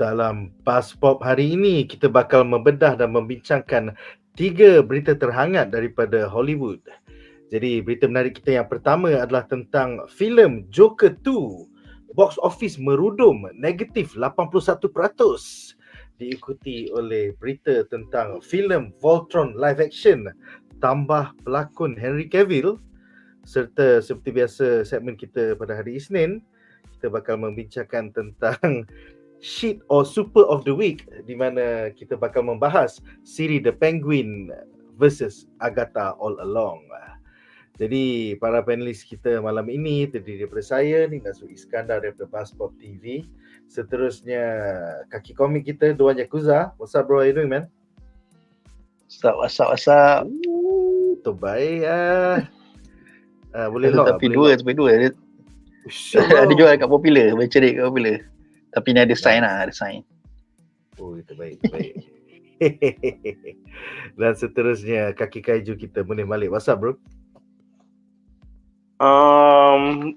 Dalam BuzzPop hari ini, kita bakal membedah dan membincangkan 3 berita terhangat daripada Hollywood. Jadi, berita menarik kita yang pertama adalah tentang filem Joker 2. Box office merudum negatif 81%. Diikuti oleh berita tentang filem VOLTRON live action tambah pelakon Henry Cavill. Serta seperti biasa segmen kita pada hari Isnin, kita bakal membincangkan tentang Shit or Super of the Week, di mana kita bakal membahas siri The Penguin versus Agatha All Along. Jadi para panelis kita malam ini terdiri daripada saya, Nadzru Iskandar daripada BuzzPop TV. Seterusnya Kaki Komik kita, Duan Yakuza. What's up bro, how you doing man? What's up? Terbaik boleh lock tapi dua. Ada jual kat Popular, baca dia kat Popular. Tapi ni ada sign lah, ada sign. Oh, terbaik. Dan seterusnya kaki Kaiju kita, Munif Malek. What's up bro? I'm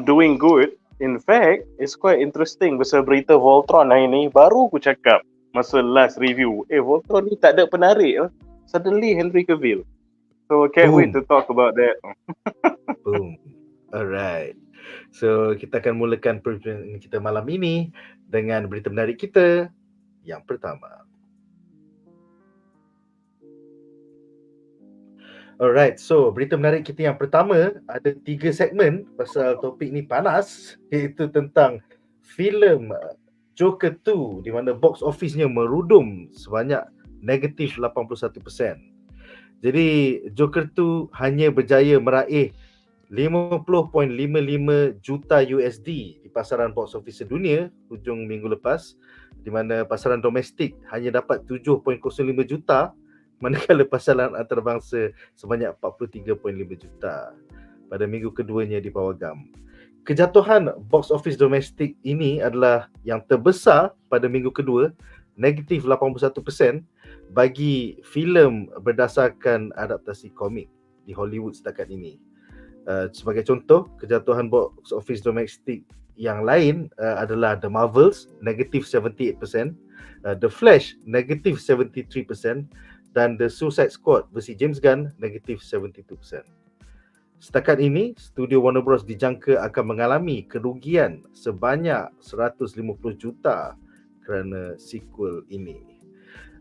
doing good. In fact, it's quite interesting pasal berita VOLTRON hari ni. Baru aku cakap masa last review, VOLTRON ni tak ada penarik. Suddenly Henry Cavill. So can't wait to talk about that. Boom. Alright. So kita akan mulakan perbincangan kita malam ini dengan berita menarik kita yang pertama. Alright, so berita menarik kita yang pertama ada 3 segmen pasal topik ni panas, iaitu tentang filem Joker 2 di mana box office-nya merudum sebanyak negatif 81%. Jadi Joker 2 hanya berjaya meraih 50.55 juta USD di pasaran box office sedunia hujung minggu lepas, di mana pasaran domestik hanya dapat 7.05 juta, manakala pasaran antarabangsa sebanyak 43.5 juta pada minggu keduanya di pawagam. Kejatuhan box office domestik ini adalah yang terbesar pada minggu kedua, negatif 81% bagi filem berdasarkan adaptasi komik di Hollywood setakat ini. Sebagai contoh, kejatuhan box office domestik yang lain adalah The Marvels, negatif 78%, The Flash, negatif 73%, dan The Suicide Squad versi James Gunn, negatif 72%. Setakat ini, studio Warner Bros dijangka akan mengalami kerugian sebanyak 150 juta kerana sequel ini.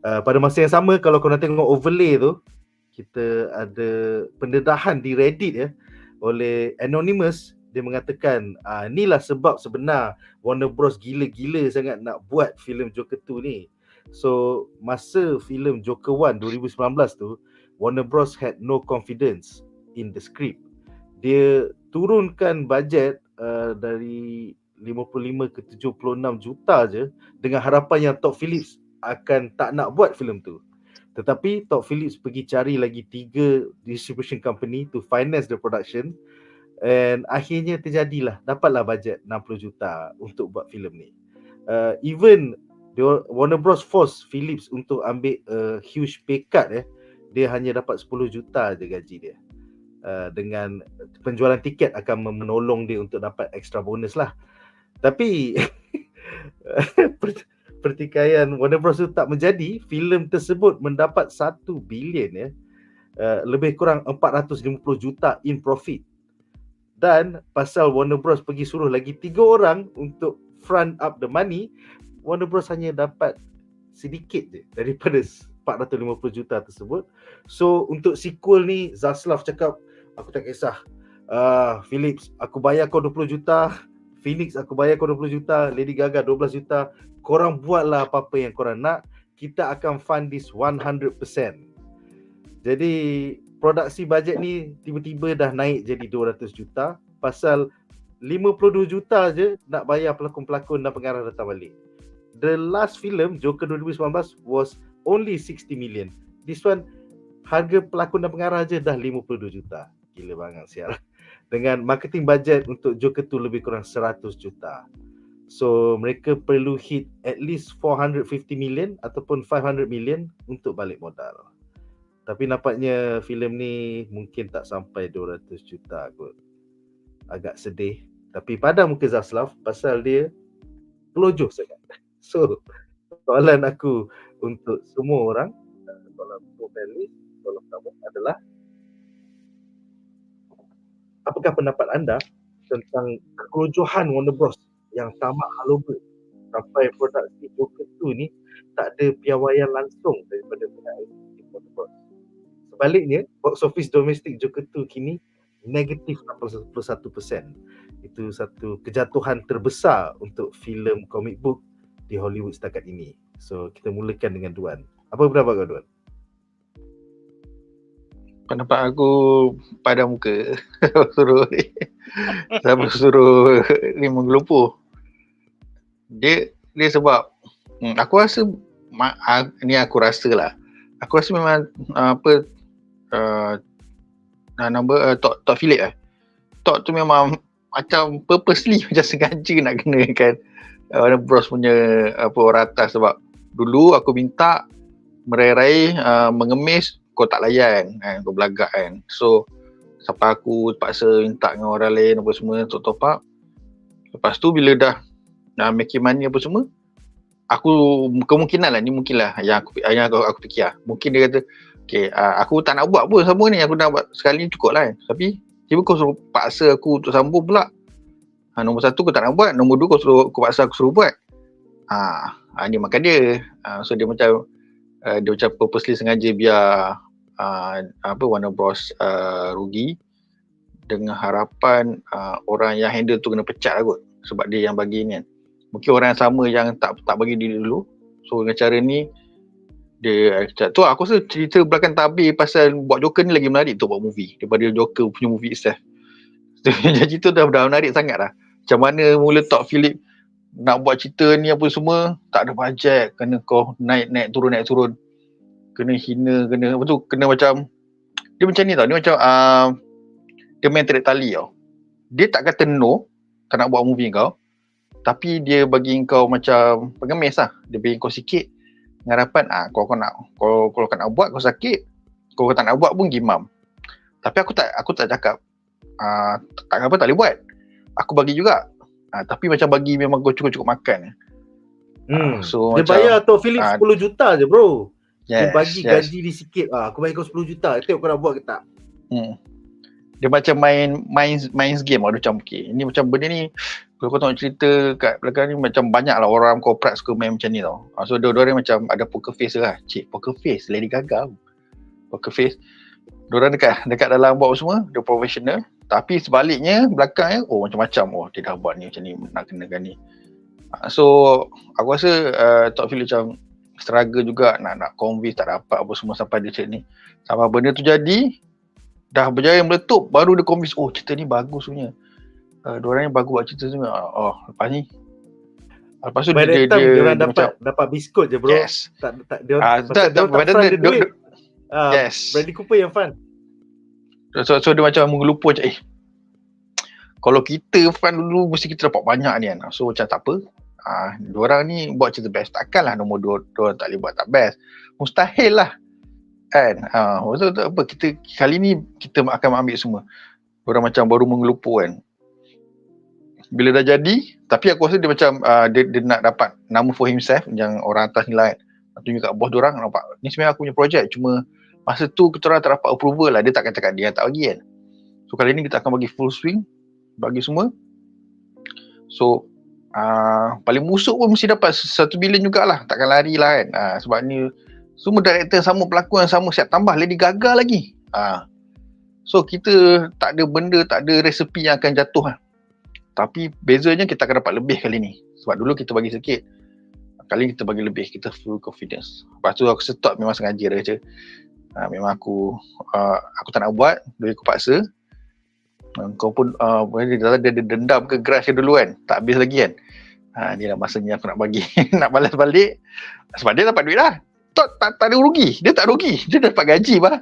Pada masa yang sama, kalau korang tengok overlay tu, kita ada pendedahan di Reddit oleh Anonymous. Dia mengatakan inilah sebab sebenar Warner Bros gila-gila sangat nak buat filem Joker 2 ni. So masa filem Joker 1 2019 tu, Warner Bros had no confidence in the script. Dia turunkan bajet dari 55 ke 76 juta je dengan harapan yang Todd Phillips akan tak nak buat filem tu. Tetapi Todd Phillips pergi cari lagi 3 distribution company to finance the production, and akhirnya terjadilah, dapatlah bajet 60 juta untuk buat filem ni. Even Warner Bros force Phillips untuk ambil huge pay cut dia hanya dapat 10 juta je gaji dia. Dengan penjualan tiket akan menolong dia untuk dapat extra bonus lah. Tapi pertikaian Warner Bros tu tak menjadi. Filem tersebut mendapat 1 bilion lebih kurang 450 juta in profit. Dan pasal Warner Bros pergi suruh lagi 3 orang untuk front up the money, Warner Bros hanya dapat sedikit je daripada 450 juta tersebut. So untuk sequel ni, Zaslav cakap, aku tak kisah, Phillips aku bayar kau 20 juta, Phoenix aku bayar kau 20 juta, Lady Gaga 12 juta, korang buatlah apa-apa yang korang nak, kita akan fund this 100%. Jadi produksi bajet ni tiba-tiba dah naik jadi 200 juta pasal 52 juta je nak bayar pelakon-pelakon dan pengarah datang balik. The last film Joker 2019 was only 60 million. This one harga pelakon dan pengarah je dah 52 juta. Gila banget sial. Dengan marketing budget untuk Joker 2 lebih kurang 100 juta. So mereka perlu hit at least 450 million ataupun 500 million untuk balik modal. Tapi nampaknya filem ni mungkin tak sampai 200 juta kot. Agak sedih. Tapi pada muka Zaslav pasal dia pelojoh sangat. So soalan aku untuk semua orang, soalan untuk panelis, soalan pertama adalah, apakah pendapat anda tentang kekerojohan Warner Bros yang tamak haloba sampai produksi Joker 2 ni tak ada piawaian langsung daripada pihak eksekutif Warner Bros. Sebaliknya, box office domestik Joker 2 kini negatif 81%. Itu satu kejatuhan terbesar untuk filem comic book di Hollywood setakat ini. So, kita mulakan dengan Duan. Apa pendapat kau, Duan? Pendapat aku pada muka. suruh ni menggelupuh. Dia sebab aku rasa ni aku rasa lah. Aku rasa memang Tok Philip Tok tu memang macam purposely macam sengaja nak kenakan Warner Bros punya orang atas, sebab dulu aku minta merai-rai mengemis, kau tak layan kan, kau belagak kan. So sampai aku terpaksa minta dengan orang lain apa semua untuk top up. Lepas tu bila dah making money apa semua, aku kemungkinan lah, ni mungkin lah yang aku fikir lah. Mungkin dia kata, okay, aku tak nak buat pun sama ni, aku nak buat sekali ni cukup lah kan. Tapi tiba kau suruh paksa aku untuk sambung pula. Nombor satu kau tak nak buat, nombor dua kau paksa aku suruh buat. Ni makan dia. So dia macam purposely sengaja biar Warner Bros rugi, dengan harapan orang yang handle tu kena pecat lah kot, sebab dia yang bagi ni kan. Mungkin orang yang sama yang tak bagi dia dulu. So dengan cara ni dia tu aku rasa cerita belakang tabir pasal buat Joker ni lagi menarik untuk buat movie daripada Joker punya movie itself. Jadi tu dah menarik sangat lah. Macam mana mula Tok Philip nak buat cerita ni apa semua, tak ada bajet, kena kau naik turun, kena hina, kena apa tu, kena macam dia macam ni tau, dia macam dia main tarik tali tau. Dia tak kata no, tak nak buat movie kau, tapi dia bagi kau macam pengemis lah. Dia bagi kau sikit dengan harapan kau nak buat, kau sakit, kau tak nak buat pun gimam. Tapi aku tak cakap tak apa, tak boleh buat, aku bagi juga. Tapi macam bagi memang kau cukup makan. So dia macam, bayar Tok Philip 10 juta je bro. Dia bagi gaji dia sikit. Aku bagi kau 10 juta, tengok kau nak buat ke tak. Dia macam main game lah. Dia macam okay, ni macam benda ni kalau kau tengok cerita kat belakang ni, macam banyak lah orang corporate suka main macam ni tau. So diorang macam ada poker face lah. Poker face, Lady Gaga poker face. Diorang dekat dalam buat semua, dia professional. Tapi sebaliknya belakangnya macam-macam. Dia dah buat ni macam ni, nak kenakan ni. So aku rasa Tok Philip macam struggle juga nak convince, tak dapat apa semua sampai dia cakap ni. Sampai benda tu jadi, dah berjaya meletup, baru dia convince, cerita ni bagus punya. Diorang ni bagus buat cerita semua. Lepas tu dia dapat biskut je bro. Yes. Dia tak fund dia duit. Yes. Bradley Cooper yang fund. So dia macam mengelupa macam kalau kita fund dulu mesti kita dapat banyak ni kan. So macam tak apa. Diorang ni buat cerita best. Takkanlah nombor 2 diorang tak boleh buat tak best. Mustahil lah. Kan? Maksud tu apa, kita kali ni kita akan ambil semua. Diorang macam baru mengelupa kan. Bila dah jadi, tapi aku rasa dia macam dia nak dapat nama for himself, yang orang atas ni lah kan. Tunjuk kat bos diorang, nampak ni sebenarnya aku punya projek, cuma masa tu kita orang tak dapat approval lah. Dia tak kata kat dia tak bagi kan. So kali ni kita akan bagi full swing, bagi semua. So paling busuk pun mesti dapat 1 bilion jugalah, takkan lari lah kan. Sebab ni semua director sama, pelakon yang sama, siap tambah Lady Gaga lagi. So kita tak ada benda, tak ada resepi yang akan jatuh lah. Tapi bezanya kita akan dapat lebih kali ni. Sebab dulu kita bagi sikit, kali ni kita bagi lebih, kita full confidence. Lepas tu aku stop, memang sengaja dia je. Memang aku tak nak buat, dia aku paksa. Kau pun dia dendam ke grudge ke dulu kan, tak habis lagi kan. Ni lah masanya aku nak bagi nak balas balik. Sebab dia dapat duit lah, tak ada rugi. Dia tak rugi, dia dapat gaji bah.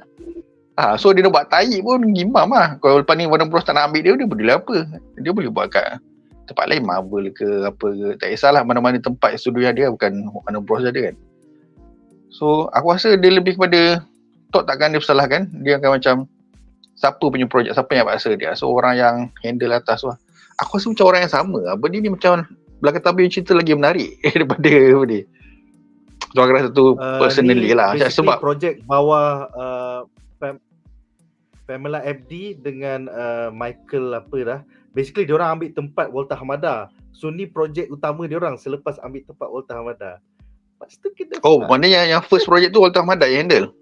So dia nak buat tahi pun gimam lah. Kalau lepas ni Warner Bros tak nak ambil dia boleh apa? Dia boleh buat kat tempat lain, Marvel ke apa ke, tak kisahlah mana-mana tempat studio yang dia, bukan Warner Bros ada kan. So aku rasa dia lebih kepada Tok takkan dia bersalahkan. Dia akan macam siapa punya projek, siapa yang paksa dia. So orang yang handle atas lah. Aku rasa macam orang yang sama lah. Benda ni macam belakang tabir cerita lagi menarik daripada ni. So aku rasa tu personally ni lah. basically Sebab projek bawah Pamela FD dengan Michael apa dah. Basically diorang ambil tempat Walter Hamada. So ni projek utama diorang selepas ambil tempat Walter Hamada. Lepas tu kita maknanya yang first project tu Walter Hamada yang handle.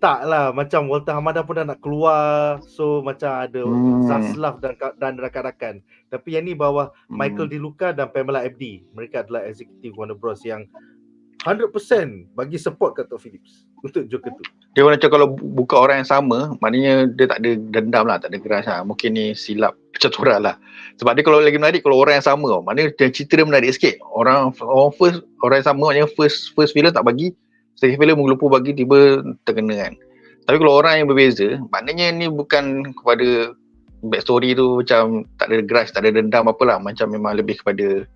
tak lah, macam Walter Hamada pun dah nak keluar. So macam ada Zaslav dan rakan-rakan. Tapi yang ni bawah Michael Di Luca dan Pamela FD. Mereka adalah eksekutif Warner Bros yang 100% bagi support kat Todd Phillips untuk Joker tu. Dia macam kalau buka orang yang sama, maknanya dia tak ada dendam lah, tak ada geras lah. Mungkin ni silap percaturan lah. Sebab dia kalau lagi menarik, kalau orang yang sama tau, maknanya cerita dia menarik sikit. Orang yang sama, maknanya first film tak bagi, second film menggelupur bagi, tiba terkena kan. Tapi kalau orang yang berbeza, maknanya ni bukan kepada backstory tu macam tak ada geras, tak ada dendam apalah. Macam memang lebih kepada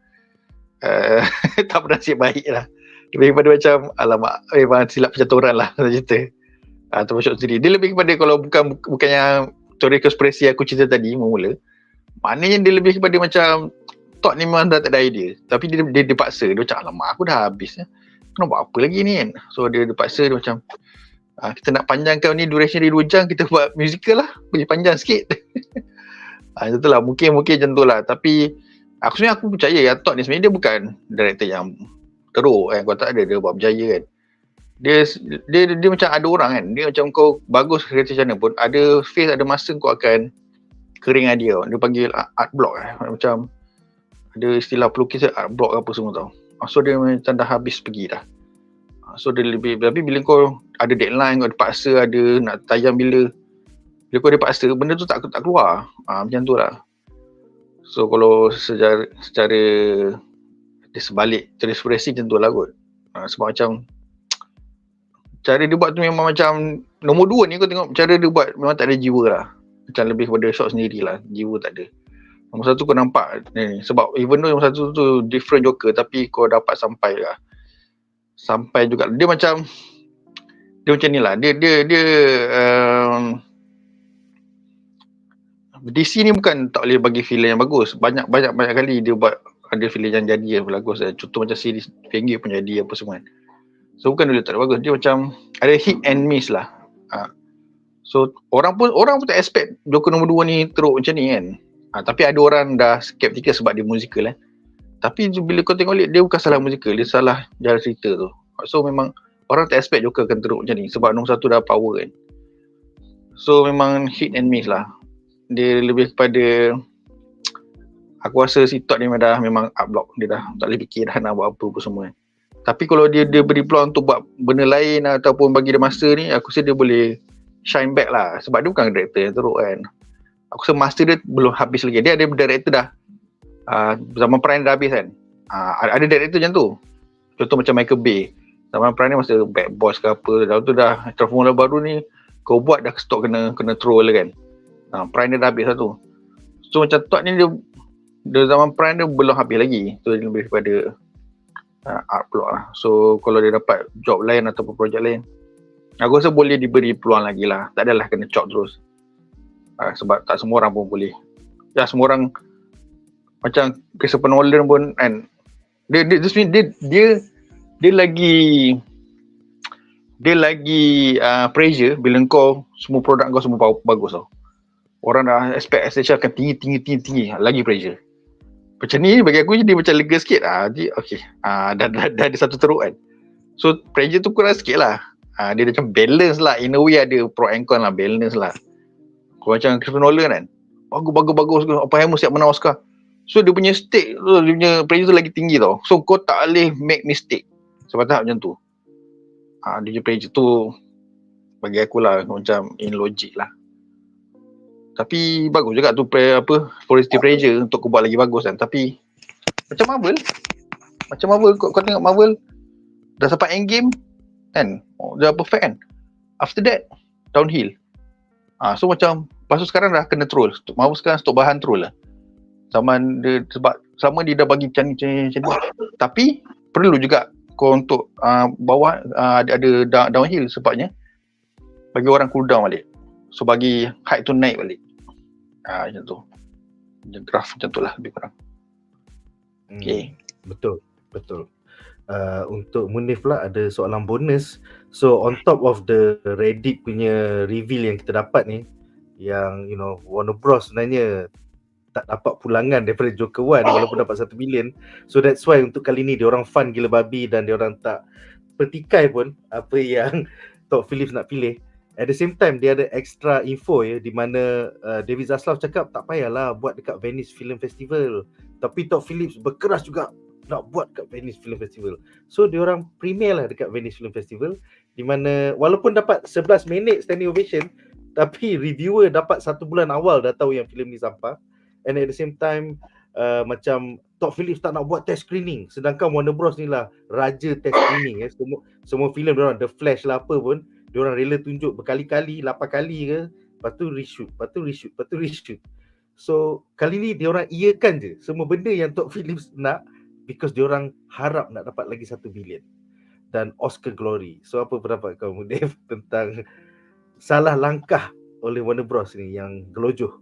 tak bernasib baik lah. Lebih kepada macam alamak, memang silap percaturan lah cerita. Termasuk sendiri. Dia lebih kepada kalau bukan yang teori konspirasi aku cerita tadi mula, maknanya dia lebih kepada macam Todd ni memang dah tak ada idea. Tapi dia paksa. Dia macam alamak aku dah habis. Kena buat apa lagi ni kan. So dia paksa, dia macam kita nak panjangkan ni duration dia 2 jam, kita buat musical lah. Bagi panjang sikit. Macam tu lah. Mungkin macam tu lah. Tapi aku percaya yang Todd ni sebenarnya dia bukan director yang teruk kan. Kau tak ada dia buat berjaya kan. Dia macam ada orang kan. Dia macam kau bagus kereta macam mana pun, ada phase, ada masa kau akan kering dengan dia. Dia panggil art block macam ada istilah pelukis art block apa semua tau. So dia macam dah habis pergi dah. So dia lebih, tapi bila kau ada deadline, kau ada paksa, ada nak tayang bila kau ada paksa, benda tu tak keluar. Macam tu lah. So kalau secara dia sebalik transparansi macam tu lah kot. Sebab macam cara dia buat tu memang macam nombor 2 ni kau tengok cara dia buat memang tak ada jiwa lah. Macam lebih kepada shot sendiri lah. Jiwa tak ada. Nombor 1 kau nampak ni. Sebab even though nombor 1 tu different Joker, tapi kau dapat sampai lah. Sampai juga. Dia macam ni lah. Dia DC ni bukan tak boleh bagi filem yang bagus. Banyak kali dia buat ada filem yang jadi yang bagus. Contoh macam series Pengulas pun jadi apa semua kan. So bukan dia tak ada bagus. Dia macam ada hit and miss lah. So orang pun tak expect Joker nombor 2 ni teruk macam ni kan. Tapi ada orang dah skeptikal sebab dia musical Tapi bila kau tengok dia bukan salah musical, dia salah jalan cerita tu. So memang orang tak expect Joker akan teruk macam ni sebab nombor 1 dah power kan. So memang hit and miss lah. Dia lebih kepada aku rasa si Todd ni memang up block. Dia dah tak boleh fikir dah nak buat apa semua kan. Tapi kalau dia beri peluang untuk buat benda lain ataupun bagi dia masa ni, aku rasa dia boleh shine back lah. Sebab dia bukan director yang teruk kan. Aku rasa masa dia belum habis lagi. Dia ada director dah. Zaman Prime dah habis kan. Ada director macam tu. Contoh macam Michael Bay. Zaman Prime ni masa Bad Boys ke apa. Dah tu dah formula baru ni kau buat dah stok kena troll kan. Prime dia dah habis lah tu. So macam Todd ni dia zaman Prime dia belum habis lagi. So dia lebih daripada art block lah. So kalau dia dapat job lain ataupun projek lain, aku rasa boleh diberi peluang lagi lah. Tak adalah kena chop terus. Sebab tak semua orang pun boleh. Ya semua orang macam Christopher Nolan pun kan. Dia lagi pressure bila kau semua produk kau semua bagus tau. Orang dah expect expectation akan tinggi lagi pressure. Macam ni bagi aku dia macam lega sikit okay. Dah ada satu teruk kan. So pressure tu kurang sikit lah. Dia macam balance lah. In a way ada pro and con lah. Balance lah. Kalau macam Christopher Nolan kan, bagus. Apa yang siap menang Oscar. So dia punya stake tu, dia punya pressure tu lagi tinggi tau. So kau tak boleh make mistake. Sebab tak macam tu. Dia punya pressure tu bagi aku lah macam in logic lah. Tapi bagus juga tu positive pressure untuk kau buat lagi bagus kan. Tapi macam Marvel kau tengok Marvel dah sampai endgame kan, dah perfect kan. After that downhill. So macam pasal sekarang dah kena troll. Marvel sekarang stok bahan troll lah. Zaman dia sebab sama dia dah bagi macam ni. Tapi perlu juga kau untuk bawah ada downhill sebabnya bagi orang cool down balik. So bagi hype tu naik balik. Macam tu. Graf macam tu lah lebih kurang. Okay. Betul, betul. Untuk Munif pula ada soalan bonus. So on top of the Reddit punya reveal yang kita dapat ni, yang Warner Bros sebenarnya tak dapat pulangan daripada Joker 1 walaupun dapat 1 bilion. So that's why untuk kali ni diorang fun gila babi dan diorang tak petikai pun apa yang Todd Phillips nak pilih. At the same time dia ada extra info di mana David Zaslav cakap tak payahlah buat dekat Venice Film Festival. Tapi Todd Phillips berkeras juga nak buat kat Venice Film Festival. So diorang premiere lah dekat Venice Film Festival, di mana walaupun dapat 11 minit standing ovation, tapi reviewer dapat 1 bulan awal dah tahu yang filem ni sampah. And at the same time macam Todd Phillips tak nak buat test screening, sedangkan Warner Bros ni lah raja test screening. Semua filem diorang, The Flash lah apa pun, diorang rela tunjuk berkali-kali, 8 kali ke, lepas tu reshoot. So kali ni diorang iakan je semua benda yang Todd Phillips nak, because diorang harap nak dapat lagi 1 bilion dan Oscar glory. So apa pendapat kau, Munif, tentang salah langkah oleh Warner Bros ni yang gelojoh?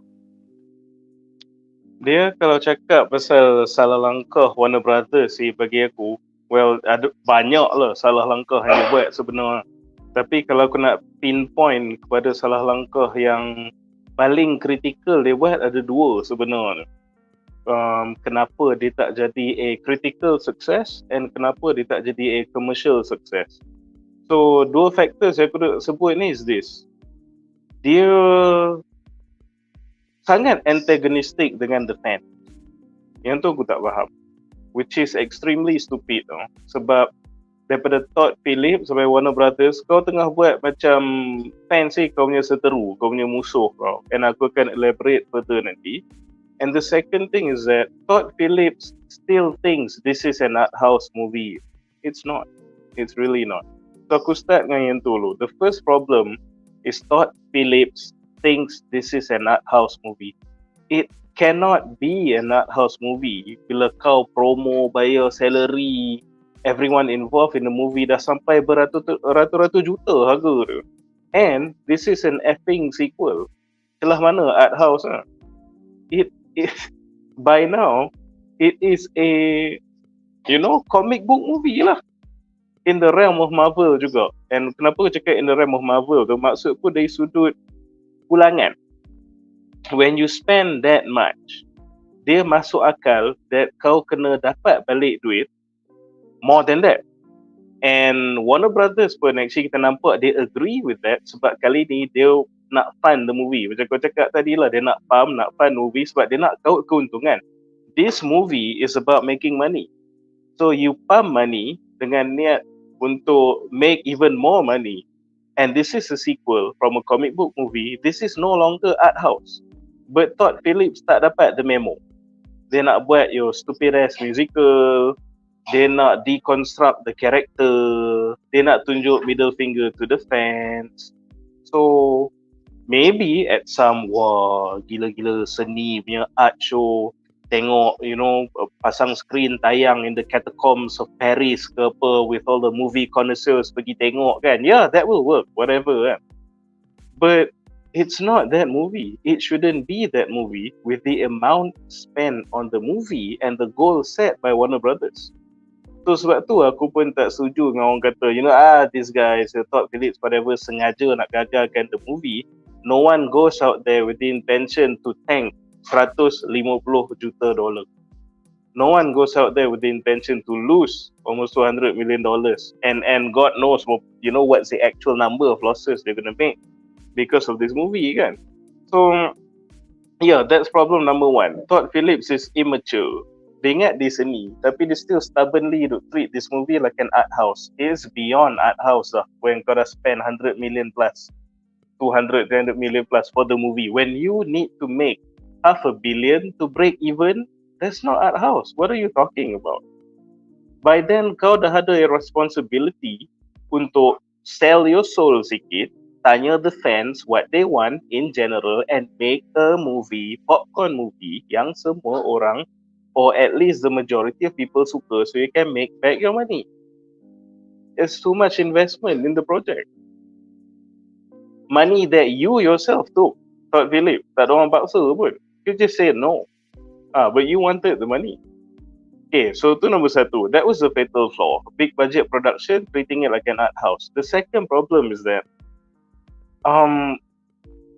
Dia kalau cakap pasal salah langkah Warner Brothers sih, bagi aku, well, ada banyak lah salah langkah yang dia buat sebenarnya. Tapi kalau aku nak pinpoint kepada salah langkah yang paling kritikal dia buat, ada 2 sebenarnya. Kenapa dia tak jadi a critical success and kenapa dia tak jadi a commercial success. So 2 factors yang aku nak sebut ni is this. Dia sangat antagonistic dengan the fan. Yang tu aku tak faham, which is extremely stupid tau. Sebab daripada Todd Phillips sampai Warner Brothers, kau tengah buat macam fans sih kau punya seteru, kau punya musuh kau. And aku akan elaborate further nanti. And the second thing is that Todd Phillips still thinks this is an art house movie. It's not. It's really not. So aku start dengan yang tu dulu. The first problem is Todd Phillips thinks this is an art house movie. It cannot be an art house movie bila kau promo, bayar salary, everyone involved in the movie dah sampai beratus-ratus juta harga tu. And this is an effing sequel. Celah mana art house lah. It by now it is a comic book movie lah, in the realm of Marvel juga. And kenapa aku cakap in the realm of Marvel tu, maksudku dari sudut pulangan. When you spend that much, dia masuk akal that kau kena dapat balik duit more than that. And Warner Brothers pun actually kita nampak dia agree with that, sebab kali ni dia nak fund the movie. Macam kau cakap tadi lah, dia nak fund movie sebab dia nak kaut keuntungan. This movie is about making money. So you pump money dengan niat untuk make even more money. And this is a sequel from a comic book movie. This is no longer art house. But Todd Phillips tak dapat the memo. Dia nak buat your stupid ass musical. Dia nak deconstruct the character. Dia nak tunjuk middle finger to the fans. So maybe at some gila-gila seni punya art show, tengok pasang screen tayang in the catacombs of Paris ke apa, with all the movie connoisseurs pergi tengok kan, yeah, that will work, whatever kan. But it's not that movie. It shouldn't be that movie with the amount spent on the movie and the goal set by Warner Brothers. So sebab tu aku pun tak setuju dengan orang kata this guy, Todd Phillips, whatever, sengaja nak gagalkan the movie. No one goes out there with the intention to tank $150 juta. No one goes out there with the intention to lose almost $200 million. And God knows what's the actual number of losses they're going to make because of this movie kan. So yeah, that's problem number 1. Todd Phillips is immature. Dia ingat dia seni, tapi dia still stubbornly treat this movie like an art house. It's beyond art house lah when kau dah spend 100 million plus, 200 million plus for the movie. When you need to make $500 million to break even, that's not art house. What are you talking about? By then kau dah ada a responsibility untuk sell your soul sikit, tanya the fans what they want in general, and make a movie, popcorn movie yang semua orang, or at least the majority of people suka, so you can make back your money. It's too much investment in the project. Money that you yourself took, Todd Phillips. Tak ada orang paksa pun. You just said no. But you wanted the money. Okay, so tu number satu. That was the fatal flaw. Big budget production, treating it like an art house. The second problem is that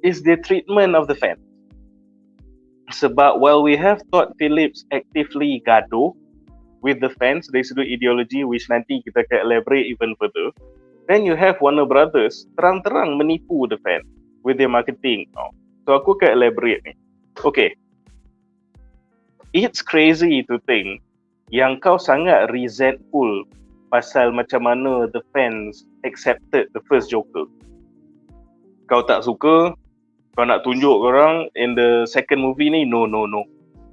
is the treatment of the fan. Sebab while we have Todd Phillips actively gaduh with the fans dari sudut ideologi, which nanti kita akan elaborate even further, then you have Warner Brothers terang-terang menipu the fan with their marketing. So aku akan elaborate ni. Okay, it's crazy to think yang kau sangat resentful pasal macam mana the fans accepted the first Joker. Kau tak suka, kau nak tunjuk orang in the second movie ni, no.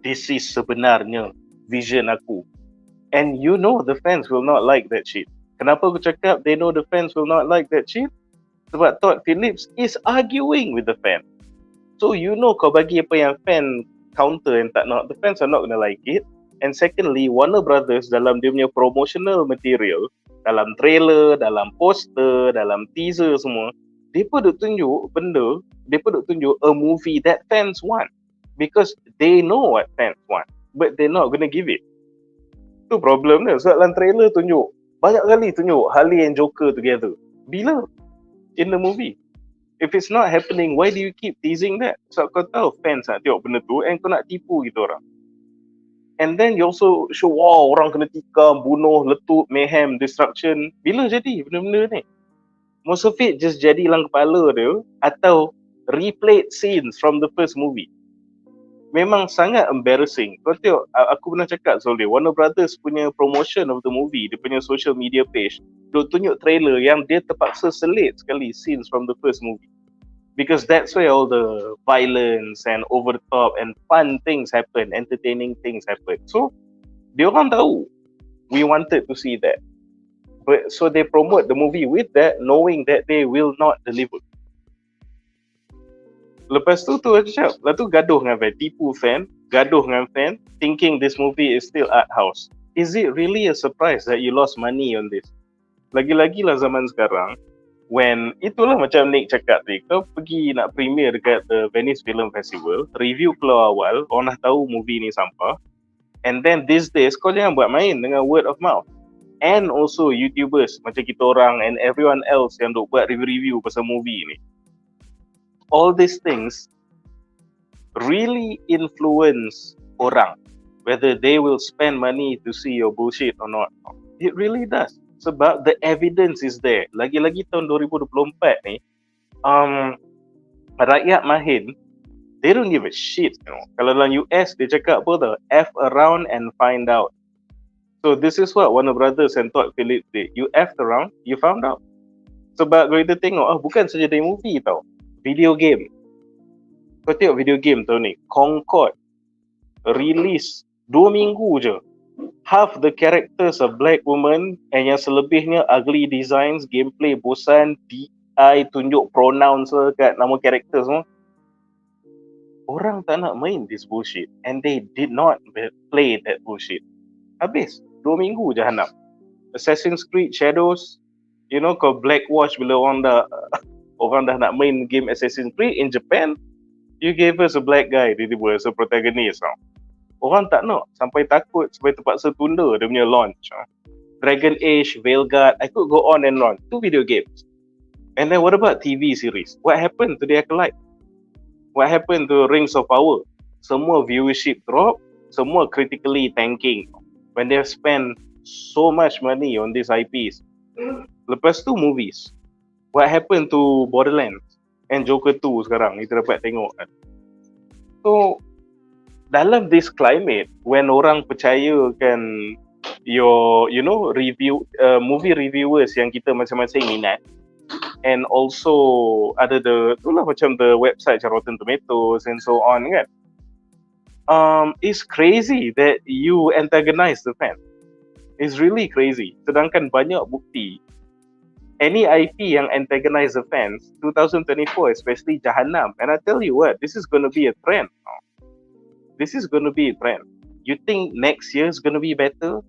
This is sebenarnya vision aku. And you know the fans will not like that shit. Kenapa aku cakap they know the fans will not like that shit? Sebab Todd Phillips is arguing with the fan. So you know kau bagi apa yang fan counter and tak nak, the fans are not gonna like it. And secondly, Warner Brothers dalam dia punya promotional material, dalam trailer, dalam poster, dalam teaser semua, dia pun duk tunjuk benda, dia pun duk tunjuk a movie that fans want. Because they know what fans want, but they're not gonna give it. Tu problem dia. Sebab dalam trailer tunjuk, banyak kali tunjuk Harley and Joker together. Bila? In the movie. If it's not happening, why do you keep teasing that? Sebab kau tahu fans nak tengok benda tu and kau nak tipu gitu orang. And then you also show, wow, orang kena tikam, bunuh, letup, mayhem, destruction. Bila jadi benda-benda ni? Most of it just jadi dalam kepala dia atau replayed scenes from the first movie. Memang sangat embarrassing. Kau tengok, aku pernah cakap soalnya, Warner Brothers punya promotion of the movie, dia punya social media page, dia tunjuk trailer yang dia terpaksa selit sekali scenes from the first movie. Because that's where all the violence and over the top and fun things happen, entertaining things happen. So, dia orang tahu we wanted to see that. But so they promote the movie with that, knowing that they will not deliver. Lepas tu aku cakap, lepas tu gaduh dengan fan, tipu fan, gaduh dengan fan, thinking this movie is still art house. Is it really a surprise that you lost money on this? Lagi-lagi lah zaman sekarang, when itulah macam Nick cakap tadi, kau pergi nak premiere dekat the Venice Film Festival, review keluar awal, orang dah tahu movie ni sampah, and then these days kau jangan buat main dengan word of mouth. And also YouTubers macam kita orang and everyone else yang duk buat review-review pasal movie ni. All these things really influence orang, whether they will spend money to see your bullshit or not. It really does. Sebab the evidence is there. Lagi-lagi tahun 2024 ni, rakyat mahin, they don't give a shit. Kalau dalam US, dia cakap apa tu? F around and find out. So this is what Warner Brothers and Todd Phillips did. You F'd around, you found out. Sebab kalau kita tengok, bukan saja dari movie tau. Video game. Kau tengok video game tahun ni, Concord release 2 minggu je. Half the characters are black woman and yang selebihnya ugly designs, gameplay bosan, DI tunjuk pronouns kat nama karakter semua. Orang tak nak main this bullshit and they did not play that bullshit. Habis 2 minggu je hanap. Assassin's Creed Shadows, you know, kau blackwash bila orang dah nak main game Assassin's Creed in Japan, you gave us a black guy tiba-tiba as a protagonist. Orang tak nak, sampai takut, sampai terpaksa tunda dia punya launch. Dragon Age, Veilguard, I could go on and on. 2 video games. And then what about TV series? What happened to the Acolyte? What happened to Rings of Power? Semua viewership drop, semua critically tanking when they have spent so much money on these IPs. Lepas tu movies. What happened to Borderlands and Joker 2 sekarang? Kita dapat tengok kan. So, dalam this climate, when orang percayakan your, you know, review, movie reviewers yang kita masing-masing minat, and also ada itulah macam the website macam Rotten Tomatoes and so on kan. It's crazy that you antagonize the fan. It's really crazy. Sedangkan banyak bukti. Any IP yang antagonize the fans, 2024 especially Jahannam. And I tell you what, this is going to be a trend. This is going to be a trend. You think next year is going to be better?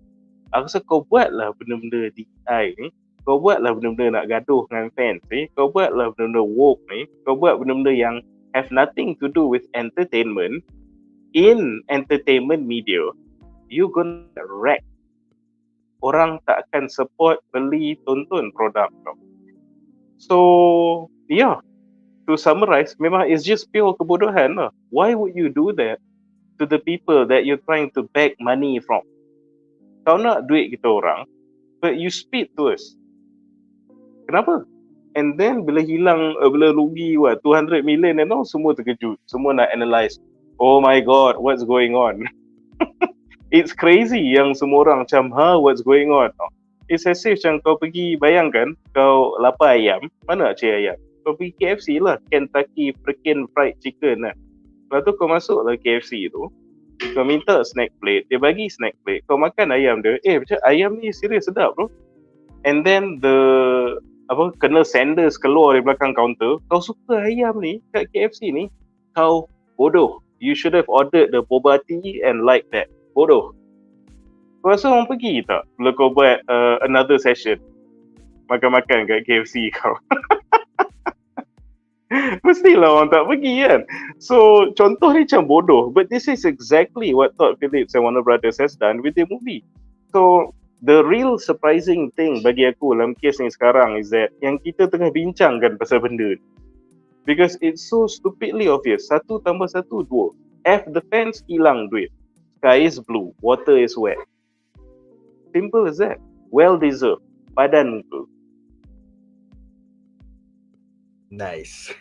Aku rasa kau buatlah benda-benda DI ni. Kau buatlah benda-benda nak gaduh dengan fans ni. Kau buatlah benda-benda woke ni. Kau buat benda-benda yang have nothing to do with entertainment in entertainment media. you gonna wreck. Orang tak akan support, beli, tonton produk kau. So, yeah, to summarize, memang it's just pure kebodohan lah. Why would you do that to the people that you're trying to beg money from? Kau nak duit kita orang, but you spit to us. Kenapa? And then bila hilang, bila rugi 200 million and all, semua terkejut. Semua nak analyse. Oh my god, what's going on? It's crazy yang semua orang macam, what's going on? It's as if macam kau pergi, bayangkan, kau lapar ayam, mana nak cari ayam? Kau pergi KFC lah, Kentucky freaking fried chicken lah. Lepas tu kau masuk lah KFC tu, kau minta snack plate, dia bagi snack plate, kau makan ayam dia, macam ayam ni serius sedap bro. And then kena sandals keluar dari belakang kaunter, kau suka ayam ni kat KFC ni, kau bodoh. You should have ordered the boba tea and like that. Bodoh. Kau rasa orang pergi tak bila kau buat another session makan-makan kat KFC kau? Mestilah orang tak pergi kan. So contoh ni macam bodoh, but this is exactly what Todd Phillips and Warner Brothers has done with the movie. So the real surprising thing bagi aku dalam kes ni sekarang is that yang kita tengah bincangkan pasal benda ni, because it's so stupidly obvious. 1 + 1 = 2. F the fans, hilang duit. Sky is blue, water is wet. Simple as that. Well deserved. Padan muka. Nice.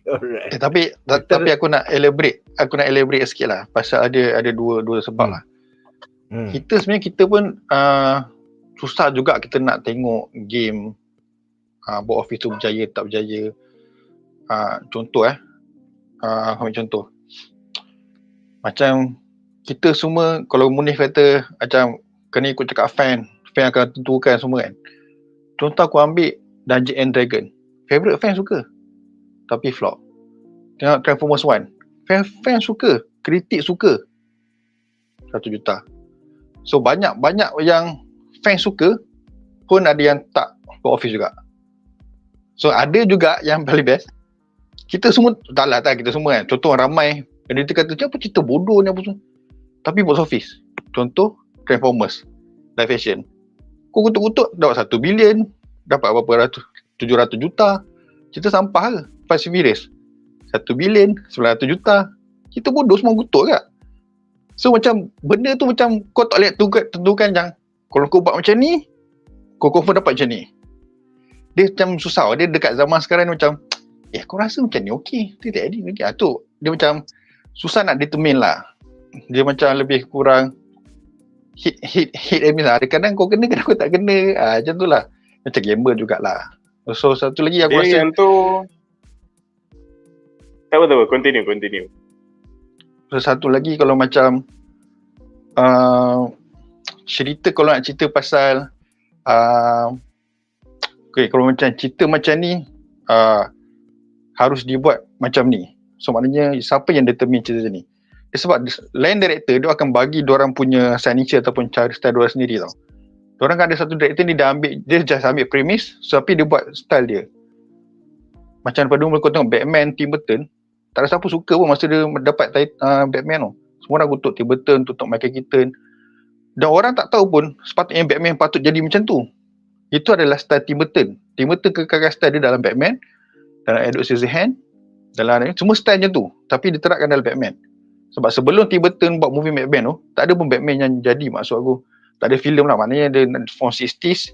Alright. Tapi aku nak elaborate sikit lah pasal ada dua sebab lah. Kita pun susah juga kita nak tengok game box office tu berjaya tak berjaya. Contoh ambil contoh. Macam kita semua, kalau Munif kata macam kena ikut cakap fan akan tentukan semua kan. Contoh aku ambil Dungeon and Dragon. Favorite fan suka, tapi flop. Tengok Transformers 1. Fan suka, kritik suka. 1 juta. So banyak yang fan suka pun ada yang tak box office juga. So ada juga yang paling best. Kita semua, tak kita semua kan. Contoh ramai, dia kata apa cerita bodoh ni apa semua. Tapi box office. Contoh Transformers live action. Kau kutuk-kutuk dapat 1 bilion, dapat berapa ratus, 700 juta. Cerita sampah ke? Fast and Furious 1 bilion, 900 juta. Kita bodoh semua kutuk ke? So macam benda tu macam kau tak boleh tentukan yang kalau kau buat macam ni, kau confirm dapat macam ni. Dia macam susah. Dia dekat zaman sekarang ni macam aku rasa macam ni okey. Dia tak edit lagi. Tu dia macam susah nak determine lah. Dia macam lebih kurang hit and miss lah. Kadang kau kena, kadang kau tak kena. Macam tu lah. Macam gamer jugalah. So satu lagi aku rasa yang tu tak apa, continue. So satu lagi kalau macam cerita, kalau nak cerita pasal kalau macam cerita macam ni harus dibuat macam ni. So maknanya siapa yang determine cerita ni? Sebab lain director dia akan bagi diorang punya signature ataupun cara style diorang sendiri tau. Diorang kan ada satu director ni dia just ambil premise, tapi dia buat style dia. Macam daripada dulu kau tengok Batman Tim Burton, tak ada siapa suka pun masa dia dapat Batman tu. Semua orang kutuk Tim Burton, tutup Michael Keaton. Dan orang tak tahu pun sepatutnya Batman patut jadi macam tu. Itu adalah style Tim Burton. Tim Burton kekalkan style dia dalam Batman, dalam Edward Scissorhands, dalam semua style macam tu. Tapi diterapkan dalam Batman. Sebab sebelum Tim Burton buat movie Batman tu, tak ada pun Batman yang jadi maksud aku. Tak ada filem lah, maknanya dia from 60s,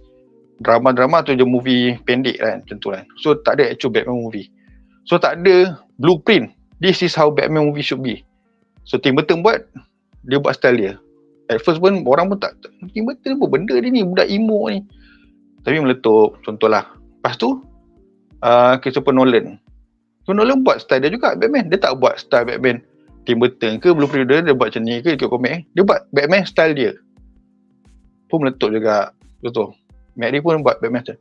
drama-drama tu je movie pendek kan, macam tu kan. So tak ada actual Batman movie. So tak ada blueprint. This is how Batman movie should be. So Tim Burton dia buat style dia. At first pun orang pun tak, Tim Burton apa benda dia ni, budak emo ni. Tapi meletup, contohlah. Lepas tu Christopher Nolan. So Nolan buat style dia juga Batman. Dia tak buat style Batman Tim Burton ke blueprint dia buat macam ni ke ikut komik. Dia buat Batman style dia. Pun meletup juga. Betul. Matt Reeves pun buat Batman macam.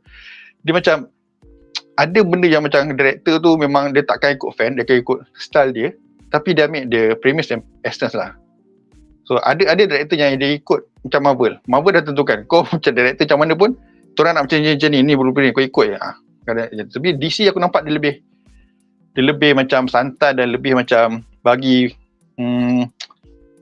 Dia macam ada benda yang macam director tu memang dia takkan ikut fan, dia akan ikut style dia. Tapi dia ambil dia premise dan essence lah. So ada director yang dia ikut macam Marvel. Marvel dah tentukan kau macam director macam mana pun, korang nak macam ni blueprint kau ikut je. Tapi DC aku nampak dia lebih macam santai dan lebih macam bagi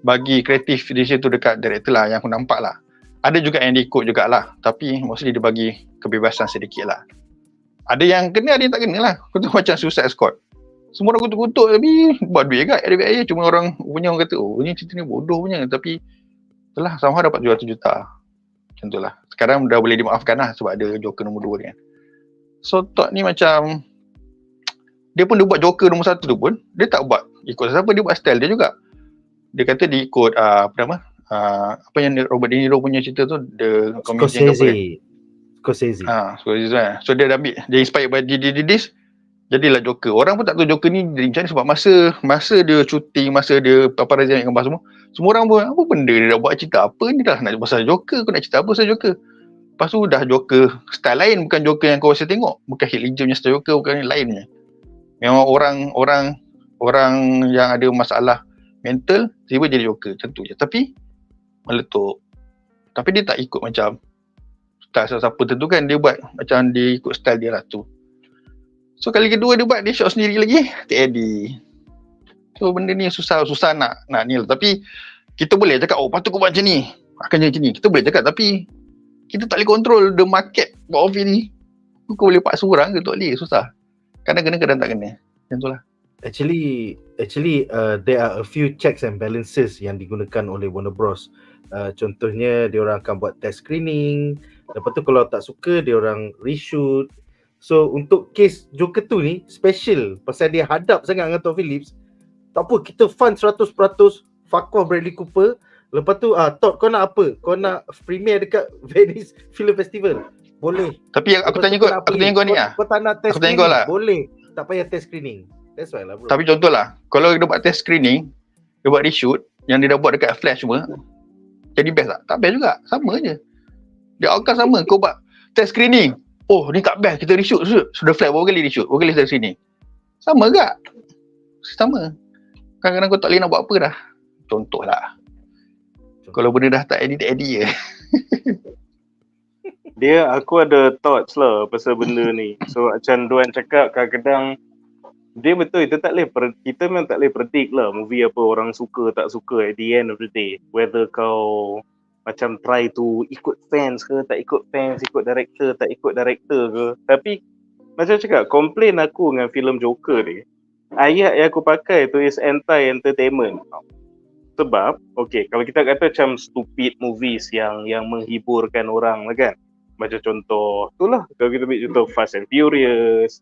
bagi kreatif di situ dekat director lah yang aku nampak lah. Ada juga yang dia ikut jugalah, tapi mostly dia bagi kebebasan sedikit lah. Ada yang kena, ada yang tak kena lah. Contoh macam Suicide Squad, semua orang kutuk-kutuk tapi buat duit kat air. Cuma orang kata, oh ni cerita ni bodoh punya, tapi itulah somehow dapat 200 juta. Macam tu lah. Sekarang dah boleh dimaafkan lah sebab ada Joker nombor 2 ni kan. So Todd ni macam, dia pun dia buat Joker nombor 1 tu pun, dia tak buat ikut siapa, dia buat style dia juga. Dia kata dia ikut apa nama, apa yang Robert De Niro punya cerita tu, The Comedian ke apa kan? Scorsese. So dia dah ambil, dia inspired by this, jadilah Joker. Orang pun tak tahu Joker ni macam ni sebab masa dia syuting, masa dia paparazzi ambil gambar semua orang pun, apa benda dia dah buat cerita apa ni, dah nak pasal Joker, kau nak cerita apa pasal Joker. Lepas tu dah Joker style lain, bukan Joker yang kau biasa tengok, bukan Heath Ledger punya style Joker, bukan lain punya. Memang orang yang ada masalah mental tiba jadi Joker, macam tu je. Tapi meletup. Tapi dia tak ikut macam style siapa tentu kan, dia buat macam dia ikut style dia lah tu. So kali kedua dia buat, dia shot sendiri lagi, tak edit. So benda ni susah nak ni lah. Tapi kita boleh cakap, oh patut kau buat macam ni, akan jadi macam ni. Kita boleh cakap, tapi kita tak boleh control the market box office ni. Kau boleh paksa orang ke tak boleh, susah. Kadang kena, kadang tak kena. Macam tu lah. Actually there are a few checks and balances yang digunakan oleh Warner Bros. Contohnya dia orang akan buat test screening, lepas tu kalau tak suka dia orang reshoot. So untuk case Joker 2 ni special pasal dia hadap sangat dengan Todd Phillips. Tak apa, kita fund 100%, fuck off Bradley Cooper. Lepas tu Todd, kau nak apa? Kau nak premiere dekat Venice Film Festival? Boleh. Tapi aku tanya kau ni lah. Kau tak nak test screening? Lah. Boleh. Tak payah test screening. That's why lah bro. Tapi contohlah, kalau dia buat test screening, dia buat reshoot, yang dia dah buat dekat Flash semua, jadi best tak? Tak best juga. Sama je. Dia outcome sama. Kau buat test screening, oh ni tak best, kita reshoot. Sudah Flash berapa kali reshoot, berapa kali test screening. Sama ke? Sama. Kadang-kadang kau tak boleh nak buat apa dah. Contoh lah. Kalau benda dah tak edit je. Aku ada thoughts lah pasal benda ni. So macam Duan cakap, kadang-kadang dia betul, kita memang tak boleh predict lah movie apa orang suka tak suka at the end of the day. Whether kau macam try to ikut fans ke, tak ikut fans, ikut director, tak ikut director ke. Tapi macam cakap, komplain aku dengan filem Joker ni, ayat yang aku pakai tu is anti-entertainment. Sebab, okay, kalau kita kata macam stupid movies yang menghiburkan orang lah kan. Macam contoh, itulah, kalau kita ambil contoh Fast and Furious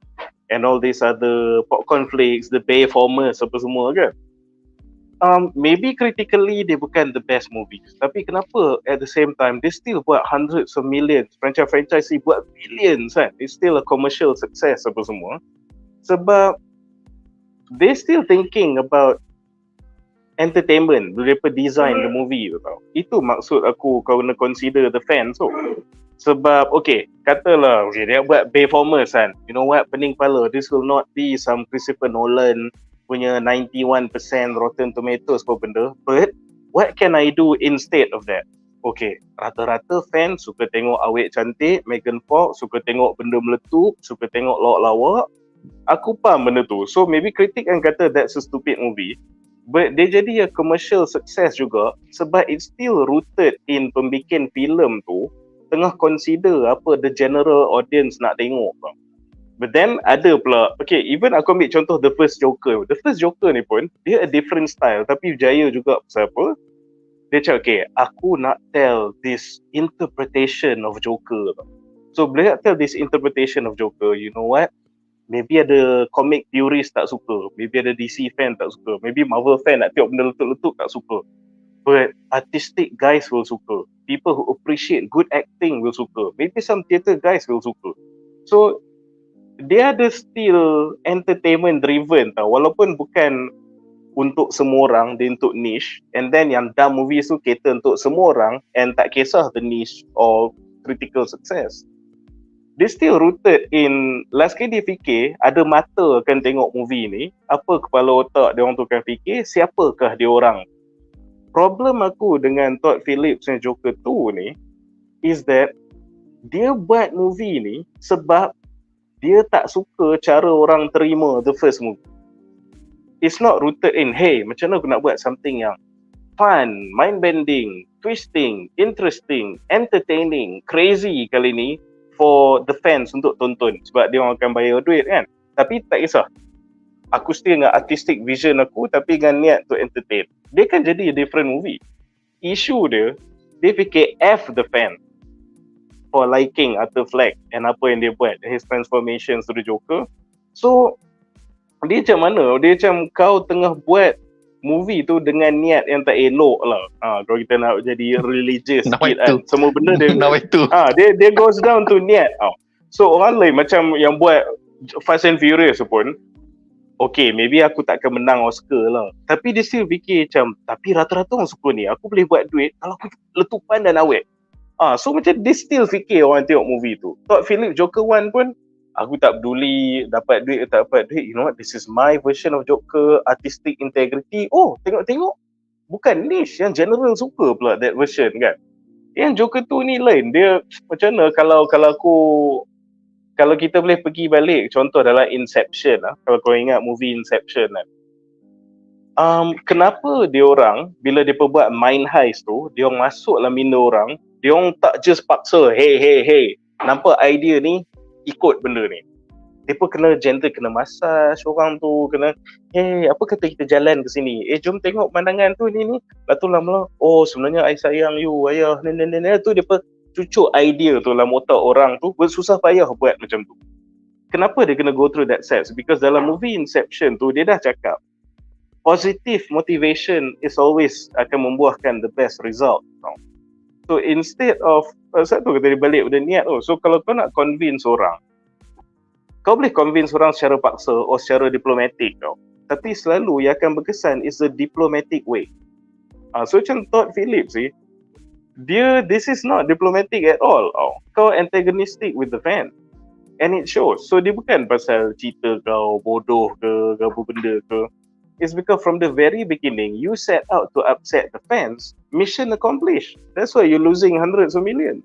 and all these other popcorn flicks, the Bayformers, apa semua kan. Maybe critically dia bukan the best movies, tapi kenapa at the same time they still buat hundreds of millions, franchise buat billions kan. It's still a commercial success apa semua. Sebab they still thinking about entertainment daripada design the movie tu tau. Itu maksud aku, kau kena consider the fans tu. Sebab okay, katalah okay, dia buat Bayformers kan, you know what, pening kepala, this will not be some Christopher Nolan punya 91% Rotten Tomatoes apa benda, but what can I do instead of that? Okay, rata-rata fans suka tengok awet cantik, Megan Fox, suka tengok benda meletup, suka tengok lawak-lawak. Aku faham benda tu. So maybe kritik kan kata that's a stupid movie, but dia jadi a commercial success juga sebab it's still rooted in pembikin filem tu tengah consider apa the general audience nak tengok. But then ada pula, okay, even aku ambil contoh The First Joker. The First Joker ni pun dia a different style tapi berjaya juga. Pasal apa? Dia cakap, okay, aku nak tell this interpretation of Joker. So bila nak tell this interpretation of Joker, you know what, maybe ada comic theories tak suka, maybe ada DC fan tak suka, maybe Marvel fan nak tengok benda letup-letup tak suka, but artistic guys will suka, people who appreciate good acting will suka, maybe some theatre guys will suka. So dia ada still entertainment driven tau, walaupun bukan untuk semua orang, dia untuk niche, and then yang dumb movies tu cater untuk semua orang and tak kisah the niche or critical success. Dia still rooted in, last kali dia fikir ada mata akan tengok movie ni, apa kepala otak dia orang tu akan fikir, siapakah dia orang. Problem aku dengan Todd Phillips yang Joker 2 ni is that dia buat movie ni sebab dia tak suka cara orang terima the first movie. It's not rooted in, hey, macam mana aku nak buat something yang fun, mind-bending, twisting, interesting, entertaining, crazy kali ni for the fans untuk tonton sebab dia orang akan bayar duit kan. Tapi tak kisah. Aku still dengan artistic vision aku tapi dengan niat to entertain. Dia kan jadi a different movie. Isu dia fikir F the fan for liking Arthur Fleck and apa yang dia buat, his transformations to the Joker. So dia macam mana? Dia macam kau tengah buat movie tu dengan niat yang tak elok lah. Kalau kita nak jadi religious sikit kan. Semua benda dia dia goes down to niat. So orang lain macam yang buat Fast and Furious pun, okay, maybe aku tak akan menang Oscar lah. Tapi dia still fikir macam, tapi rata-rata orang suka ni, aku boleh buat duit kalau aku letupan dan awet. So macam dia still fikir orang tengok movie tu. Todd Phillips Joker 1 pun, aku tak peduli dapat duit atau tak dapat duit. You know what? This is my version of Joker, artistic integrity. Oh, tengok-tengok. Bukan niche yang general suka pula that version kan. Yang Joker tu ni lain. Dia macam mana kalau kita boleh pergi balik contoh dalam Inception lah. Kalau kau ingat movie Inception kan. Kenapa dia orang bila dia perbuat mind heist tu, dia orang masuk dalam minda orang, dia orang tak just paksa, hey, nampak idea ni, ikut benda ni. Dia pun kena gentle, kena massage orang tu, kena, hey, apa kata kita jalan ke sini? Jom tengok pandangan tu ni. Lepas tu lama-lama, oh sebenarnya I sayang you, ayah, tu dia pun cucuk idea tu dalam otak orang tu, susah payah buat macam tu. Kenapa dia kena go through that steps? Because dalam movie Inception tu, dia dah cakap, positive motivation is always akan membuahkan the best result. So instead of, satu kata dia balik pada niat tu. So kalau kau nak convince orang, kau boleh convince orang secara paksa atau secara diplomatik tau. Tapi selalu yang akan berkesan is the diplomatic way. So macam Todd Phillips ni, this is not diplomatic at all. Kau antagonistic with the fan. And it shows. So dia bukan pasal cerita kau bodoh ke apa benda ke. It's because from the very beginning, you set out to upset the fans. Mission accomplished. That's why you're losing hundreds of millions.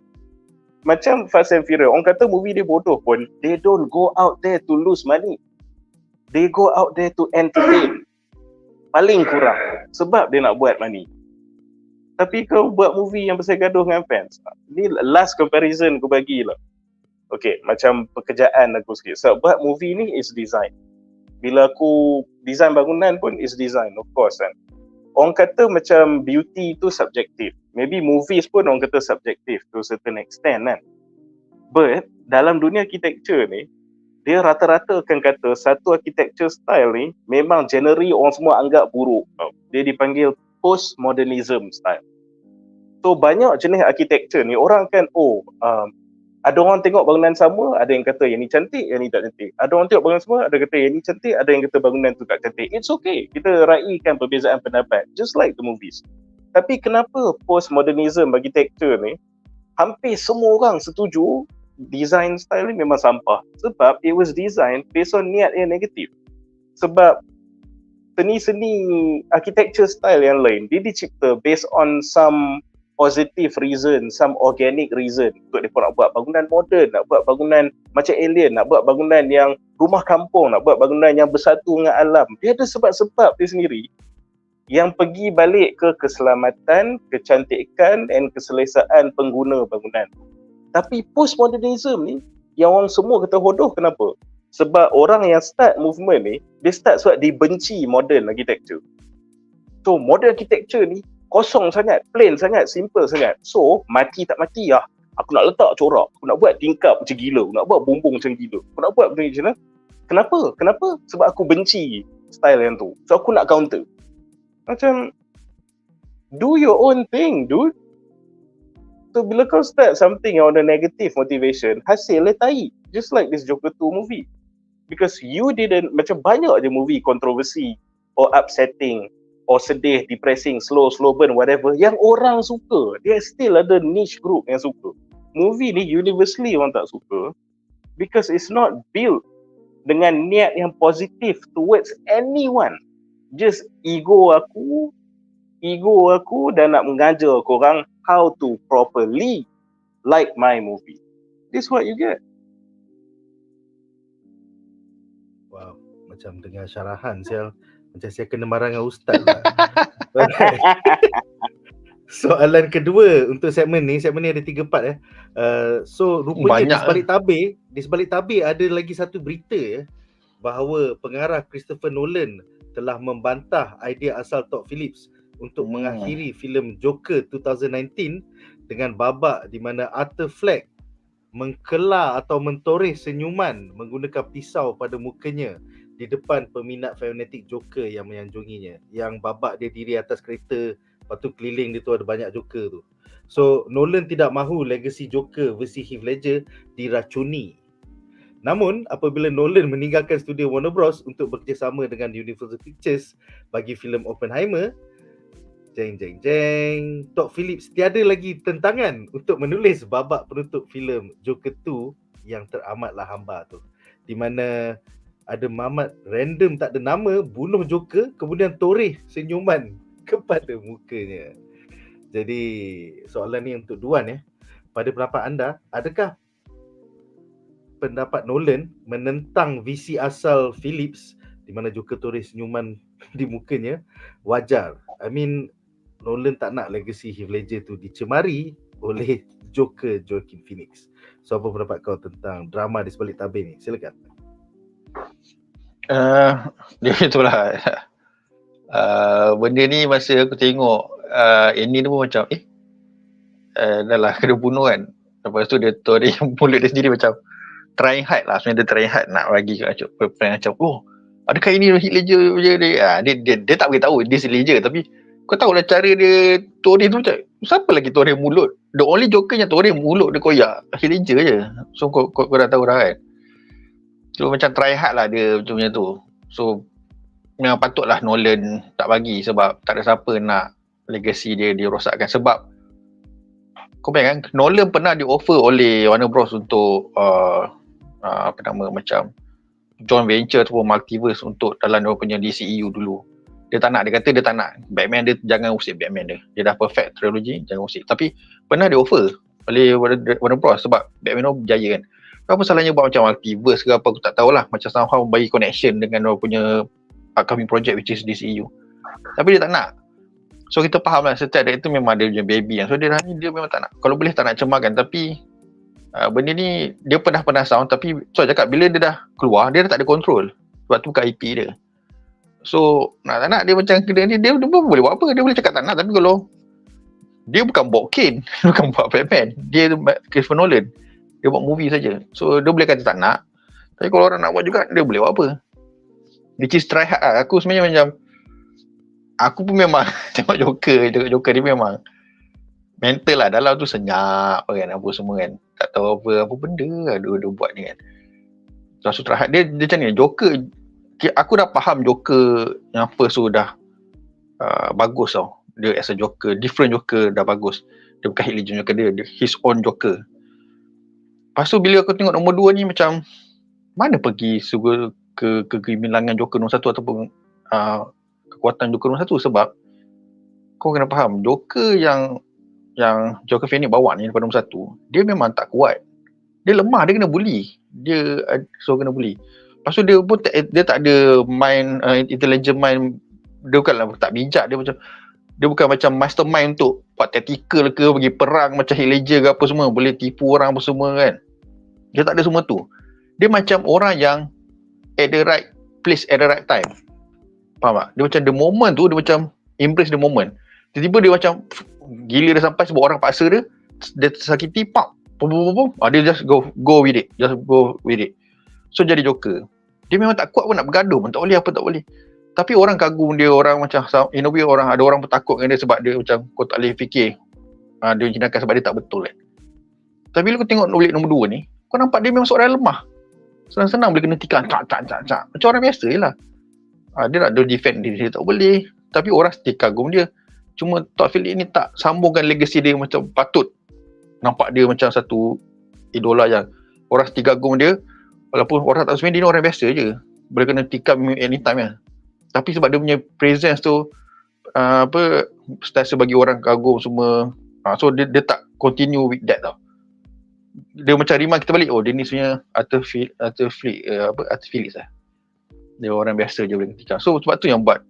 Macam Fast and Furious, orang kata movie dia bodoh pun, they don't go out there to lose money. They go out there to entertain. Paling kurang. Sebab dia nak buat money. Tapi kau buat movie yang pasal gaduh dengan fans. Ni last comparison aku bagilah. Okay, macam pekerjaan aku sikit. Sebab movie ni is design. Bila aku design bangunan pun is design, of course kan. Orang kata macam beauty tu subjektif. Maybe movies pun orang kata subjektif to a certain extent kan. But dalam dunia architecture ni, dia rata-rata akan kata satu architecture style ni memang generally orang semua anggap buruk. Dia dipanggil postmodernism style. So banyak jenis architecture ni orang akan ada orang tengok bangunan sama, ada yang kata yang ni cantik, yang ni tak cantik. Ada orang tengok bangunan sama, ada kata yang ni cantik, ada yang kata bangunan tu tak cantik. It's okay. Kita raikan perbezaan pendapat. Just like the movies. Tapi kenapa postmodernism architecture ni, hampir semua orang setuju design style ni memang sampah. Sebab it was designed based on niat yang negatif. Sebab seni-seni architecture style yang lain, dia dicipta based on some positive reason, some organic reason untuk mereka nak buat bangunan moden, nak buat bangunan macam alien, nak buat bangunan yang rumah kampung, nak buat bangunan yang bersatu dengan alam. Dia ada sebab-sebab dia sendiri yang pergi balik ke keselamatan, kecantikan dan keselesaan pengguna bangunan. Tapi postmodernism ni, yang orang semua kata hodoh, kenapa? Sebab orang yang start movement ni, dia start sebab dia benci modern architecture. So modern architecture ni kosong sangat, plain sangat, simple sangat. So, mati tak mati lah. Aku nak letak corak, aku nak buat tingkap macam gila, aku nak buat bumbung macam gila, aku nak buat benda macam mana. Kenapa? Sebab aku benci style yang tu. So, aku nak counter. Macam, do your own thing, dude. So, bila kau start something on a negative motivation, hasilnya tai. Just like this Joker 2 movie. Because you didn't, macam banyak je movie kontroversi or upsetting, or sedih, depressing, slow burn, whatever, yang orang suka. Dia still ada niche group yang suka. Movie ni universally orang tak suka because it's not built dengan niat yang positif towards anyone. Just ego aku dan nak mengajar korang how to properly like my movie. This what you get. Wow, macam dengar syarahan sial. Macam saya kena marah dengan ustaz lah. Alright. Soalan kedua untuk segmen ni ada 3 part so rupanya Banyak di sebalik tabir ada lagi satu berita bahawa pengarah Christopher Nolan telah membantah idea asal Todd Phillips untuk mengakhiri filem Joker 2019 dengan babak di mana Arthur Fleck mengkelar atau mentoreh senyuman menggunakan pisau pada mukanya di depan peminat fanatik Joker yang menyanjunginya. Yang babak dia diri atas kereta, lepas tu keliling dia tu ada banyak Joker tu. So Nolan tidak mahu legasi Joker versi Heath Ledger diracuni. Namun apabila Nolan meninggalkan studio Warner Bros untuk bekerjasama dengan Universal Pictures bagi filem Oppenheimer, Todd Phillips tiada lagi tentangan untuk menulis babak penutup filem Joker 2 yang teramatlah hamba tu, di mana ada mamat random tak ada nama bunuh Joker kemudian toreh senyuman kepada mukanya. Jadi soalan ni untuk Duan pada pendapat anda, adakah pendapat Nolan menentang visi asal Phillips di mana Joker toreh senyuman di mukanya wajar? I mean, Nolan tak nak legasi Heath Ledger tu dicemari oleh Joker Joaquin Phoenix. So apa pendapat kau tentang drama di sebalik tabir ni? Silakan. Dia itulah. Benda ni masa aku tengok ini pun macam dah lah kena bunuh kan. Lepas tu dia toreh mulut dia sendiri macam trying hard lah. Sebenarnya dia trying hard nak bagi macam adakah ini Heath Ledger dia tak beritahu dia Heath Ledger, tapi kau tahu lah cara dia toreh tu macam siapa lagi toreh mulut. The only Joker yang toreh mulut dia koyak Heath Ledger je. So kau dah tahu dah kan. So macam try hard lah dia macam tu. So memang patutlah Nolan tak bagi sebab tak ada siapa nak legasi dia rosakkan. Sebab kau bayangkan Nolan pernah di offer oleh Warner Bros untuk macam joint venture ataupun multiverse untuk dalam dia punya DCEU dulu. Dia tak nak, dia kata dia tak nak. Batman dia jangan usik Batman dia. Dia dah perfect trilogy, jangan usik. Tapi pernah di offer oleh Warner Bros sebab Batman tu berjaya kan. Apa salahnya buat macam multiverse ke apa, aku tak tahulah. Macam somehow bagi connection dengan dia punya upcoming project which is DCEU. Tapi dia tak nak. So kita faham lah setiap director memang ada punya baby kan. So dia memang tak nak. Kalau boleh tak nak cemarkan. Tapi benda ni dia pernah sound. Tapi so cakap bila dia dah keluar dia dah tak ada control. Sebab tu bukan IP dia. So nak tak nak dia macam kena ni, dia pun boleh buat apa. Dia boleh cakap tak nak. Tapi kalau dia bukan buat Kane, bukan buat Batman, dia Christopher Nolan, dia buat movie saja. So dia boleh kata tak nak. Tapi kalau orang nak buat juga dia boleh buat apa. Which is try hard lah. Aku sebenarnya macam aku pun memang tengok Joker dia memang mental lah. Dalam tu senyap kan, apa semua kan. Tak tahu apa benda lah dia buat ni kan. So try hard. Dia macam ni Joker. Aku dah faham Joker yang first tu dah bagus tau. Dia as a Joker, different Joker dah bagus. Dia bukan Heath Ledger Joker, dia his own Joker. Lepas tu bila aku tengok nombor 2 ni macam mana pergi kegemilangan Joker nombor 1 ataupun kekuatan Joker nombor 1. Sebab kau kena faham Joker yang Joker Phoenix bawa ni daripada nombor 1, dia memang tak kuat. Dia lemah, dia kena bully. Dia kena bully. Lepas tu dia pun dia tak ada mind, intelligent mind. Dia bukanlah tak bijak. Dia bukan macam mastermind untuk buat tactical ke, pergi perang macam Heath Ledger ke apa semua, boleh tipu orang apa semua kan. Dia tak ada semua tu. Dia macam orang yang at the right place at the right time. Faham tak? Dia macam the moment tu, dia macam embrace the moment. Tiba-tiba dia macam gila dah sampai sebab orang paksa dia tersakiti, dia just go with it. Just go with it. So jadi Joker. Dia memang tak kuat pun, nak bergaduh pun tak boleh, apa tak boleh. Tapi orang kagum dia, orang macam in a way ada orang pun takut dengan dia sebab dia macam kau tak boleh fikir dia tindakan sebab dia tak betul kan. Tapi bila kau tengok nombor 2 ni, kau nampak dia memang seorang lemah. Senang-senang boleh kena tikam cak. Macam orang biasa je lah. Dia nak defend dia tak boleh. Tapi orang still kagum dia. Cuma Todd Phillips ni tak sambungkan legacy dia macam patut. Nampak dia macam satu idola yang orang still kagum dia. Walaupun orang tak sebenarnya dia orang biasa je. Boleh kena tikam anytime kan. Tapi sebab dia punya presence tu sentiasa bagi orang kagum semua. So dia tak continue with that tau. Dia macam remind kita balik, dia ni sebenarnya Arthur Phillips lah. Dia orang biasa je boleh ketikam. So sebab tu yang buat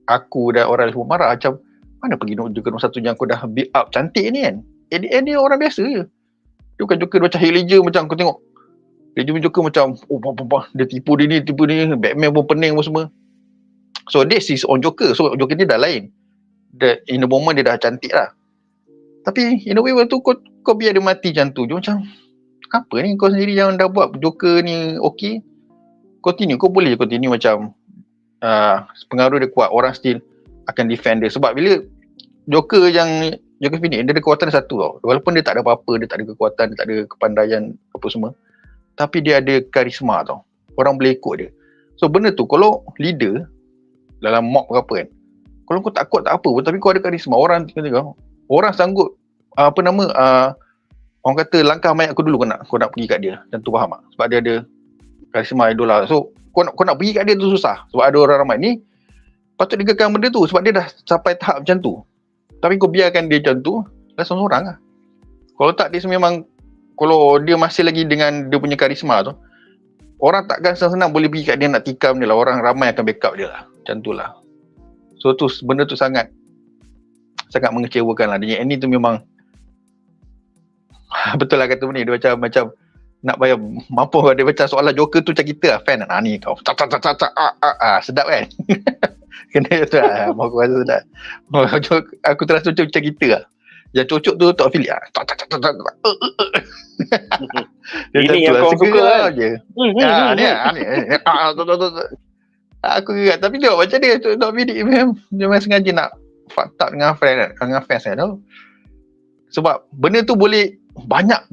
aku dan orang semua marah macam mana pergi Joker nombor 1 yang aku dah build up cantik ni kan. At the end dia orang biasa je. Dia bukan Joker macam Heath Ledger macam kau tengok. Dia Joker macam dia tipu dia ni, Batman pun pening pun semua. So this is on Joker. So Joker ni dah lain. In the moment dia dah cantik lah. Tapi in a way waktu kau biar dia mati macam tu. Dia macam apa ni kau sendiri yang dah buat Joker ni okey. Continue. Kau boleh continue macam pengaruh dia kuat. Orang still akan defend dia. Sebab bila Joker Phoenix dia ada kekuatan satu tau. Walaupun dia tak ada apa-apa, dia tak ada kekuatan, dia tak ada kepandaian apa semua. Tapi dia ada karisma tau. Orang boleh ikut dia. So benda tu kalau leader dalam mob ke apa kan, kalau kau tak kuat tak apa pun, tapi kau ada karisma, orang sanggup orang kata langkah mayat aku dulu kau nak pergi kat dia. Dan tu faham tak? Sebab dia ada karisma idola. So kau nak pergi kat dia tu susah. Sebab ada orang ramai ni patut digerakkan benda tu sebab dia dah sampai tahap macam tu. Tapi kau biarkan dia macam tu, dah seorang lah. Kalau tak, dia memang kalau dia masih lagi dengan dia punya karisma tu, orang takkan senang-senang boleh pergi kat dia nak tikam dia lah. Orang ramai akan backup dia lah. Macam tu lah. So tu benda tu sangat mengecewakan lah. Dia ni tu memang betul lah kata ni. Dia macam nak bayar mampu. Dia macam soalan Joker tu macam kita lah. Fan lah. Ni kau sedap kan. Kena tu lah. Aku rasa sedap. Aku terasa macam kita lah. Yang cocok tu tak Philip lah. Ini yang kau suka kan? Ni aku gerak. Tapi tengok macam dia Tok Philip memang sengaja nak fuck up dengan fans saya tau. Sebab benda tu boleh banyak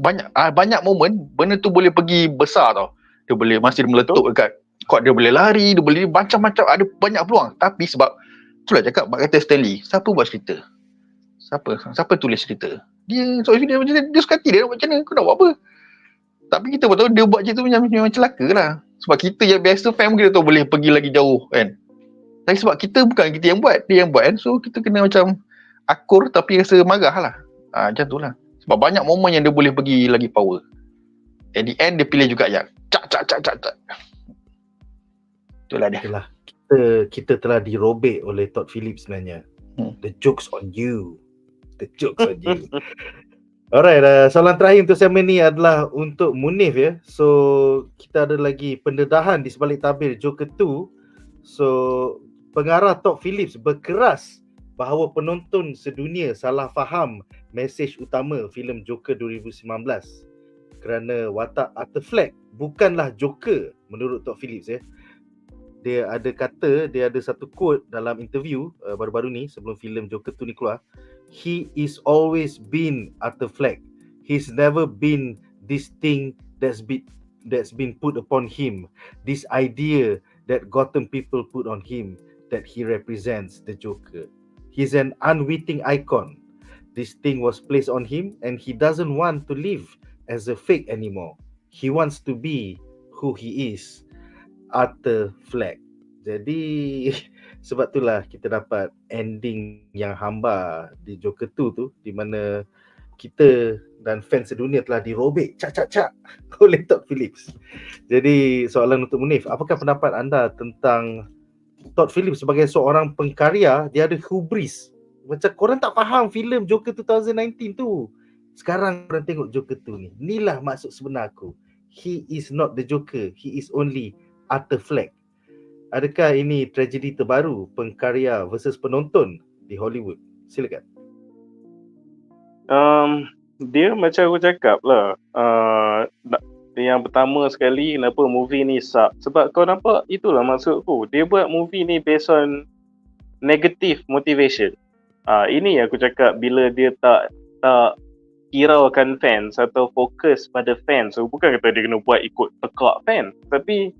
momen benda tu boleh pergi besar tau. Dia boleh masih meletup dekat court, dia boleh lari, dia boleh macam-macam, ada banyak peluang. Tapi sebab itulah cakap bak kata Stanley, siapa buat cerita? Siapa tulis cerita? Dia suka hati dia nak buat macam mana, kau nak buat apa? Tapi kita pun tahu dia buat cerita memang celaka lah. Sebab kita yang biasa fan kita tahu boleh pergi lagi jauh kan. Tapi sebab kita bukan kita yang buat, dia yang buat kan. So kita kena macam akur tapi rasa marah lah. Macam tu lah. Sebab banyak momen yang dia boleh pergi lagi power. At the end dia pilih juga yang cak. Itulah dia. Itulah. Kita telah dirobek oleh Todd Phillips sebenarnya. The joke's on you. Alright, soalan terakhir untuk segmen ni adalah untuk Munif ya. So kita ada lagi pendedahan di sebalik tabir Joker 2. So pengarah Todd Phillips berkeras bahawa penonton sedunia salah faham mesej utama filem Joker 2019 kerana watak Arthur Fleck bukanlah Joker menurut Todd Phillips ya. Dia ada satu quote dalam interview baru-baru ni sebelum filem Joker 2 ni keluar. He is always been Arthur Fleck. He's never been this thing that's been put upon him. This idea that Gotham people put on him, that he represents the Joker. He's an unwitting icon. This thing was placed on him and he doesn't want to live as a fake anymore. He wants to be who he is, Arthur Fleck. Jadi sebab itulah kita dapat ending yang hamba di Joker 2 tu, di mana kita dan fans sedunia telah dirobek cak oleh Todd Phillips. Jadi soalan untuk Munif, apakah pendapat anda tentang Todd Phillips sebagai seorang pengkarya? Dia ada hubris. Macam korang tak faham filem Joker 2019 tu. Sekarang korang tengok Joker 2 ni. Inilah maksud sebenar aku. He is not the Joker. He is only Arthur Fleck. Adakah ini tragedi terbaru pengkarya versus penonton di Hollywood? Silakan. Dia macam aku cakap lah, yang pertama sekali kenapa movie ni suck. Sebab kau nampak, itulah maksudku. Dia buat movie ni based on negative motivation. Ini yang aku cakap, bila dia tak hiraukan fans atau fokus pada fans. So bukan kata dia kena buat ikut tekak fans, tapi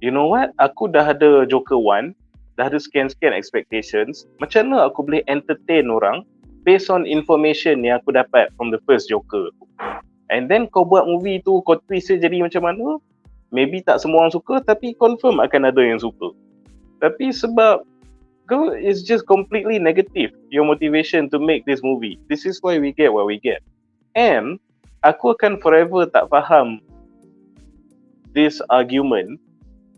you know what, aku dah ada Joker 1, dah ada sekian-sekian expectations. Macam mana aku boleh entertain orang based on information yang aku dapat from the first Joker tu? And then kau buat movie tu, kau twist dia jadi macam mana? Maybe tak semua orang suka, tapi confirm akan ada yang suka. Tapi sebab kau is just completely negative, your motivation to make this movie. This is why we get what we get. And aku akan forever tak faham this argument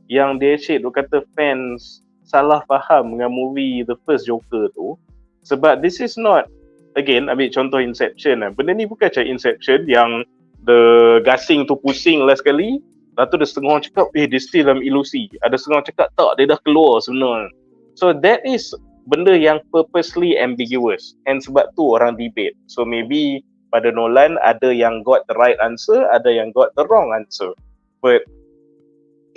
yang dia kata fans salah faham dengan movie The First Joker tu. Sebab this is not, again, ambil contoh Inception lah. Benda ni bukan macam Inception yang the gasing tu pusing last sekali, lepas tu ada setengah orang cakap dia still dalam ilusi, ada setengah orang cakap tak, dia dah keluar sebenarnya. So that is benda yang purposely ambiguous, and sebab tu orang debate. So maybe pada Nolan ada yang got the right answer, ada yang got the wrong answer, but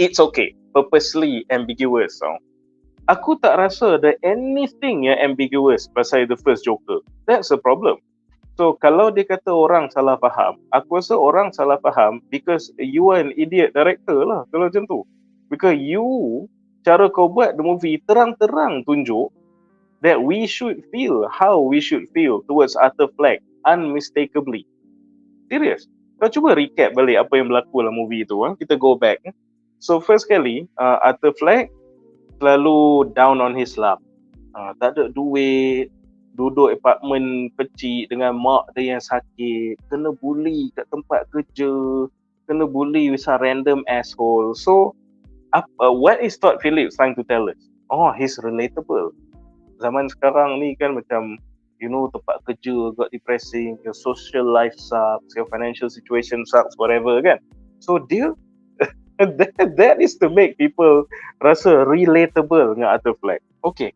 it's okay, purposely ambiguous. So aku tak rasa ada anything yang ambiguous pasal The First Joker. That's a problem. So kalau dia kata orang salah faham, aku rasa orang salah faham because you are an idiot director lah kalau macam tu. Because you, cara kau buat the movie terang-terang tunjuk that we should feel how we should feel towards Arthur Fleck unmistakably. Serious. Kau cuba recap balik apa yang berlaku dalam movie tu. Kita go back. So first kali, Arthur Fleck selalu down on his luck. Tak ada duit, duduk apartmen kecil dengan mak dia yang sakit, kena bully kat tempat kerja, kena bully with some random asshole. So what is Todd Phillips trying to tell us? Oh, he's relatable. Zaman sekarang ni kan macam, you know, tempat kerja got depressing, your social life sucks, your financial situation sucks, whatever kan. So dia that is to make people rasa relatable dengan Arthur Fleck. Okay.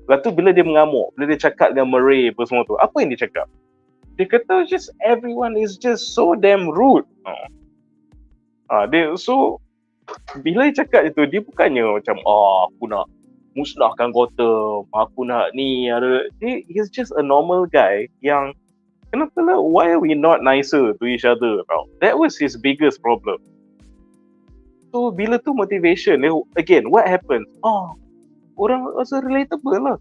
Lepas tu bila dia mengamuk, bila dia cakap dengan Murray apa semua tu, apa yang dia cakap? Dia kata just everyone is just so damn rude. Dia so bila dia cakap itu, dia bukannya macam aku nak musnahkan Gotham, aku nak ni ada. He's just a normal guy yang kenapa lah, why are we not nicer to each other? That was his biggest problem. So bila tu motivation, again, what happens? Orang rasa relatable lah.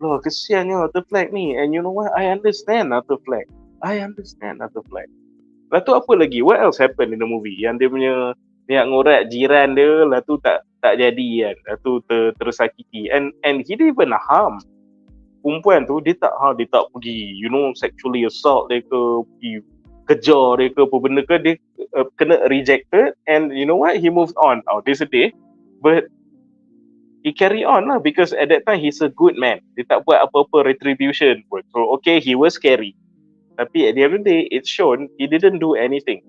Loh, kesiannya Arthur Fleck ni. And you know what? I understand Arthur Fleck. Lepas tu apa lagi? What else happened in the movie? Yang dia punya niat ngorat jiran dia, lepas tu tak jadi kan. Lepas tu tersakiti. And he didn't even harm perempuan tu. Dia tak pergi, you know, sexually assault dia ke, pergi kejar dia ke, apa benda ke. Dia kena rejected. And you know what? He moved on. Dia sedih. But he carry on lah because at that time he's a good man. Dia tak buat apa-apa retribution pun. So okay, he was scary. Tapi at the end of the day, it's shown he didn't do anything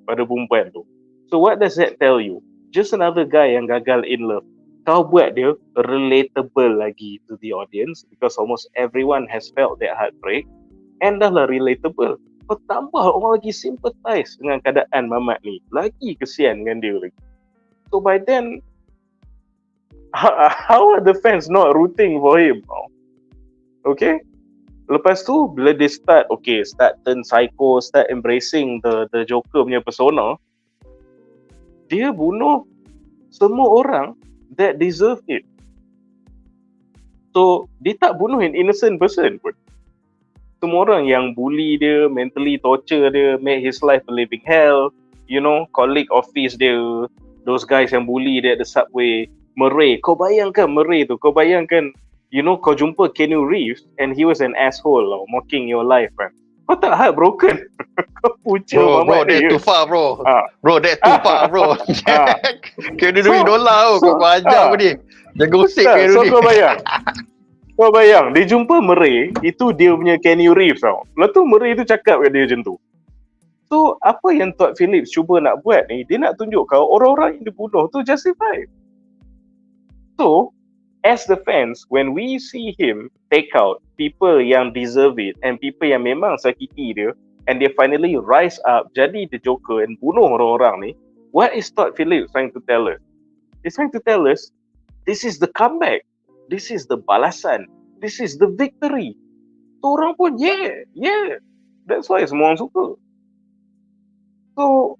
pada perempuan tu. So what does that tell you? Just another guy yang gagal in love. Kau buat dia relatable lagi to the audience because almost everyone has felt that heartbreak. And dah lah relatable. Kau tambah orang lagi sympathize dengan keadaan mamat ni. Lagi kesian dengan dia lagi. So by then, how are the fans not rooting for him? Okay. Lepas tu bila dia start turn psycho, start embracing the Joker punya persona, dia bunuh semua orang that deserve it. So dia tak bunuh an innocent person pun. Semua orang yang bully dia, mentally torture dia, make his life a living hell, you know, colleague office dia, those guys yang bully dia at the subway, Murray, kau bayangkan Murray tu, you know, kau jumpa Keanu Reeves and he was an asshole mocking your life kan. Kau tak heartbroken? Kau puja bro, that too far bro. Bro, that too far bro. Keanu Reeves $1 kau ajar apa ni. Jaga usik Keanu Reeves. So kau bayang, dia jumpa Murray, itu dia punya Keanu Reeves tau. Lepas tu Murray tu cakap kat dia macam tu. So apa yang Todd Phillips cuba nak buat ni, dia nak tunjuk kau orang-orang yang dibunuh tu justified. So, as the fans, when we see him take out people yang deserve it and people yang memang sakiti dia, and they finally rise up jadi the Joker and bunuh orang-orang ni, what is Todd Phillips trying to tell us? He's trying to tell us, this is the comeback, this is the balasan, this is the victory. So orang pun, yeah, that's why semua orang suka. So,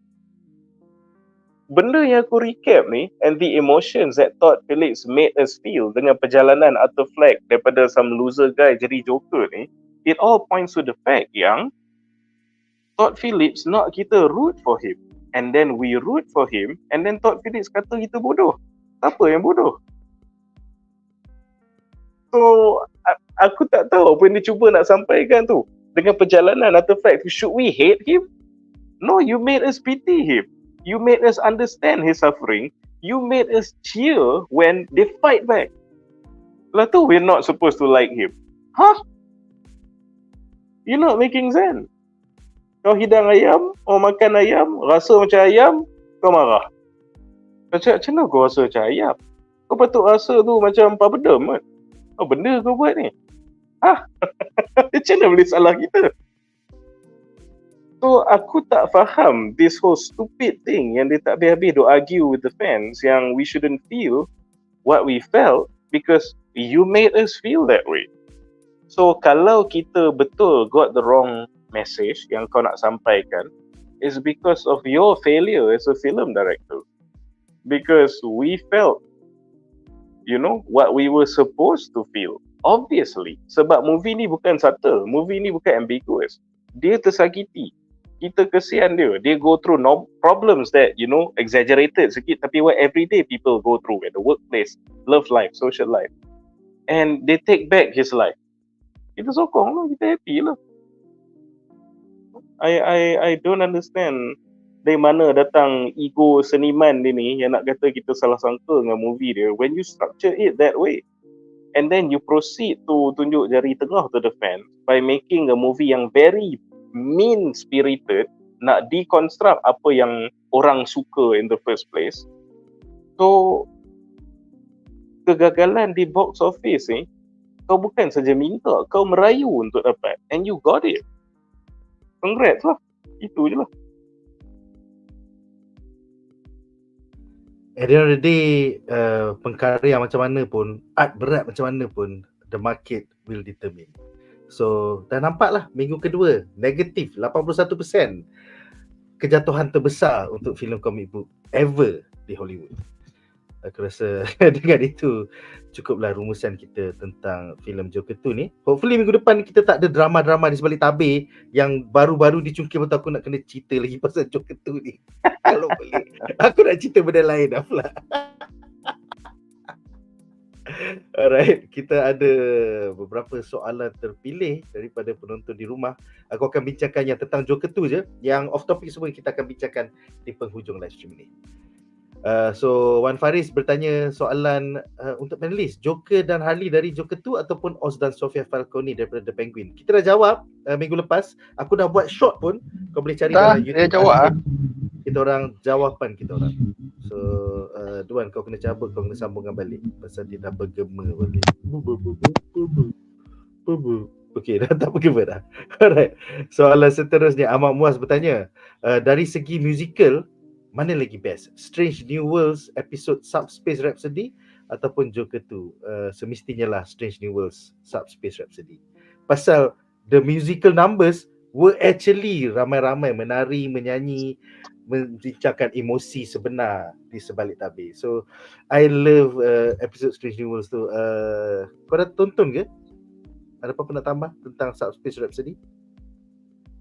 benda yang aku recap ni and the emotions that Todd Phillips made us feel dengan perjalanan Arthur Fleck daripada some loser guy jadi Joker ni, it all points to the fact yang Todd Phillips nak kita root for him, and then we root for him, and then Todd Phillips kata kita bodoh. Siapa yang bodoh? So aku tak tahu apa yang dia cuba nak sampaikan tu dengan perjalanan Arthur Fleck. Should we hate him? No, you made us pity him. You made us understand his suffering. You made us cheer when they fight back. Lah tu we're not supposed to like him. Huh? You're not making sense. Kau hidang ayam, makan ayam, rasa macam ayam, kau marah. Macam mana kau rasa macam ayam? Kau patut rasa tu macam papadam kan? Apa benda kau buat ni? Macam mana boleh salah kita? So aku tak faham this whole stupid thing yang dia tak habis-habis do argue with the fans yang we shouldn't feel what we felt because you made us feel that way. So kalau kita betul got the wrong message yang kau nak sampaikan, is because of your failure as a film director. Because we felt, what we were supposed to feel. Obviously, sebab movie ni bukan subtle, movie ni bukan ambiguous. Dia tersakiti. Kita kesian dia. Dia go through problems that, exaggerated sikit, tapi what everyday people go through at the workplace, love life, social life. And they take back his life. Kita sokong lah, kita happy lah. I don't understand dari mana datang ego seniman dia ni yang nak kata kita salah sangka dengan movie dia when you structure it that way. And then you proceed to tunjuk jari tengah to the fan by making a movie yang very mean-spirited, nak deconstruct apa yang orang suka in the first place. So, kegagalan di box office ni, kau bukan saja minta, kau merayu untuk dapat. And you got it. Congrats lah. Itu je lah. At the end of the day, pengkarya macam mana pun, art berat macam mana pun, the market will determine. So, dah nampak lah minggu kedua, negatif 81%. Kejatuhan terbesar untuk filem comic book ever di Hollywood. Aku rasa dengan itu cukuplah rumusan kita tentang filem Joker 2 ni. Hopefully minggu depan kita tak ada drama-drama di sebalik tabir yang baru-baru dicungkil betul. Aku nak kena cerita lagi pasal Joker 2 ni. Kalau boleh. Aku nak cerita benda lain dah pula. Alright, kita ada beberapa soalan terpilih daripada penonton di rumah. Aku akan bincangkan yang tentang Joker 2 je. Yang off topic semua kita akan bincangkan di penghujung live stream ni. So Wan Faris bertanya soalan untuk panelis, Joker dan Harley dari Joker 2 ataupun Oz dan Sofia Falcone daripada The Penguin. Kita dah jawab minggu lepas. Aku dah buat short pun, kau boleh cari dalam YouTube. Dia jawab. Kita orang jawapan kita orang. So Duan, kau kena cabut, kau kena sambungkan balik pasal dia dah bergema balik. Okey, dah tak bergema dah. Alright. Soalan seterusnya, Ahmad Muaz bertanya, dari segi musical, mana lagi best? Strange New Worlds episode Subspace Rhapsody ataupun Joker 2? Semestinya lah Strange New Worlds Subspace Rhapsody. Pasal the musical numbers were actually ramai-ramai menari, menyanyi, membincangkan emosi sebenar di sebalik tabir. So I love episode Strange New Worlds tu. Kau dah tonton ke? Ada apa-apa nak tambah tentang Subspace Rhapsody?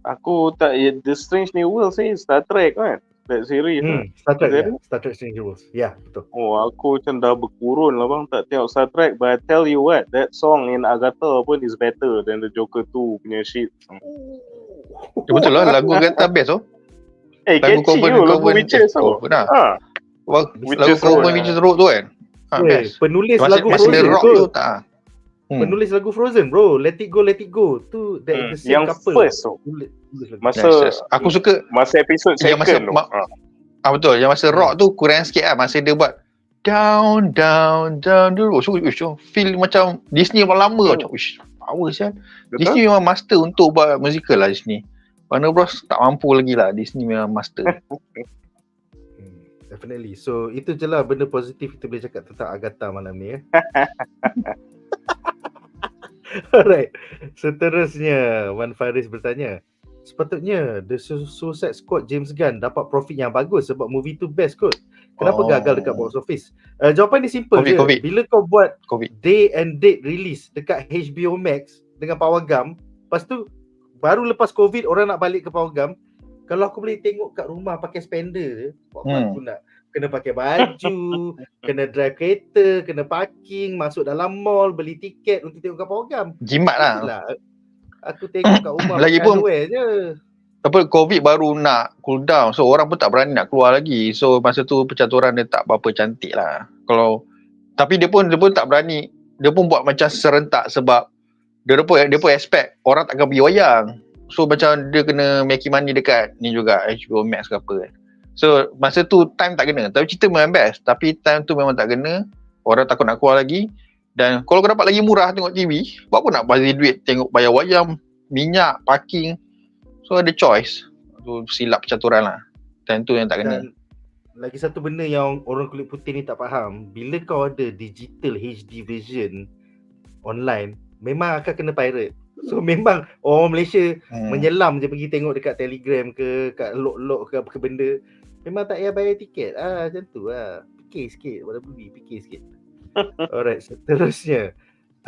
Aku tak, The Strange New Worlds ni Star Trek kan? That series Star Trek ya? Star Trek Strange New Worlds. Ya, betul. Aku macam dah berkurun lah bang, tak tengok Star Trek. But I tell you what, that song in Agatha pun is better than the Joker 2 punya shit. Betul lah, lagu Agatha best tu. Catchy tu, lagu Witches tu. Lagu cover Witches Road tu kan. Best. Penulis lagu Frozen tu. Penulis lagu Frozen bro, Let It Go, Let It Go tu, the same yang couple. First tu. Aku suka masa episode second tu. Betul, yang masa rock tu kurang sikit lah. Masa dia buat down dulu. So feel macam Disney memang lama macam power sian. Disney memang master untuk buat musical lah Disney. Warner Bros tak mampu lagi lah. Disney memang master. Definitely. So itu je lah benda positif kita boleh cakap tentang Agatha malam ni ya. Alright. Seterusnya Wan Faris bertanya, sepatutnya The Suicide Squad James Gunn dapat profit yang bagus sebab movie tu best kot. Kenapa gagal dekat box office? Jawapan dia simple je. Bila kau buat day and date release dekat HBO Max dengan Power Gum, lepas tu baru lepas COVID orang nak balik ke Power Gum, kalau aku boleh tengok kat rumah pakai spender je, buat apa aku nak kena pakai baju, kena drive kereta, kena parking, masuk dalam mall, beli tiket untuk tengok kat Power Gum. Jimat lah. Aku tengok kat rumah Lagipun je. COVID baru nak cool down, so orang pun tak berani nak keluar lagi. So masa tu percaturan dia tak berapa cantik lah. Tapi dia pun tak berani. Dia pun buat macam serentak sebab dia pun expect orang takkan pergi wayang. So macam dia kena make money dekat ni juga, HBO Max ke apa kan. So masa tu time tak kena. Tapi cerita memang best, tapi time tu memang tak kena. Orang takut nak keluar lagi. Dan kalau kau dapat lagi murah tengok TV, buat apa nak bagi duit tengok bayar wayang, minyak, parking. So ada choice. Tu silap percaturan lah. Time tu yang tak kena. Dan lagi satu benda yang orang kulit putih ni tak faham, bila kau ada digital HD version online, memang akan kena pirate. So memang orang Malaysia menyelam je pergi tengok dekat Telegram ke, kat log-log ke apa ke benda. Memang tak payah bayar tiket. Macam tu lah. Fikir sikit, walaupun fikir sikit. Alright, seterusnya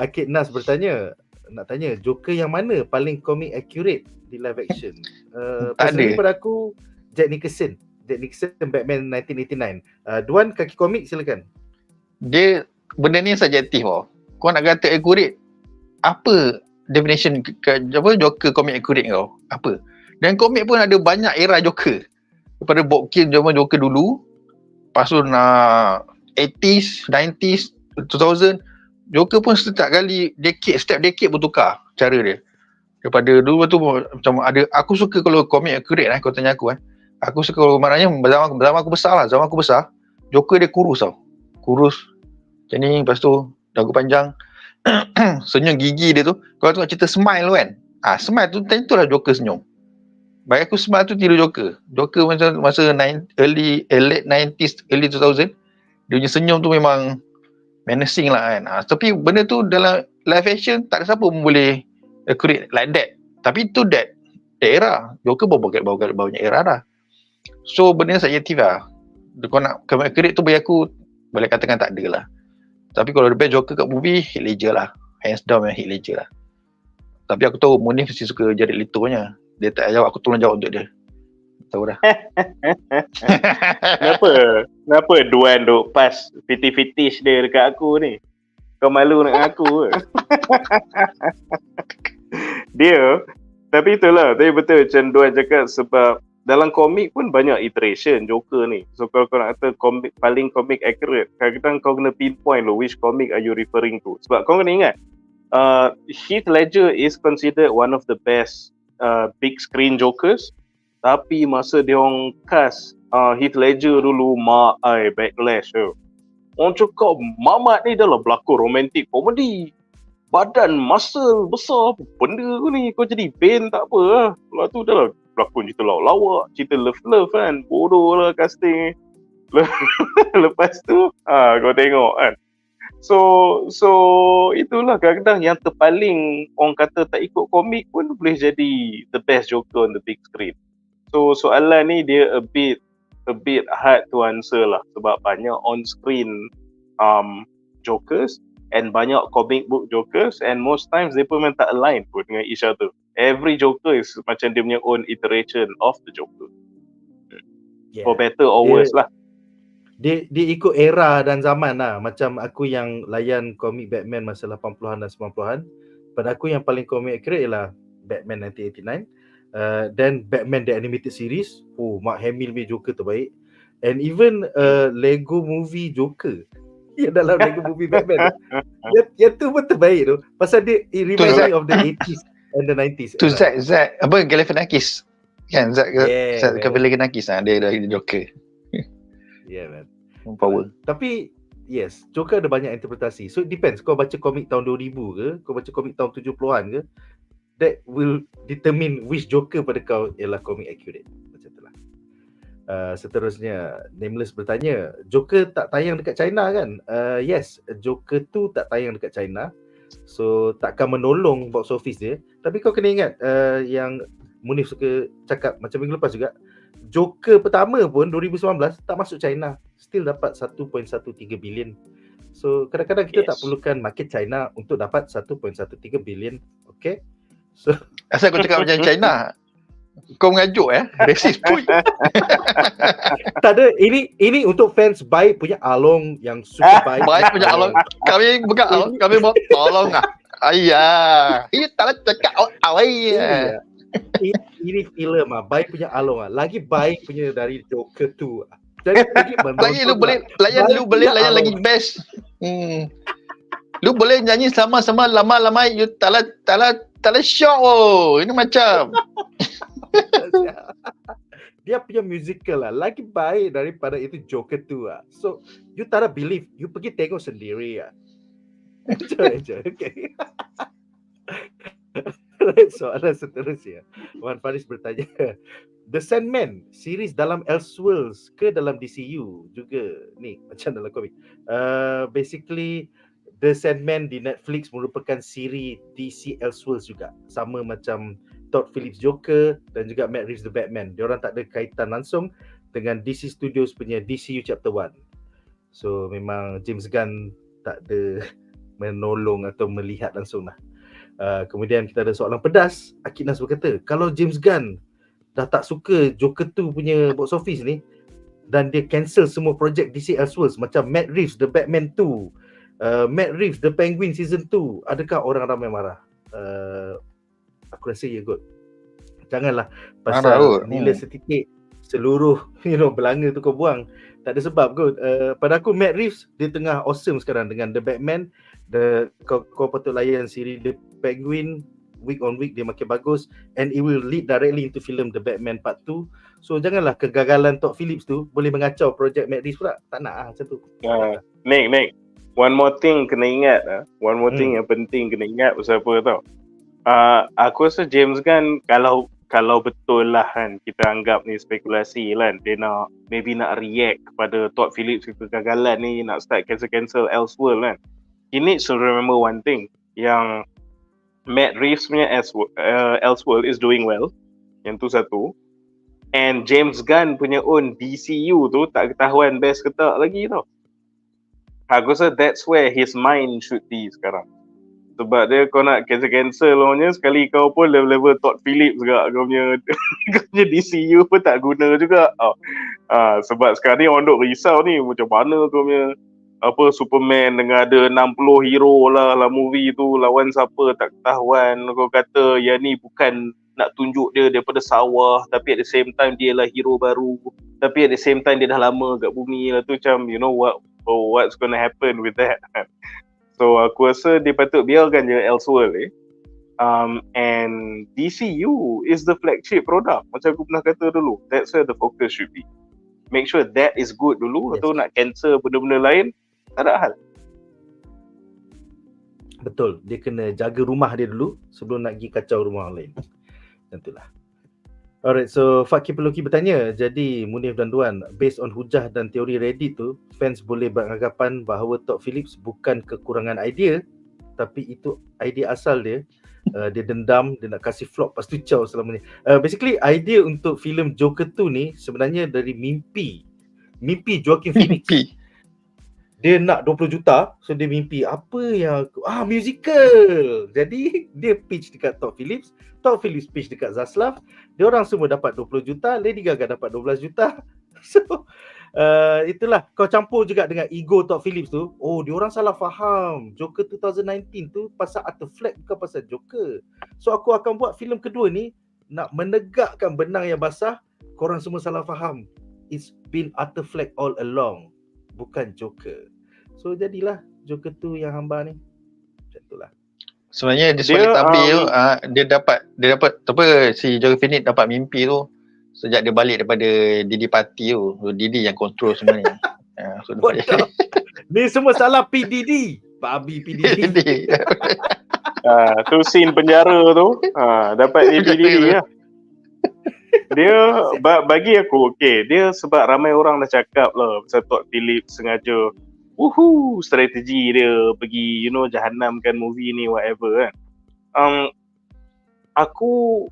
Akid Nas bertanya, nak tanya Joker yang mana paling comic accurate di live action? Personally pada aku Jack Nicholson Batman 1989. Duan, Kaki komik silakan. Dia benda ni subjektif tau. Kau nak kata accurate, apa definition Joker comic accurate kau? Apa? Dan komik pun ada banyak era Joker. Daripada Bob Kane zaman Joker dulu, lepas tu 80s, 90s, 2000, Joker pun setiap decade pun tukar cara dia. Daripada dulu tu macam ada, aku suka kalau komik accurate kau tanya aku aku suka kalau maknanya zaman aku besar, Joker dia kurus tau. Kurus macam ni, lepas tu dagu panjang, senyum gigi dia tu. Kalau tengok cerita Smile kan, Smile tu tentulah Joker senyum. Bagi aku Smile tu tiru Joker masa late 90s, early 2000, dia punya senyum tu memang menacing lah kan. Tapi benda tu dalam live action tak ada siapa pun boleh accurate like that. Tapi tu that era Joker bawa banyak era dah. So benda subjektif lah. Kau nak accurate tu bagi aku boleh katakan tak ada lah. Tapi kalau the best Joker kat movie, Heath Ledger lah. Hands down memang Heath Ledger lah. Tapi aku tahu Munif mesti suka Jared Leto nya. Dia tak jawab, aku tolong jawab untuk dia. Tahu dah. Kenapa Duan duk pas fetish dia dekat aku ni? Kau malu nak aku ke? Dia, tapi itulah, tapi betul macam Duan cakap, sebab dalam komik pun banyak iteration Joker ni. So kalau kau nak kata paling komik accurate, kadang-kadang kau kena pinpoint which comic are you referring to. Sebab kau kena ingat, Heath Ledger is considered one of the best big screen Jokers. Tapi masa dia orang cast Heath Ledger dulu, backlash tu. Orang cakap Mamat ni dah lah berlakon romantic komedi, badan muscle besar, apa benda tu ni, kau jadi Bane tak apa lah. Lepas tu dah lah berlakon cerita lawak, cerita love kan, bodoh lah casting. Lepas tu kau tengok kan. So itulah kadang-kadang yang terpaling orang kata tak ikut komik pun boleh jadi the best Joker on the big screen. So soalan ni dia a bit hard to answer lah, sebab banyak on screen Jokers and banyak comic book Jokers, and most times they pun memang tak align pun dengan each other. Every Joker is macam dia punya own iteration of the Joker. For better or worse lah. Dia ikut era dan zaman lah. Macam aku yang layan komik Batman masa 80-an dan 90-an, pada aku yang paling komik accurate ialah Batman 1989. Dan Batman The Animated Series, Mark Hamill punya Joker terbaik. And even Lego movie Joker yang dalam Lego movie Batman yang tu pun terbaik tu. Pasal dia reminds me of the 80s and the 90s. Tu Zack Galifianakis kan, Zack Galifianakis dia Joker. Yeah man, power. Tapi yes, Joker ada banyak interpretasi. So it depends, kau baca komik tahun 2000 ke, kau baca komik tahun 70-an ke, that will determine which Joker pada kau ialah comic accurate. Macam itulah. Seterusnya Nameless bertanya, Joker tak tayang dekat China kan? Yes, Joker tu tak tayang dekat China, so takkan menolong box office dia. Tapi kau kena ingat, yang Munif suka cakap macam minggu lepas juga, Joker pertama pun 2019 tak masuk China, still dapat 1.13 bilion. So kadang-kadang kita tak perlukan market China untuk dapat 1.13 bilion. Okay, so asal kau cakap macam China, kau mengajuk racist pun. Tak ada, ini untuk fans baik punya Along yang super baik. Baik punya Along. Kami bukan Along, kami mau tolong Ayah. Ini tak nak cakap awai. Ini filem baik punya along lagi baik punya dari Joker tu. Jadi lagi Lagi lu boleh layan, lu boleh layan lagi best. Lu boleh nyanyi sama-sama lama-lama, you tala shock ini macam. Dia punya musical lagi baik daripada itu Joker tu So you tak believe, you pergi tengok sendiri Enjoy. Okay. Soalan seterusnya, Wan Faris bertanya, The Sandman series dalam Elseworlds ke dalam DCU juga ni macam dalam komik? Basically The Sandman di Netflix merupakan siri DC Elseworlds juga, sama macam Todd Phillips Joker dan juga Matt Reeves The Batman. Diorang tak ada kaitan langsung dengan DC Studios punya DCU Chapter 1. So memang James Gunn tak ada menolong atau melihat langsung lah. Kemudian kita ada soalan pedas. Akinas berkata, kalau James Gunn dah tak suka Joker 2 punya box office ni dan dia cancel semua projek DC Elseworlds macam Matt Reeves The Batman 2, Matt Reeves The Penguin Season 2, adakah orang ramai marah? Aku rasa ya kot. Janganlah pasal nilai setitik seluruh belanga tu kau buang. Tak ada sebab kot. Pada aku Matt Reeves dia tengah awesome sekarang dengan The Batman. Kau patut layan siri The Penguin, week on week dia makin bagus, and it will lead directly into film The Batman Part 2. So janganlah kegagalan Todd Phillips tu boleh mengacau projek Matt Reeves pula. Tak nak macam tu. Nick, one more thing kena ingat one more thing yang penting kena ingat pasal apa tau. Aku rasa James Gunn kalau betul lah kan, kita anggap ni spekulasi kan, dia nak react kepada Todd Phillips kegagalan ni, nak start cancel Elseworld kan. He needs to remember one thing, yang Matt Reeves punya Elseworld is doing well, yang tu satu, and James Gunn punya own DCU tu tak ketahuan best ke tak lagi tau. Aku rasa that's where his mind should be sekarang. Sebab dia kau nak cancel namanya, sekali kau pun level Todd Phillips juga, kau punya DCU pun tak guna juga. Sebab sekarang ni orang duk risau ni, macam mana kau punya Superman dengan ada 60 hero lah movie tu, lawan siapa tak ketahuan. Kau kata yang ni bukan nak tunjuk dia daripada sawah, tapi at the same time dia lah hero baru, tapi at the same time dia dah lama kat bumi lah tu. Macam what's gonna happen with that. So aku rasa dia patut biarkan je Elseworld and DCU is the flagship product, macam aku pernah kata dulu. That's where the focus should be. Make sure that is good dulu. Yes. Atau nak cancel benda-benda lain, tak ada hal. Betul, dia kena jaga rumah dia dulu sebelum nak pergi kacau rumah orang lain. Tentulah. Alright, so Fakir Peluki bertanya, jadi Munif dan Duan, based on hujah dan teori Reddit tu, fans boleh beranggapan bahawa Todd Phillips bukan kekurangan idea, tapi itu idea asal dia. Dia dendam, dia nak kasih flop, lepas tu caw selama ni. Basically, idea untuk filem Joker 2 ni sebenarnya dari mimpi Joaquin Phoenix. Dia nak 20 juta, so dia mimpi apa yang musical. Jadi dia pitch dekat Todd Phillips pitch dekat Zaslav, dia orang semua dapat 20 juta, Lady Gaga dapat 12 juta. So itulah, kau campur juga dengan ego Todd Phillips tu. Dia orang salah faham, Joker 2019 tu pasal Arthur Fleck, bukan pasal Joker. So aku akan buat filem kedua ni nak menegakkan benang yang basah. Korang semua salah faham, it's been Arthur Fleck all along, bukan Joker. So jadilah Joker tu yang hamba ni. Macam itulah. Sebenarnya dia sebagai tabir dia dapat si Joaquin Phoenix dapat mimpi tu sejak dia balik daripada Didi Party tu. Didi yang control sebenarnya. So ni semua salah PDD. Babi PDD. Tu scene penjara tu. Dapat PDD lah. Dia bagi aku dia sebab ramai orang dah cakap lah pasal Todd Phillips sengaja strategi dia pergi jahanamkan movie ni whatever kan. Aku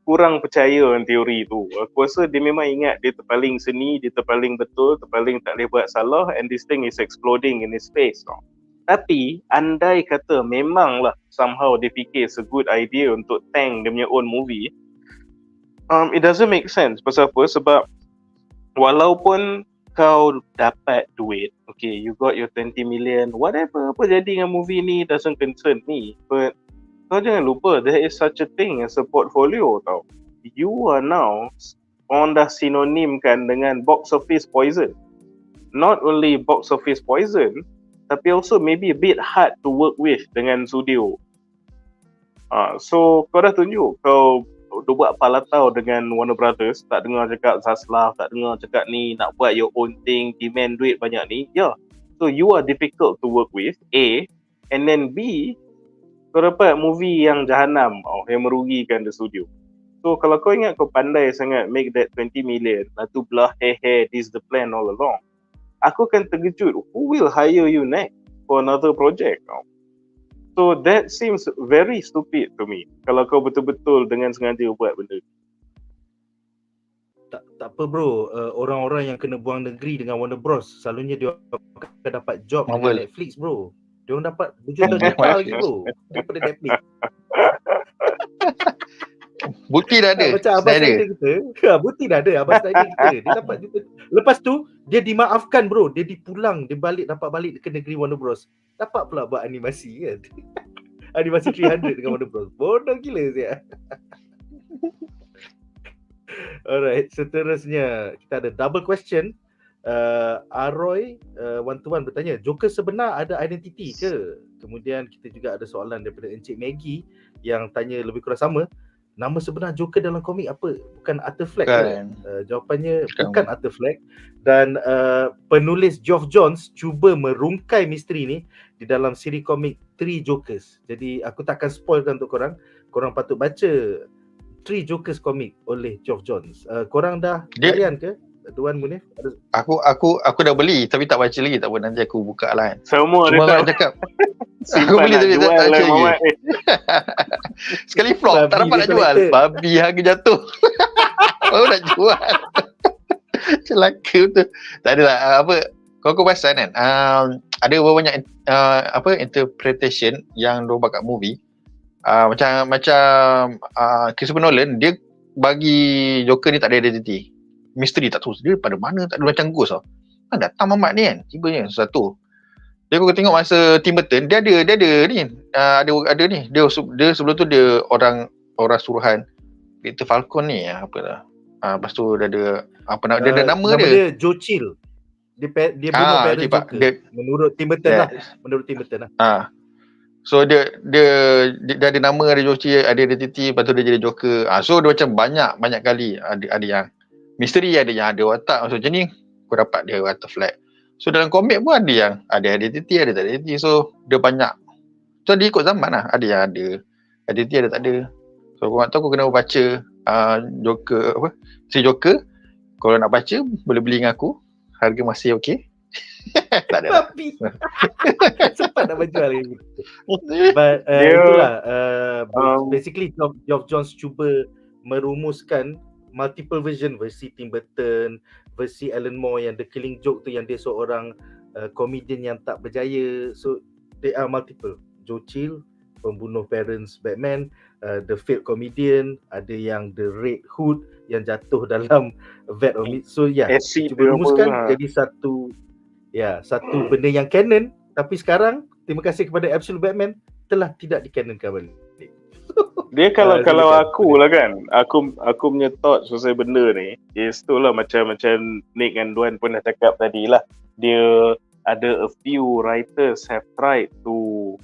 kurang percaya dengan teori tu. Aku rasa dia memang ingat dia terpaling seni, dia terpaling betul, terpaling tak boleh buat salah, and this thing is exploding in his face. Tapi andai kata memanglah somehow dia fikir it's a good idea untuk tank dia punya own movie, it doesn't make sense. Pasal apa? Sebab walaupun kau dapat duit, you got your 20 million, whatever, apa jadi dengan movie ni doesn't concern me. But kau jangan lupa there is such a thing as a portfolio tau. You are now, orang dah sinonimkan dengan box office poison. Not only box office poison, tapi also maybe a bit hard to work with dengan studio. So kau dah tunjuk kau buat palatau dengan Warner Brothers, tak dengar cakap Zaslav, tak dengar cakap ni nak buat your own thing, demand duit banyak ni. So you are difficult to work with, A. And then B, kau dapat movie yang jahanam, yang merugikan the studio. So kalau kau ingat kau pandai sangat make that 20 million, lepas tu belah this is the plan all along, aku akan terkejut, who will hire you next for another project? So that seems very stupid to me, kalau kau betul-betul dengan sengaja buat benda. Tak apa bro, orang-orang yang kena buang negeri dengan Warner Bros, selalunya dia akan dapat job Marvel. dengan Netflix bro. Dia orang dapat berjuta-juta lagi bro daripada Netflix. Bukti dah ada. Macam Abang Snyder kita. Bukti dah ada Abang Snyder kita. Dia dapat juta. Lepas tu dia dimaafkan bro, dia dipulang, dia dapat balik ke negeri Warner Bros. Dapat pula buat animasi kan. Animasi 300 dengan Warner Bros. Bodoh gila saya. Alright, seterusnya kita ada double question. Aroy one-to-one bertanya, Joker sebenar ada identiti ke? Kemudian kita juga ada soalan daripada Encik Maggie yang tanya lebih kurang sama. Nama sebenar Joker dalam komik apa? Bukan Arthur Fleck ke? Jawapannya bukan Arthur Fleck. Dan penulis Geoff Johns cuba merungkai misteri ni di dalam siri komik 3 Jokers. Jadi aku takkan spoilkan untuk korang. Korang patut baca 3 Jokers komik oleh Geoff Johns. Korang dah layan ke? Duan, Munif? Aku dah beli tapi tak baca lagi. Tak apa, nanti aku buka lah kan. Semua Cuma dia orang cakap aku beli tapi tak baca lagi. Sekali flop, tak dapat nak jual. Babi harga jatuh. Baru nak jual. Celaka betul. Tak adalah kau perasan kan, ada banyak interpretation yang dia buat kat movie. Macam Christopher Nolan, dia bagi Joker ni tak ada identiti. Misteri tak tahu dia pada mana, tak ada, macam ghost tau. Datang mamat ni kan, tibanya satu. Dia aku tengok masa Tim Burton, dia ada ni, ada ni. Dia sebelum tu dia orang suruhan Victor Falcon ni, lepas tu dia ada dia ada nama dia Joe Chill. Dia bunuh parents Joker. Menurut Tim Burton lah. So dia ada nama, ada Joker, ada identiti, lepas tu dia jadi Joker. So dia macam banyak kali ada yang misteri, ada yang ada watak. So macam ni aku dapat dia Arthur Fleck. So dalam komik pun ada yang ada identiti, ada tak ada identiti. So dia banyak. So dia ikut zaman lah. Ada yang ada identiti, ada tak ada. So aku tak tahu, aku kena baca Joker si Joker. Kalau nak baca boleh beli dengan aku. Harga masih okey. Tak ada lah. Sempat nak menjual lagi. But itulah basically Geoff Johns cuba merumuskan multiple version, versi Tim Burton, versi Alan Moore yang The Killing Joke tu yang dia seorang komedian yang tak berjaya. So they are multiple. Joe Chill, pembunuh parents Batman, the failed comedian, ada yang the Red Hood yang jatuh dalam vat of it. So cuba rumuskan jadi satu benda yang canon, tapi sekarang terima kasih kepada Absolute Batman telah tidak dicanonkan balik. Dia kalau aku lah kan, aku punya thoughts pasal benda ni is tu lah, macam Nick dan Duan pun dah cakap tadi lah. Dia ada a few writers have tried to,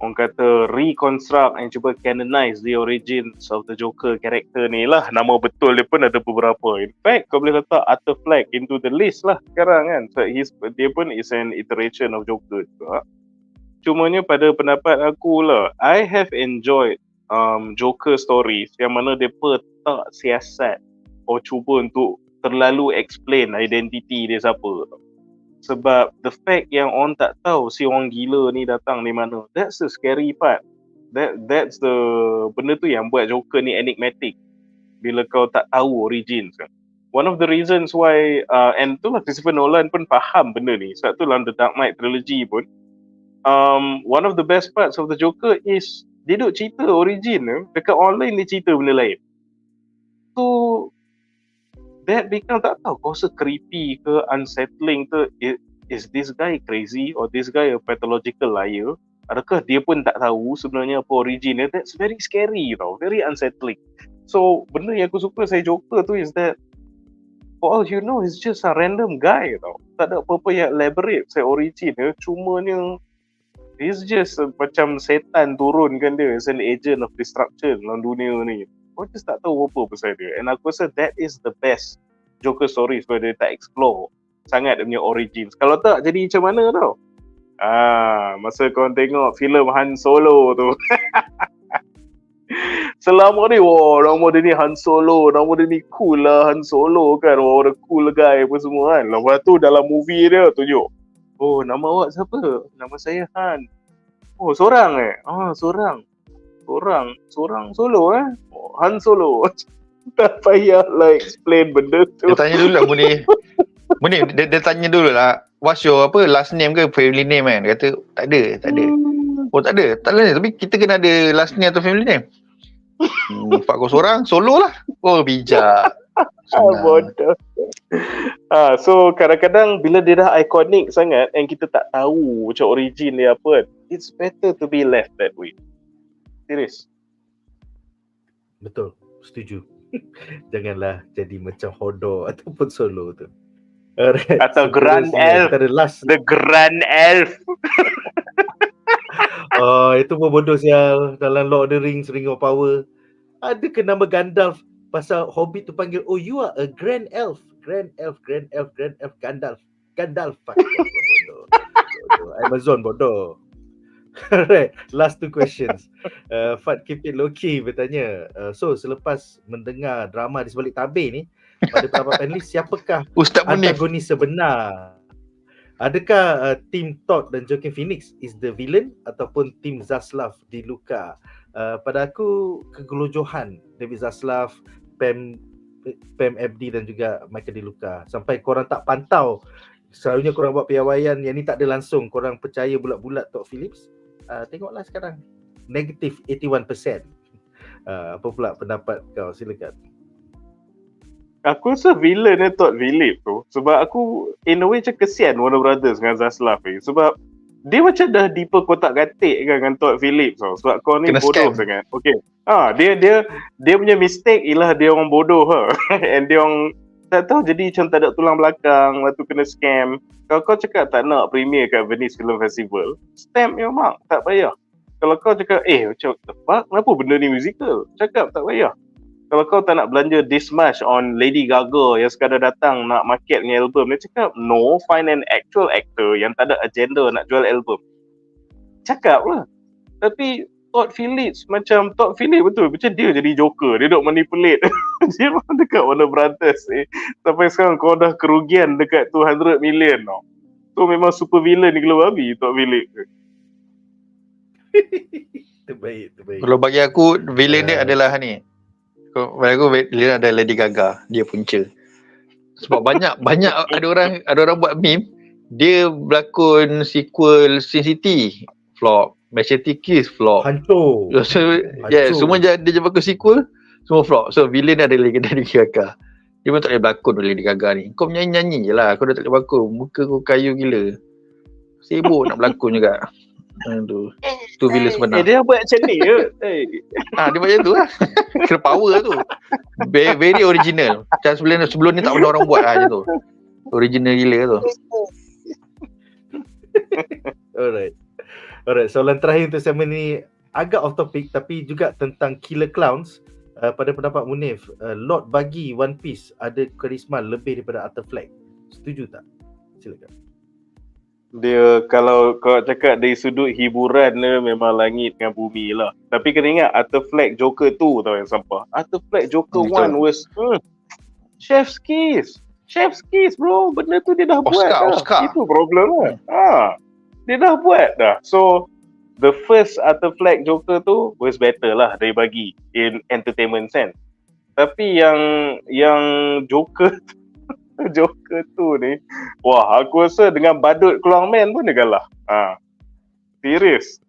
orang kata, reconstruct and cuba canonize the origins of the Joker character ni lah. Nama betul dia pun ada beberapa. In fact, kau boleh letak Arthur Fleck into the list lah sekarang kan. So dia pun is an iteration of Joker juga. Cumanya pada pendapat aku lah, I have enjoyed Joker stories yang mana mereka tak siasat atau cuba untuk terlalu explain identiti dia siapa. Sebab the fact yang orang tak tahu si orang gila ni datang di mana, that's the scary part. That's the benda tu yang buat Joker ni enigmatic. Bila kau tak tahu origins kan. One of the reasons why and tu lah Christopher Nolan pun faham benda ni. Sebab tu dalam The Dark Knight trilogy pun one of the best parts of the Joker is dia duk cerita origin dekat online, dia cerita benda lain. So that become, tak tahu kau rasa creepy ke unsettling ke, is this guy crazy or this guy a pathological liar, Adakah dia pun tak tahu sebenarnya apa origin dia? That's very scary tau, very unsettling. So benda yang aku suka saya Joker tu is that for all you know, he's just a random guy tau. Tak ada apa-apa yang elaborate saya origin dia. Cumanya he's just macam setan turun kan dia as an agent of destruction dalam dunia ni. Kau just tak tahu apa pasal dia. And aku rasa that is the best Joker stories where dia tak explore sangat dia punya origins. Kalau tak, jadi macam mana tau? Masa korang tengok filem Han Solo tu. Selama ni, nama dia ni Han Solo, nama dia ni cool lah Han Solo kan. What a cool guy apa semua kan. Lepas tu dalam movie dia tunjuk, nama awak siapa? Nama saya Han. Seorang Seorang Solo Han Solo. Tak payah lah explain benda tu. Dia tanya dulu lah Munif. Dia tanya dulu lah, what's your last name ke family name kan? Dia kata tak ada. Tak ada. Tak ada, tapi kita kena ada last name atau family name. Pak kau seorang, Solo lah. Bijak. Bodoh. So kadang-kadang bila dia dah iconic sangat and kita tak tahu macam origin dia apa, it's better to be left that way. Serius. Betul, setuju. Janganlah jadi macam Hodor ataupun Solo tu. Alright. Atau Grand Elf. The Grand Elf. Itu pun bodoh sial. Dalam Lord of the Rings, Ring of Power, ada ke nama Gandalf? Pasal Hobbit tu panggil, you are a Grand Elf. Grand Elf, Gandalf. Bodoh. Amazon bodoh. Alright, last two questions. Fat keep it low key bertanya. So selepas mendengar drama di sebalik tabir ni, pada beberapa panelis, siapakah Ustaz Munif antagonis sebenar? Adakah Tim Todd dan Joaquin Phoenix is the villain ataupun Tim Zaslav di Luka? Pada aku kegelojohan David Zaslav, Pam Abdi dan juga Michael Di Luca. Sampai korang tak pantau, selalunya korang buat piawaian yang ni tak ada langsung, korang percaya bulat-bulat Todd Phillips. Tengoklah sekarang, negative 81%. Apa pula pendapat kau? Silakan. Aku rasa villain dia Todd Phillips tu. Sebab aku in a way macam kesian Warner Brothers dengan Zaslav ni. Sebab dia macam dah diperkotak-katik kan dengan Todd Phillips tau. Sebab kau ni kena bodoh scam sangat. Okay. Dia punya mistake ialah dia orang bodoh and dia orang tak tahu, jadi macam tak ada tulang belakang. Lepas tu kena scam. Kalau kau cakap tak nak premiere kat Venice Film Festival, stamp your mark, tak payah. Kalau kau cakap macam the fuck, kenapa benda ni musical? Cakap tak payah. Kalau kau tak nak belanja this much on Lady Gaga yang sekadar datang nak market ni album, dia cakap no, find an actual actor yang tak ada agenda nak jual album. Cakap lah. Tapi Todd Phillips betul, macam dia jadi Joker, dia duk manipulate. Dia memang dekat Warner Brothers sampai sekarang kau dah kerugian dekat 200 million tau. So memang super villain ni gila babi Todd Phillips. Terbaik. Kalau bagi aku villain dia adalah ni. Bagi aku villain ada Lady Gaga, dia punca. Sebab banyak ada orang buat meme, dia berlakon sequel Sin City, flop. Majestic Kiss, flop. Hancur. Semua dia berlakon sequel, semua flop. So villain dia ada Lady Gaga. Dia pun tak boleh berlakon oleh Lady Gaga ni. Kau menyanyi-nyanyi je lah, kau dah tak boleh berlakon. Muka kau kayu gila. Sibuk nak berlakon juga. Tu villain sebenar. Dia buat macam ni ke? Dia buat macam tu lah. Kena power tu. Very original. Macam sebelum ni tak pernah orang buat macam tu. Original gila tu. Alright, soalan terakhir untuk segmen ni agak off topic tapi juga tentang Killer Clowns. Pada pendapat Munif, Lord Bagi One Piece ada karisma lebih daripada Arthur Fleck. Setuju tak? Silakan. Dia kalau kau cakap dari sudut hiburan dia memang langit dengan bumi lah. Tapi kena ingat Arthur Fleck Joker 2 tau yang sampah. Arthur Fleck Joker 1 was Chef's Kiss bro. Benda tu dia dah buat dah. Oscar. Itu problem lah. Dia dah buat dah. So the first Arthur Fleck Joker tu was better lah dari Bagi in entertainment sense. Tapi yang Joker tu ni, wah, aku rasa dengan badut keluar man pun dia kalah. Serius.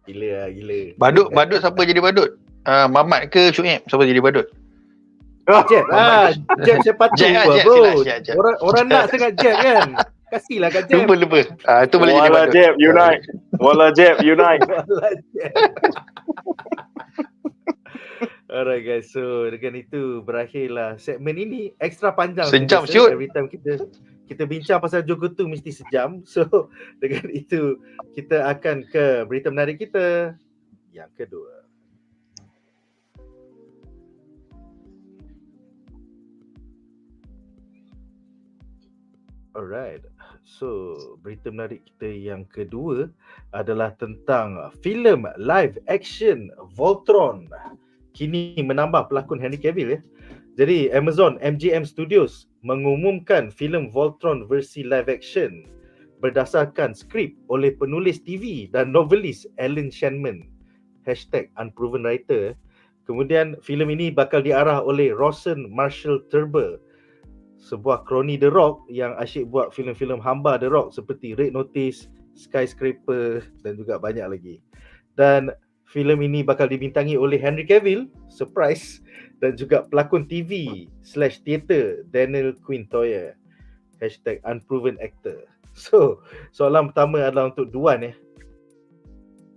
Gila. Badut siapa jadi badut? Mamat ke Syuib siapa jadi badut? Jeb. Jeb sepatu bro. Orang nak sangat Jeb kan. Kasihlah kat Jeb. Lupa. Itu boleh jadi Wala badut. Jeb, unite. Wala Jeb, unite. Walah, Jeb. Alright guys, so dengan itu berakhirlah segmen ini. Extra panjang Sejam, biasa. siut. Every time kita bincang pasal Joker tu mesti sejam. So dengan itu kita akan ke berita menarik kita yang kedua. Alright, so berita menarik kita yang kedua adalah tentang filem live action VOLTRON. Kini menambah pelakon Henry Cavill ya. Jadi Amazon MGM Studios mengumumkan filem VOLTRON versi live action berdasarkan skrip oleh penulis TV dan novelis Alan Shanman #unproven writer. Kemudian filem ini bakal diarah oleh Rawson Marshall Turber, sebuah kroni The Rock yang asyik buat filem-filem hamba The Rock seperti Red Notice, Skyscraper dan juga banyak lagi. Dan filem ini bakal dibintangi oleh Henry Cavill, surprise, dan juga pelakon TV/teater Daniel Quintoya #unproven actor. So, soalan pertama adalah untuk Duan ya.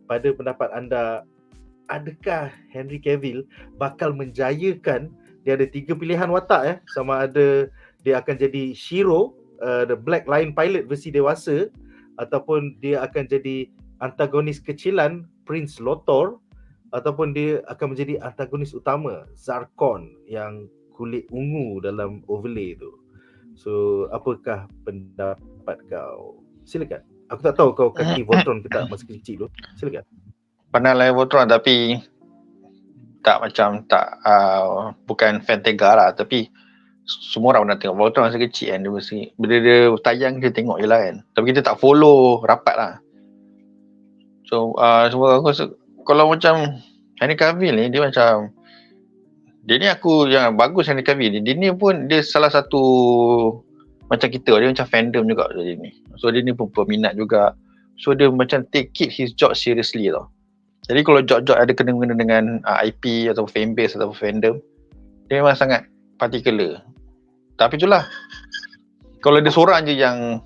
Pada pendapat anda, adakah Henry Cavill bakal menjayakan? Dia ada 3 pilihan watak ya. Sama ada dia akan jadi Shiro, the Black Lion pilot versi dewasa, ataupun dia akan jadi antagonis kecilan Prince Lothor, ataupun dia akan menjadi antagonis utama Zarkon yang kulit ungu dalam overlay tu. So apakah pendapat kau? Silakan. Aku tak tahu kau kaki VOLTRON ke tak masa kecil tu. Silakan. Pernah lain VOLTRON tapi bukan fan Tega lah, tapi semua orang pernah tengok VOLTRON masa kecil kan. Bila dia tayang dia tengok je lah kan, tapi kita tak follow rapat lah. So semua aku rasa kalau macam Henry Cavill ni, dia macam dia ni aku yang bagus Henry Cavill ni, dia ni pun dia salah satu macam kita, dia macam fandom juga dia ni. So dia ni pun peminat juga. So dia macam take it his job seriously tau. Jadi kalau job-job ada kena-kena dengan IP atau fanbase atau fandom, dia memang sangat particular. Tapi itulah, kalau dia seorang je yang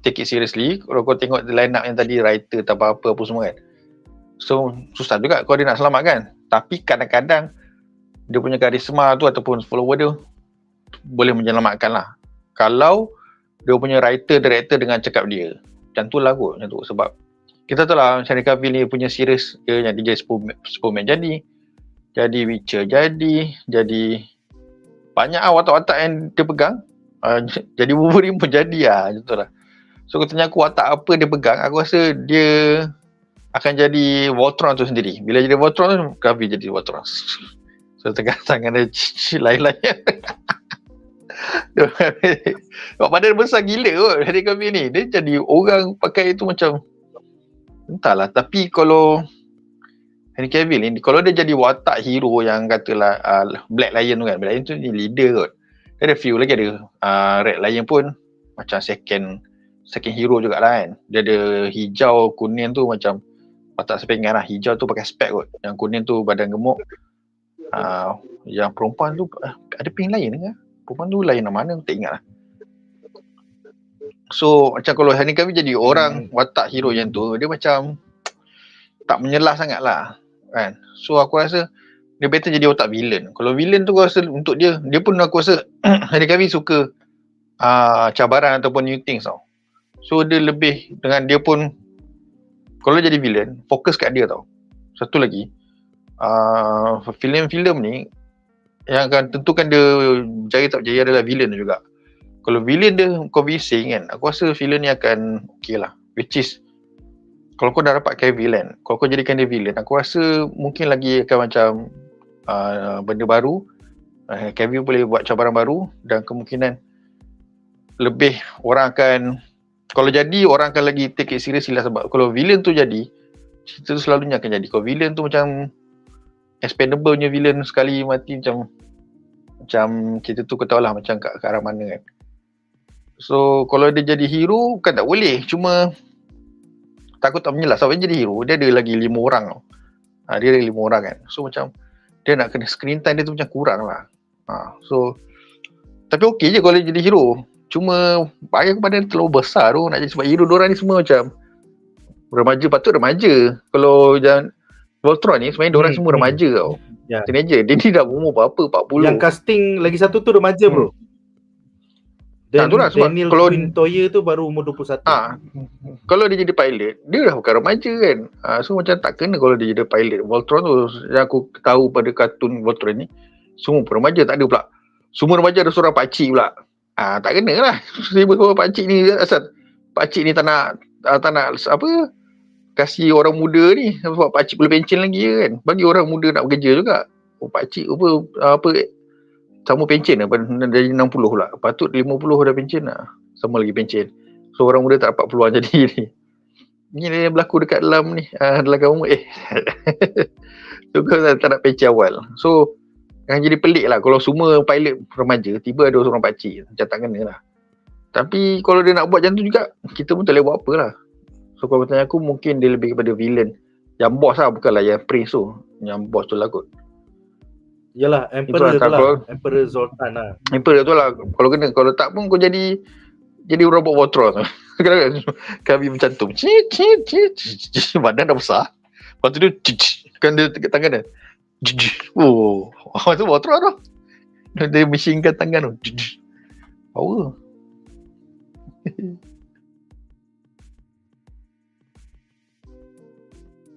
take it seriously, kalau kau tengok line up yang tadi, writer atau apa-apa semua kan, so susah juga kalau dia nak selamatkan. Tapi kadang-kadang dia punya karisma tu ataupun follower dia boleh menyelamatkan lah, kalau dia punya writer, director dengan cakap dia. Macam tu lah kot, macam tu. Sebab kita tahu lah Henry Cavill ni punya series dia yang DJ Superman jadi Witcher jadi banyak watak-watak yang dia pegang. Jadi Wolverine pun jadi lah, macam tu lah. So kalau tanya aku watak apa dia pegang, aku rasa dia akan jadi VOLTRON tu sendiri. Bila jadi VOLTRON tu, Cavill jadi VOLTRON. So tangan dia lain-lain. Sebab badan besar gila kot Henry Cavill ni. Dia jadi orang pakai itu macam entahlah. Tapi kalau Henry Cavill ni, kalau dia jadi watak hero yang katalah Black Lion tu kan, Black Lion tu ni leader kot. Dia ada few lagi, ada Red Lion pun macam second hero jugalah kan. Dia ada hijau, kuning tu macam watak sepengan lah. Hijau tu pakai spek kot, yang kuning tu badan gemuk. Yang perempuan tu ada pink lain ke? Perempuan tu lain mana tak ingat lah. So macam kalau Henry Cavill jadi orang watak hero yang tu, dia macam tak menyelah sangat lah kan. So aku rasa dia better jadi watak villain. Kalau villain tu aku rasa untuk dia pun aku rasa Henry Cavill suka cabaran ataupun new things tau. So dia lebih dengan dia pun, kalau jadi villain, fokus kat dia tau. Satu lagi, filem-filem ni yang akan tentukan dia berjaya tak berjaya adalah villain juga. Kalau villain dia convincing kan, aku rasa villain ni akan okey lah. Which is, kalau kau dah dapat Cavill kan, kalau kau jadikan dia villain, aku rasa mungkin lagi akan macam benda baru. Cavill boleh buat cabaran baru dan kemungkinan lebih orang akan, kalau jadi orang akan lagi take it seriously lah. Sebab kalau villain tu jadi, cerita tu selalunya akan jadi. Kalau villain tu macam expendable punya villain, sekali mati macam kita tu kau tahu lah macam kat arah mana kan. So kalau dia jadi hero bukan tak boleh, cuma takut tak menyelah. Sebab dia jadi hero, dia ada lagi 5 orang tau. Dia ada 5 orang kan. So macam dia nak kena screen time dia tu macam kurang lah. So tapi okey je kalau dia jadi hero. Cuma bayar kepada terlalu besar tu nak jadi sebab hero diorang ni semua macam remaja, patut remaja. Kalau jangan Voltron ni sebenarnya diorang semua remaja tau. Ya. Teenager. Dia ni dah umur berapa? 40. Yang casting lagi satu tu remaja bro. Dan tu lah, sebab Daniel kalau Quintoya tu baru umur 21. Kalau dia jadi pilot, dia dah bukan remaja kan. So macam tak kena kalau dia jadi pilot. Voltron tu yang aku tahu pada kartun Voltron ni, semua pun remaja, tak ada pula semua remaja ada seorang pakcik pula. Tak kena lah. Sebab pakcik ni asal pakcik ni tak nak apa kasih orang muda ni, sebab pakcik boleh pencen lagi kan. Bagi orang muda nak bekerja juga. Pakcik apa sama pencen dari 60 pula. Patut 50 dah pencen lah. Sama lagi pencen. So orang muda tak dapat peluang jadi ni. Ni dia berlaku dekat dalam ni. Dalam kamu so kau tak nak pencen awal. So yang jadi pelik lah kalau semua pilot remaja, tiba ada seorang pakcik. Macam tak kena lah. Tapi kalau dia nak buat macam tu juga, kita pun tak boleh buat apa lah. So kalau bertanya aku, mungkin dia lebih kepada villain. Yang boss lah, bukanlah yang prince tu. Yang boss tu lah kot. Yalah, Emperor tu lah. Emperor Zoltan lah. Emperor tu lah. Kalau kena, kalau tak pun kau jadi robot Voltron. Kami mencantum. Badan dah besar. Lepas tu dia kan dia dekat tangan dia. Oh, tu Voltron tu. Dia mesinkan tangan tu. Power.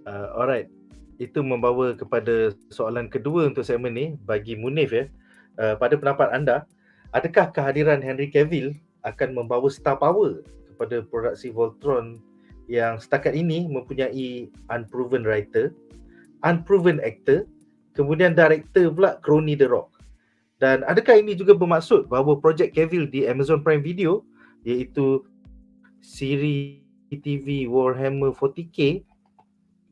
Alright. Itu membawa kepada soalan kedua untuk segmen ni bagi Munif ya. Pada pendapat anda, adakah kehadiran Henry Cavill akan membawa star power kepada produksi Voltron yang setakat ini mempunyai unproven writer, unproven actor, kemudian director pula kroni The Rock. Dan adakah ini juga bermaksud bahawa projek Cavill di Amazon Prime Video iaitu siri TV Warhammer 40K,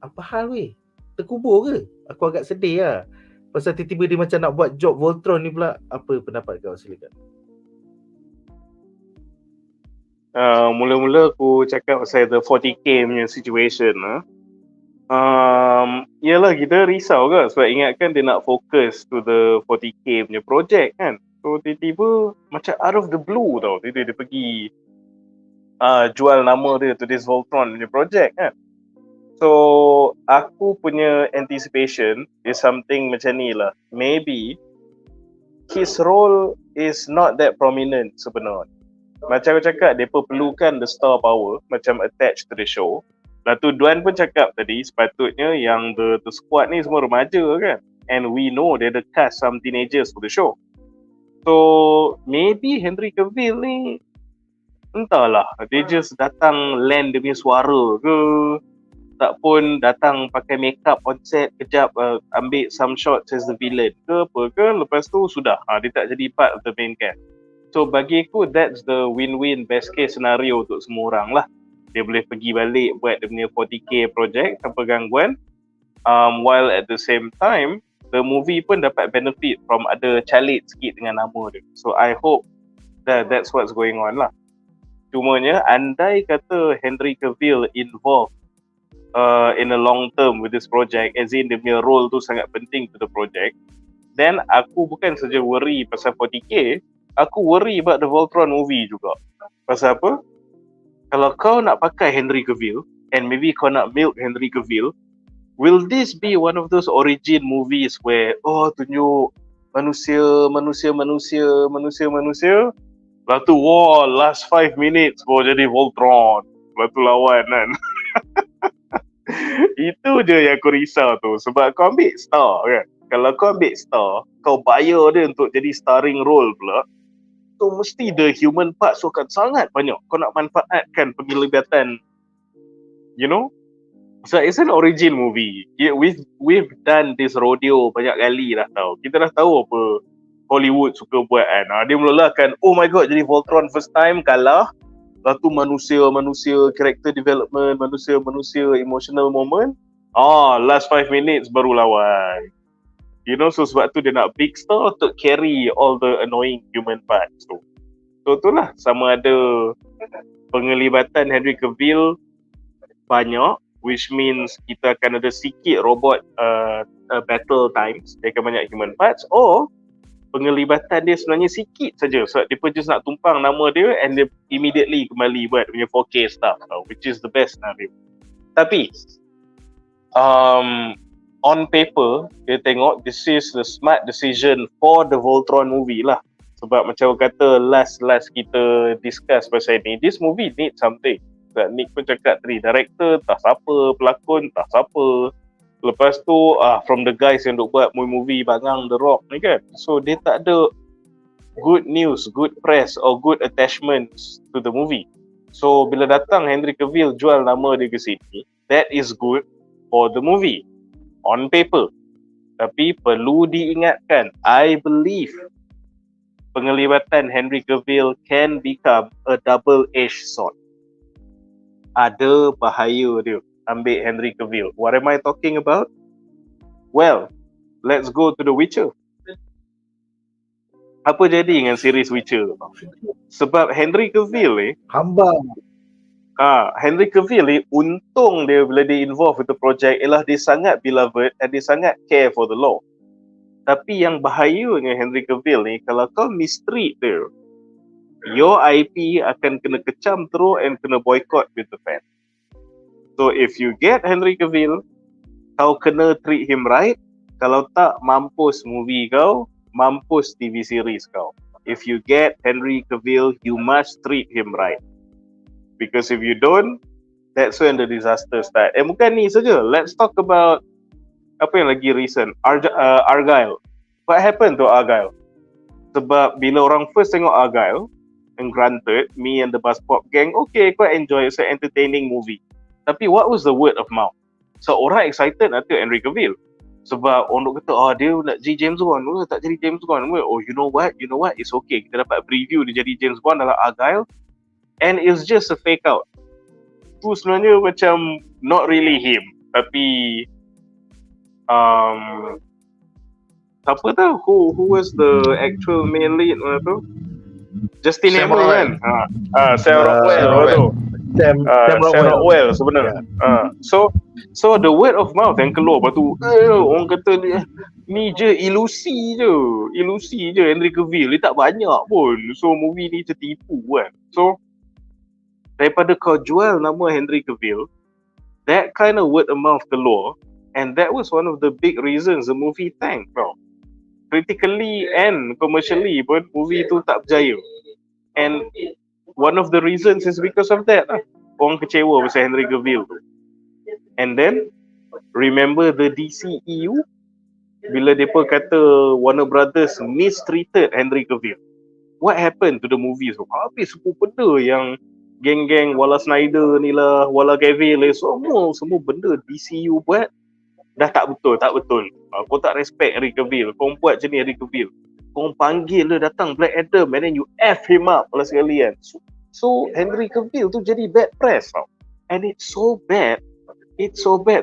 apa hal weh? Terkubur ke? Aku agak sedih lah. Pasal tiba-tiba dia macam nak buat job Voltron ni pula. Apa pendapat kau? Silakan. Mula-mula aku cakap pasal the 40k punya situation. Yalah, kita risau kan, sebab ingatkan dia nak fokus to the 40k punya project kan. So tiba-tiba macam out of the blue tau, dia pergi jual nama dia to this Voltron punya project kan. So aku punya anticipation is something macam ni lah. Maybe his role is not that prominent sebenarnya. Macam aku cakap, dia perlukan the star power macam attached to the show. Lepas tu Duan pun cakap tadi, sepatutnya yang the squad ni semua remaja kan. And we know dia ada cast some teenagers for the show. So maybe Henry Cavill ni entahlah, dia just datang land dia punya suara ke, tak pun datang pakai makeup on set, kejap ambil some shots as the villain ke apa ke, lepas tu sudah dia tak jadi part of the main cast. So bagi aku, that's the win-win best case scenario untuk semua orang lah. Dia boleh pergi balik buat dia punya 40k project tanpa gangguan, while at the same time the movie pun dapat benefit from ada calit sikit dengan nama dia. So I hope that's what's going on lah. Cumanya andai kata Henry Cavill involved in a long term with this project, as in dia punya role tu sangat penting to the project, then aku bukan saja worry pasal 40k, aku worry about the Voltron movie juga. Pasal apa? Kalau kau nak pakai Henry Cavill and maybe kau nak milk Henry Cavill, will this be one of those origin movies where tunjuk manusia, lepas tu last 5 minutes baru jadi Voltron, lepas tu lawan kan. Itu je yang aku risau tu. Sebab kau ambil star kan, kalau kau ambil star, kau bayar dia untuk jadi starring role pula, so mesti the human parts akan sangat banyak. Kau nak manfaatkan penglibatan, you know. So it's an origin movie. We've done this rodeo banyak kali dah tahu. Kita dah tahu apa Hollywood suka buat kan. Dia mulakan, oh my god, jadi Voltron first time kalah. Lepas tu manusia, character development, manusia, emotional moment. Last 5 minutes baru lawan. You know, so sebab tu dia nak big star untuk carry all the annoying human parts tu. So itulah, sama ada penglibatan Henry Cavill banyak, which means kita akan ada sikit robot battle times, dia akan banyak human parts, or penglibatan dia sebenarnya sikit saja. So dia just nak tumpang nama dia and dia immediately kembali buat punya 4K stuff, which is the best scenario. Tapi on paper kita tengok this is the smart decision for the Voltron movie lah. Sebab macam kata last kita discuss pasal ni, this movie need something. Nick pun cakap tadi, director tak siapa, pelakon tak siapa. Lepas tu from the guys yang duk buat movie Bangang The Rock ni kan. So dia tak ada good news, good press or good attachments to the movie. So bila datang Henry Cavill jual nama dia ke sini, that is good for the movie on paper. Tapi perlu diingatkan, I believe penglibatan Henry Cavill can become a double-edged sword. Ada bahaya dia ambil Henry Cavill. What am I talking about? Well, let's go to The Witcher. Apa jadi dengan series Witcher? Sebab Henry Cavill Hamba. Henry Cavill untung dia bila dia involved with the project ialah dia sangat beloved and dia sangat care for the law. Tapi yang bahaya dengan Henry Cavill ni, kalau kau mistreat dia, your IP akan kena kecam terus and kena boycott with the fans. So if you get Henry Cavill, kau kena treat him right. Kalau tak, mampus movie kau, mampus TV series kau. If you get Henry Cavill, you must treat him right. Because if you don't, that's when the disaster start. Bukan ni saja. Let's talk about apa yang lagi recent. Argyle. What happened to Argyle? Sebab bila orang first tengok Argyle, and granted, me and the BuzzPop gang, okay, quite enjoy. It's an entertaining movie. Tapi what was the word of mouth? So orang excited nak tengok Henry Cavill. Sebab orang kata, dia nak jadi James Bond. Tak jadi James Bond. Oh, you know what? It's okay. Kita dapat preview dia jadi James Bond dalam Argyle. And it's just a fake out. Itu sebenarnya macam not really him. Tapi siapa tahu who was the actual main lead mana tu? Justin Hammer kan? Sam Rockwell. Sam Rockwell sebenarnya. So the word of mouth yang keluar, lepas tu orang kata ni je ilusi je Henry Cavill, dia tak banyak pun. So movie ni tertipu kan. So daripada kau jual nama Henry Cavill, that kind of word of mouth keluar, and that was one of the big reasons the movie tanked, bro. Critically and commercially pun movie tu tak berjaya. And one of the reasons is because of that. Orang kecewa pasal Henry Cavill tu. And then remember the DCEU bila depa kata Warner Brothers mistreated Henry Cavill. What happened to the movies? Habis semua benda yang geng-geng Wala Snyder ni lah, Wala Cavill semua benda DCU buat dah tak betul. Kau tak respect Henry Cavill, kau buat je ni Henry Cavill. Kau panggil dia datang Black Adam and then you F him up lah sekalian. So Henry Cavill tu jadi bad press tau. And it's so bad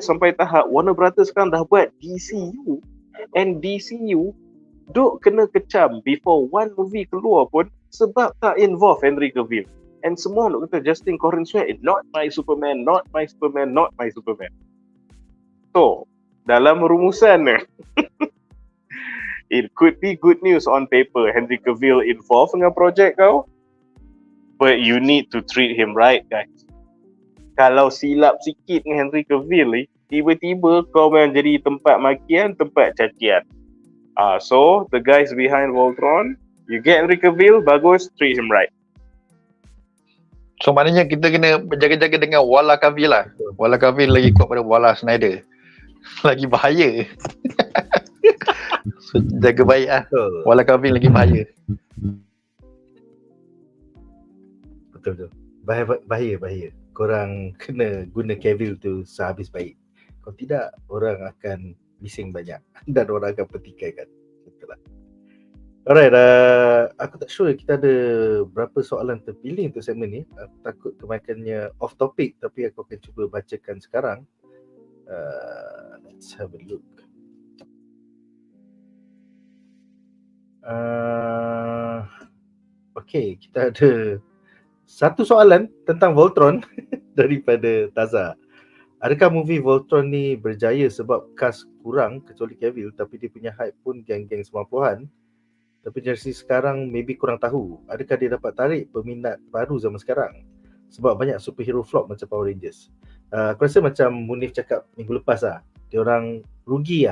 sampai tahap Warner Brothers sekarang dah buat DCU. And DCU duk kena kecam before one movie keluar pun sebab tak involve Henry Cavill. And semua nak kata Justin Corenswet, not my Superman. So dalam rumusan it could be good news on paper Henry Cavill involved dengan projek kau, but you need to treat him right, guys. Kalau silap sikit dengan Henry Cavill tiba-tiba kau memang jadi tempat makian, tempat cacian. So the guys behind Voltron, you get Henry Cavill, bagus, treat him right. So maknanya kita kena berjaga-jaga dengan Wala Cavill lah. Wala Cavill lagi kuat pada Wala Snyder. Lagi bahaya. So jaga baik lah. Wala Cavill lagi bahaya. Betul. Bahaya. Korang kena guna Cavill tu sehabis baik. Kalau tidak, orang akan bising banyak dan orang akan pertikaikan. Betul lah. Alright, aku tak sure kita ada berapa soalan terpilih untuk segmen ni. Aku takut kemakannya off topic, tapi aku akan cuba bacakan sekarang. Let's have a look. Okay, kita ada satu soalan tentang Voltron daripada Taza. Adakah movie Voltron ni berjaya sebab cast kurang kecuali Cavill, tapi dia punya hype pun geng-geng 90-an? Tapi generasi sekarang maybe kurang tahu. Adakah dia dapat tarik peminat baru zaman sekarang? Sebab banyak superhero flop macam Power Rangers. Aku rasa macam Munif cakap minggu lepas lah, dia orang rugi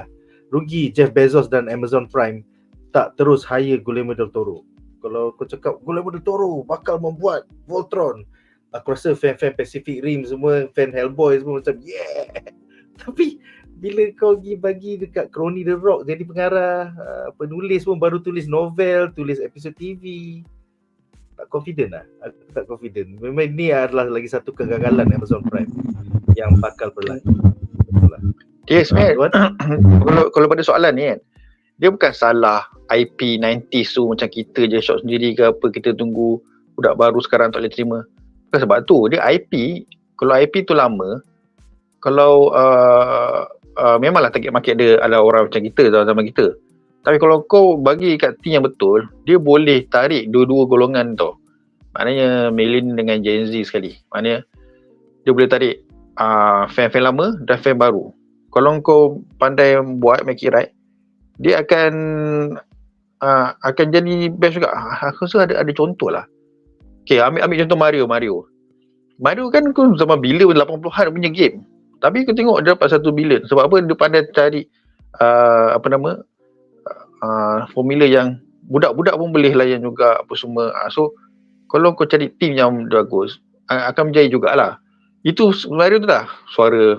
Jeff Bezos dan Amazon Prime tak terus hire Guillermo del Toro. Kalau kau cakap Guillermo del Toro bakal membuat Voltron, aku rasa fan-fan Pacific Rim semua, fan Hellboy semua macam yeah. Tapi bila kau bagi dekat kroni The Rock jadi pengarah, penulis pun baru tulis novel, tulis episod TV, tak confident lah. Aku tak confident. Memang ni adalah lagi satu kegagalan Amazon Prime yang bakal berlaku. Betul lah. Dia sebenarnya Duan? kalau pada soalan ni kan, dia bukan salah IP 90s tu macam kita je shot sendiri ke apa, kita tunggu budak baru sekarang tak boleh terima. Bukan sebab tu, dia IP, kalau IP tu lama, kalau memanglah target market dia adalah orang macam kita, zaman kita. Tapi kalau kau bagi kat team yang betul, dia boleh tarik dua-dua golongan tau. Maknanya Millennial dengan Gen Z sekali. Maknanya dia boleh tarik fan-fan lama dan fan baru. Kalau kau pandai buat, make it right, dia akan jadi best juga. Aku rasa ada contoh lah. Okay, ambil contoh Mario kan kau zaman bila 80-an punya game. Tapi kau tengok dia dapat 1 bilion. Sebab apa? Dia pandai cari formula yang budak-budak pun boleh layan juga apa semua. So kalau kau cari team yang bagus, akan berjaya jugalah. Itu Mario tu dah suara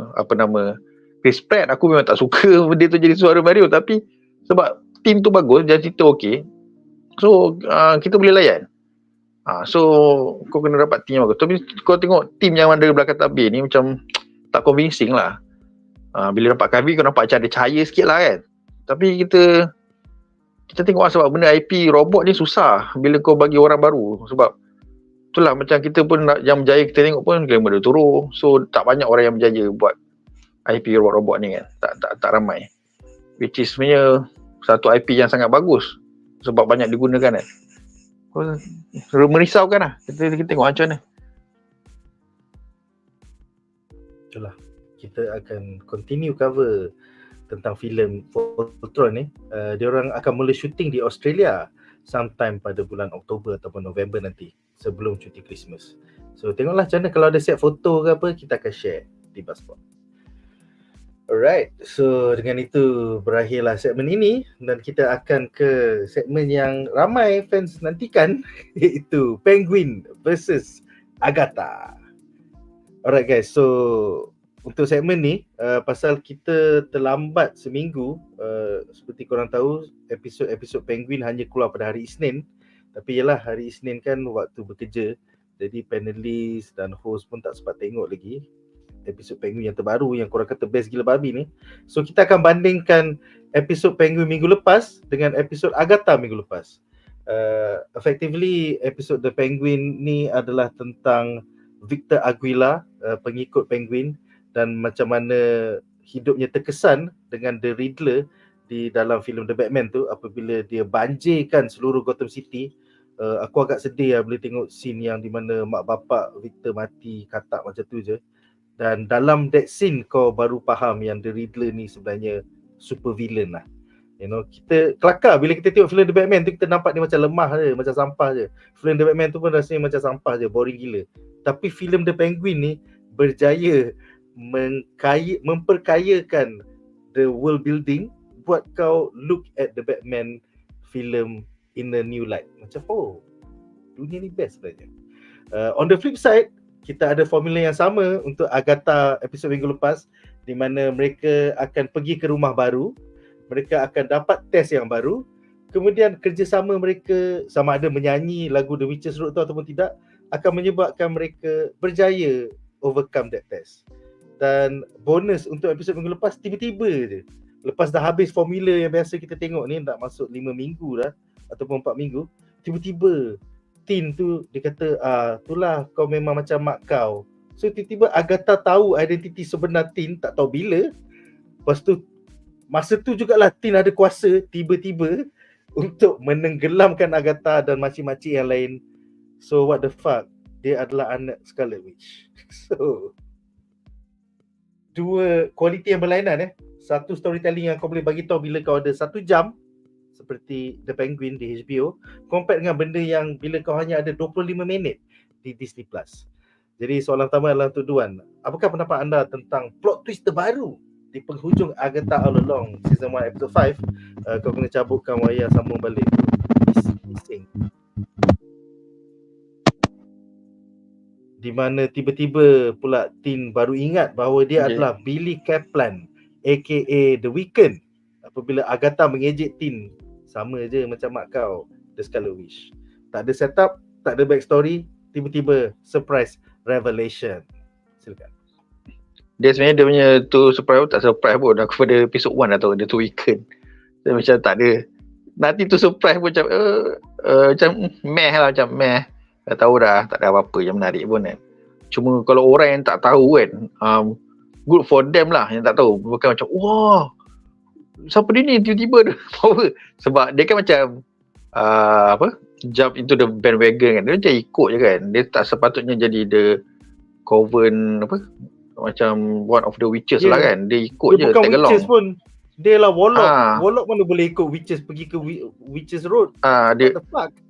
Chris Pratt. Aku memang tak suka dia tu jadi suara Mario, tapi sebab team tu bagus dan cerita okey, so kita boleh layan. So kau kena dapat team yang bagus. Tapi kau tengok team yang ada belakang tabir ni macam tak convincing lah. Bila nampak Kaki, kau nampak macam ada cahaya sikit lah kan. Tapi kita tengok lah, sebab benda IP robot ni susah bila kau bagi orang baru. Sebab itulah macam kita pun yang berjaya kita tengok pun Guillermo del Toro. So tak banyak orang yang berjaya buat IP robot-robot ni kan. Tak ramai. Which is sebenarnya satu IP yang sangat bagus sebab banyak digunakan kan. Merisaukan lah. Kita tengok macam mana. Itulah. Kita akan continue cover tentang filem VOLTRON ni. Diorang akan mula syuting di Australia sometime pada bulan Oktober ataupun November nanti, sebelum cuti Christmas. So tengoklah macam mana, kalau ada set foto ke apa, kita akan share di BuzzPop. Alright, so dengan itu berakhirlah segmen ini dan kita akan ke segmen yang ramai fans nantikan, iaitu Penguin versus Agatha. Alright guys, so untuk segmen ni, pasal kita terlambat seminggu, seperti korang tahu, episod Penguin hanya keluar pada hari Isnin. Tapi yalah, hari Isnin kan waktu bekerja, jadi panelis dan host pun tak sempat tengok lagi episod Penguin yang terbaru yang korang kata best gila babi ni. So kita akan bandingkan episod Penguin minggu lepas dengan episod Agatha minggu lepas. Effectively episod The Penguin ni adalah tentang Victor Aguila, pengikut Penguin, dan macam mana hidupnya terkesan dengan The Riddler di dalam filem The Batman tu, apabila dia banjirkan seluruh Gotham City. Aku agak sedih lah bila tengok scene yang di mana mak bapak Victor mati katak macam tu je. Dan dalam that scene kau baru faham yang The Riddler ni sebenarnya super villain lah. You know, kita kelakar bila kita tengok filem The Batman tu, kita nampak dia macam lemah je, macam sampah je. Filem The Batman tu pun rasanya macam sampah je, boring gila. Tapi filem The Penguin ni berjaya memperkayakan the world building, buat kau look at The Batman film in a new light. Macam dunia ni best sebenarnya. On the flip side, kita ada formula yang sama untuk Agatha episod minggu lepas, di mana mereka akan pergi ke rumah baru, mereka akan dapat test yang baru, kemudian kerjasama mereka, sama ada menyanyi lagu The Witcher's Road tu ataupun tidak, akan menyebabkan mereka berjaya overcome that test. Dan bonus untuk episod minggu lepas, tiba-tiba je, lepas dah habis formula yang biasa kita tengok ni, nak masuk 5 minggu dah ataupun 4 minggu, tiba-tiba Tin tu dia kata, itulah kau memang macam mak kau. So tiba-tiba Agatha tahu identiti sebenar Tin, tak tahu bila. Lepas tu masa tu jugalah Tin ada kuasa tiba-tiba untuk menenggelamkan Agatha dan makcik-makcik yang lain. So what the fuck, dia adalah anak Scarlet Witch. So dua kualiti yang berlainan. Satu storytelling yang kau boleh bagi tahu bila kau ada 1 jam seperti The Penguin di HBO, compare dengan benda yang bila kau hanya ada 25 minit di Disney Plus. Jadi soalan pertama adalah untuk Duan. Apakah pendapat anda tentang plot twist terbaru di penghujung Agatha All Along season 1 episode 5? Kau kena cabutkan wayar sambung balik. Bising. Di mana tiba-tiba pula Tin baru ingat bahawa dia adalah Billy Kaplan aka The Weeknd apabila Agatha mengejek Tin. Sama je macam mak kau, The Scarlet Witch. Tak ada setup, tak ada backstory, tiba-tiba surprise revelation. Silakan. Dia sebenarnya dia punya tu surprise tak surprise pun. Aku pada episode 1 dah tahu dia tu Weeknd. Dia macam tak ada. Nanti tu surprise pun macam macam meh lah, macam meh. Dah tahu dah, tak ada apa-apa yang menarik pun kan. Cuma kalau orang yang tak tahu kan, good for them lah yang tak tahu. Bukan macam, wah, siapa dia ni tiba-tiba dia power. Sebab dia kan macam, jump into the bandwagon kan. Dia macam ikut je kan. Dia tak sepatutnya jadi the coven, macam one of the witches lah kan. Dia ikut dia je, bukan tag along. witches pun. Dia lah warlock. Warlock mana boleh ikut witches pergi ke witches road.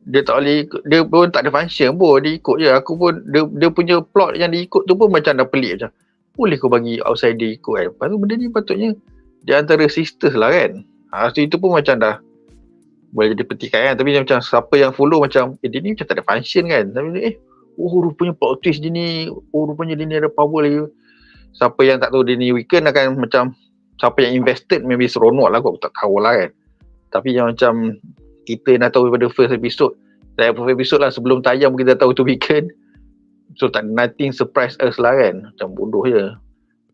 Dia tak boleh ikut, dia pun tak ada function pun, dia ikut je. Aku pun dia punya plot yang dia ikut tu pun macam dah pelik macam. Boleh kau bagi outsider ikut kan. Lepas tu benda ni patutnya dia antara sisters lah kan. So itu pun macam dah boleh jadi petikai kan. Tapi macam siapa yang follow macam dia ni macam tak ada function kan. Tapi rupanya plot twist dia ni, rupanya dia ni ada power lagi. Siapa yang tak tahu dia ni Weeknd akan macam, siapa yang invested maybe seronok lah kot, tak tahu lah kan. Tapi yang macam kita dah tahu daripada first episode, dari first episode lah sebelum tayang kita dah tahu tu Weeknd. So tak, nothing surprise us lah kan. Macam bodoh je.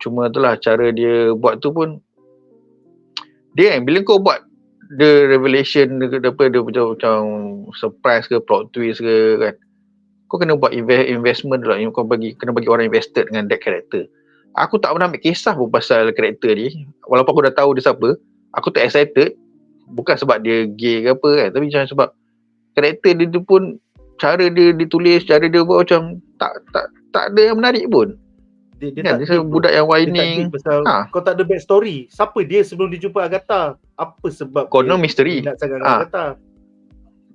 Cuma tu lah cara dia buat tu pun, dia kan bila kau buat the revelation dia macam surprise ke plot twist ke kan, kau kena buat investment lah. Kau kena bagi orang invested dengan that character. Aku tak pernah ambil kisah pun pasal karakter ni. Walaupun aku dah tahu dia siapa, aku tak excited. Bukan sebab dia gay ke apa kan, tapi macam sebab karakter dia tu pun, cara dia ditulis, cara dia buat macam tak ada yang menarik pun. Dia kan, dia budak yang whining. Kau tak ada backstory. Siapa dia sebelum dia jumpa Agatha? Apa sebab konon misteri. Nak sangat Agatha?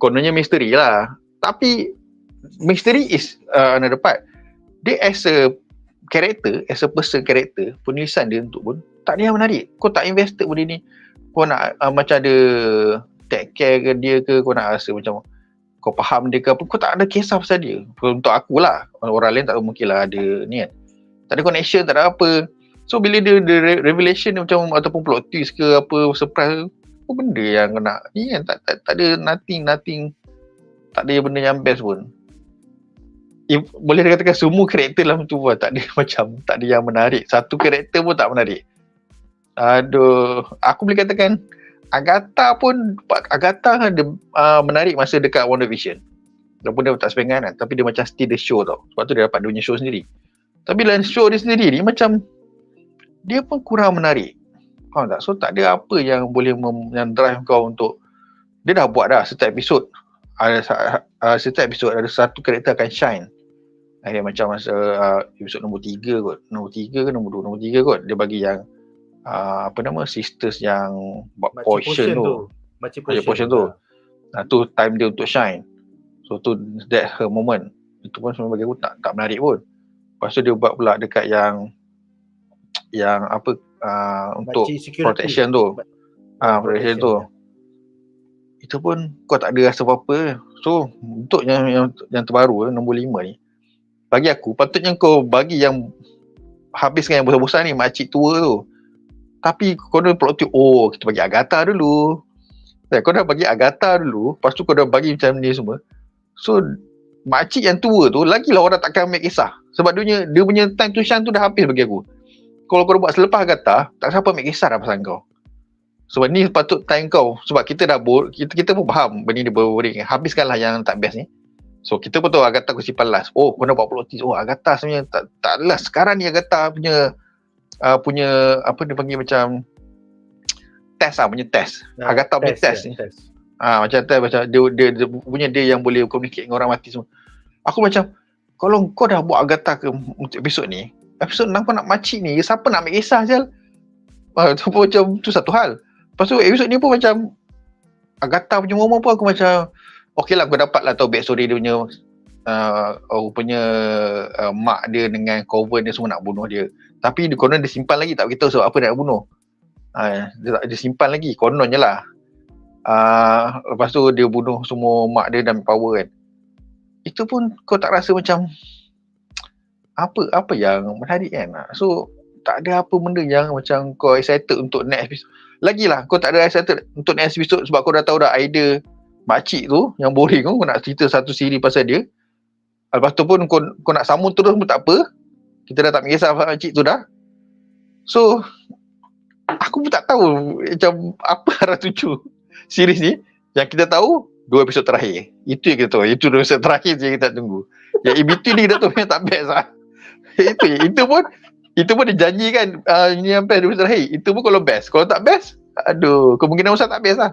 Kononnya misteri lah. Tapi misteri is another part. Dia as a character, as a person character, penulisan dia untuk pun tak ada yang menarik. Kau tak invested pun dia ni. Kau nak macam ada take care ke dia ke, kau nak rasa macam kau faham dia ke apa, kau tak ada kisah pasal dia. Untuk aku lah, orang lain tak tahu, mungkin lah ada ni kan, tak ada connection, tak ada apa. So bila dia revelation dia macam, ataupun plot twist ke apa, surprise, apa benda yang nak ni kan, tak ada nothing, tak ada benda yang best pun. Boleh dikatakan semua karakter dalam tu pun tak ada macam, tak ada yang menarik. Satu karakter pun tak menarik. Aduh, aku boleh katakan Agatha ada menarik masa dekat WandaVision. Walaupun dia tak sepengan kan, tapi dia macam steal the show tau. Sebab tu dia dapat dia punya show sendiri. Tapi dalam show dia sendiri ni macam dia pun kurang menarik. Faham tak? So tak ada apa yang boleh yang drive kau untuk, dia dah buat dah setiap episod. Setiap episod ada satu karakter akan shine. Dia macam masa episod nombor 3 kot. Nombor 3 ke nombor 2? Nombor 3 kot. Dia bagi yang sisters yang buat potion tu. Macam potion tu. Tu time dia untuk shine. So tu that her moment. Itu pun sebenarnya bagi aku tak menarik pun. Lepas tu dia buat pula dekat yang apa untuk protection tu. Protection tu. Itu pun kau tak ada rasa apa-apa. So untuk yang terbaru nombor 5 ni, bagi aku patutnya kau bagi yang habiskan yang bosan-bosan ni, makcik tua tu. Tapi kau dah plot tu, kita bagi Agatha dulu. Kau dah bagi Agatha dulu, lepas tu kau dah bagi macam ni semua. So makcik yang tua tu lagilah orang takkan ambil kisah. Sebab dia punya time to shine tu dah habis bagi aku. Kalau kau dah buat selepas Agatha, tak siapa ambil kisah dah pasal kau. Sebab ni patut time kau. Sebab kita dah kita pun faham benda ni boring. Habiskanlah yang tak best ni. So kita pun tahu Agatha kau simpan last. Kau dah buat plot twist. Agatha sebenarnya tak last. Sekarang ni Agatha punya apa dia panggil macam test lah, punya test. Agatha punya test ni. Macam test, macam dia punya dia yang boleh communicate dengan orang mati semua. Aku macam, kalau kau dah buat Agatha ke untuk episod ni, episod 6 kau nak makcik ni, siapa nak ambil kisah je? Tu pun macam tu satu hal. Lepas tu episod ni pun macam Agatha punya momen pun aku macam okey lah, aku dapat lah tahu backstory dia punya rupanya mak dia dengan coven dia semua nak bunuh dia. Tapi dia konon dia simpan lagi, tak beritahu sebab apa dia nak bunuh. Dia simpan lagi, kononnya lah. Lepas tu dia bunuh semua mak dia dan power kan. Itu pun kau tak rasa macam apa yang menarik kan. So tak ada apa benda yang macam kau excited untuk next episode. Lagilah kau tak ada excited untuk next episode sebab kau dah tahu dah idea makcik tu yang boring tu, kau nak cerita satu siri pasal dia. Lepas tu pun kau nak sambung terus pun tak apa. Kita dah tak kisah pasal makcik tu dah. So aku pun tak tahu macam apa arah tuju series ni. Yang kita tahu 2 episod terakhir. Itu yang kita tahu. Itu 2 episod terakhir je kita tunggu. Yang in between ni kita tahu yang tak best lah. Itu pun dia janjikan ini yang best 2 episod terakhir. Itu pun kalau best. Kalau tak best, aduh, kemungkinan besar tak best lah.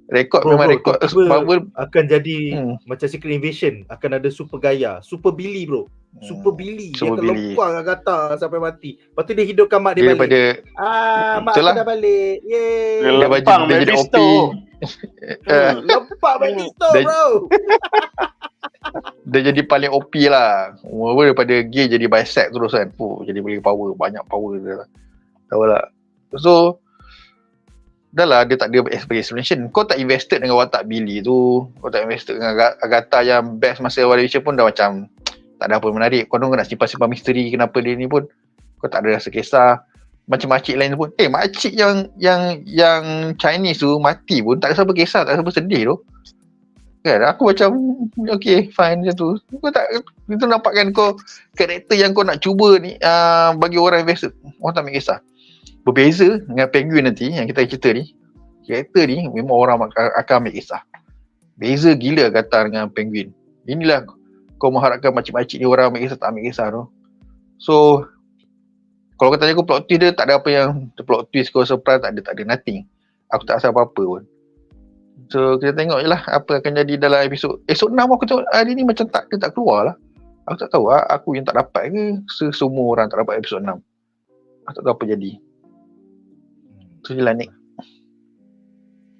Rekod memang rekod Marvel akan jadi macam Secret Invasion, akan ada super Gaia, super Billy bro. Super Billy dia akan lempang Agatha sampai mati. Lepas tu dia hidupkan mak dia balik. Mak aku dah balik. Yeay. Dia lempang dia jadi OP. Lempak Mephisto bro. Dia jadi paling OP lah. Daripada gay jadi bisect terus kan. Jadi boleh power, banyak power dia lah. Tahu tak? So dah lah, dia tak ada explanation. Kau tak invested dengan watak Billy tu. Kau tak invested dengan Agatha yang best masa awal edition pun dah macam tak ada apa menarik. Kau nak simpan-simpan misteri kenapa dia ni pun kau tak ada rasa kisah. Macam makcik lain pun, makcik yang Chinese tu mati pun tak ada siapa kisah, tak ada siapa sedih tu. Kan aku macam okay fine macam tu. Kau tak, itu nampakkan kau karakter yang kau nak cuba ni bagi orang invested, orang tak ambil kisah. Berbeza dengan Penguin nanti yang kita cerita ni, karakter ni memang orang akan ambil kisah. Beza gila kata dengan Penguin. Inilah kau mengharapkan makcik-makcik ni orang ambil kisah, tak ambil kisah tu. So kalau kau tanya aku plot twist dia, tak ada apa yang plot twist kau surprise, tak ada nothing. Aku tak rasa apa-apa pun. So kita tengok je lah apa akan jadi dalam episod 6. Aku tengok hari ni macam dia tak keluar lah. Aku tak tahu aku yang tak dapat ke semua orang tak dapat episod 6. Aku tak tahu apa jadi. Tu je lah Nick.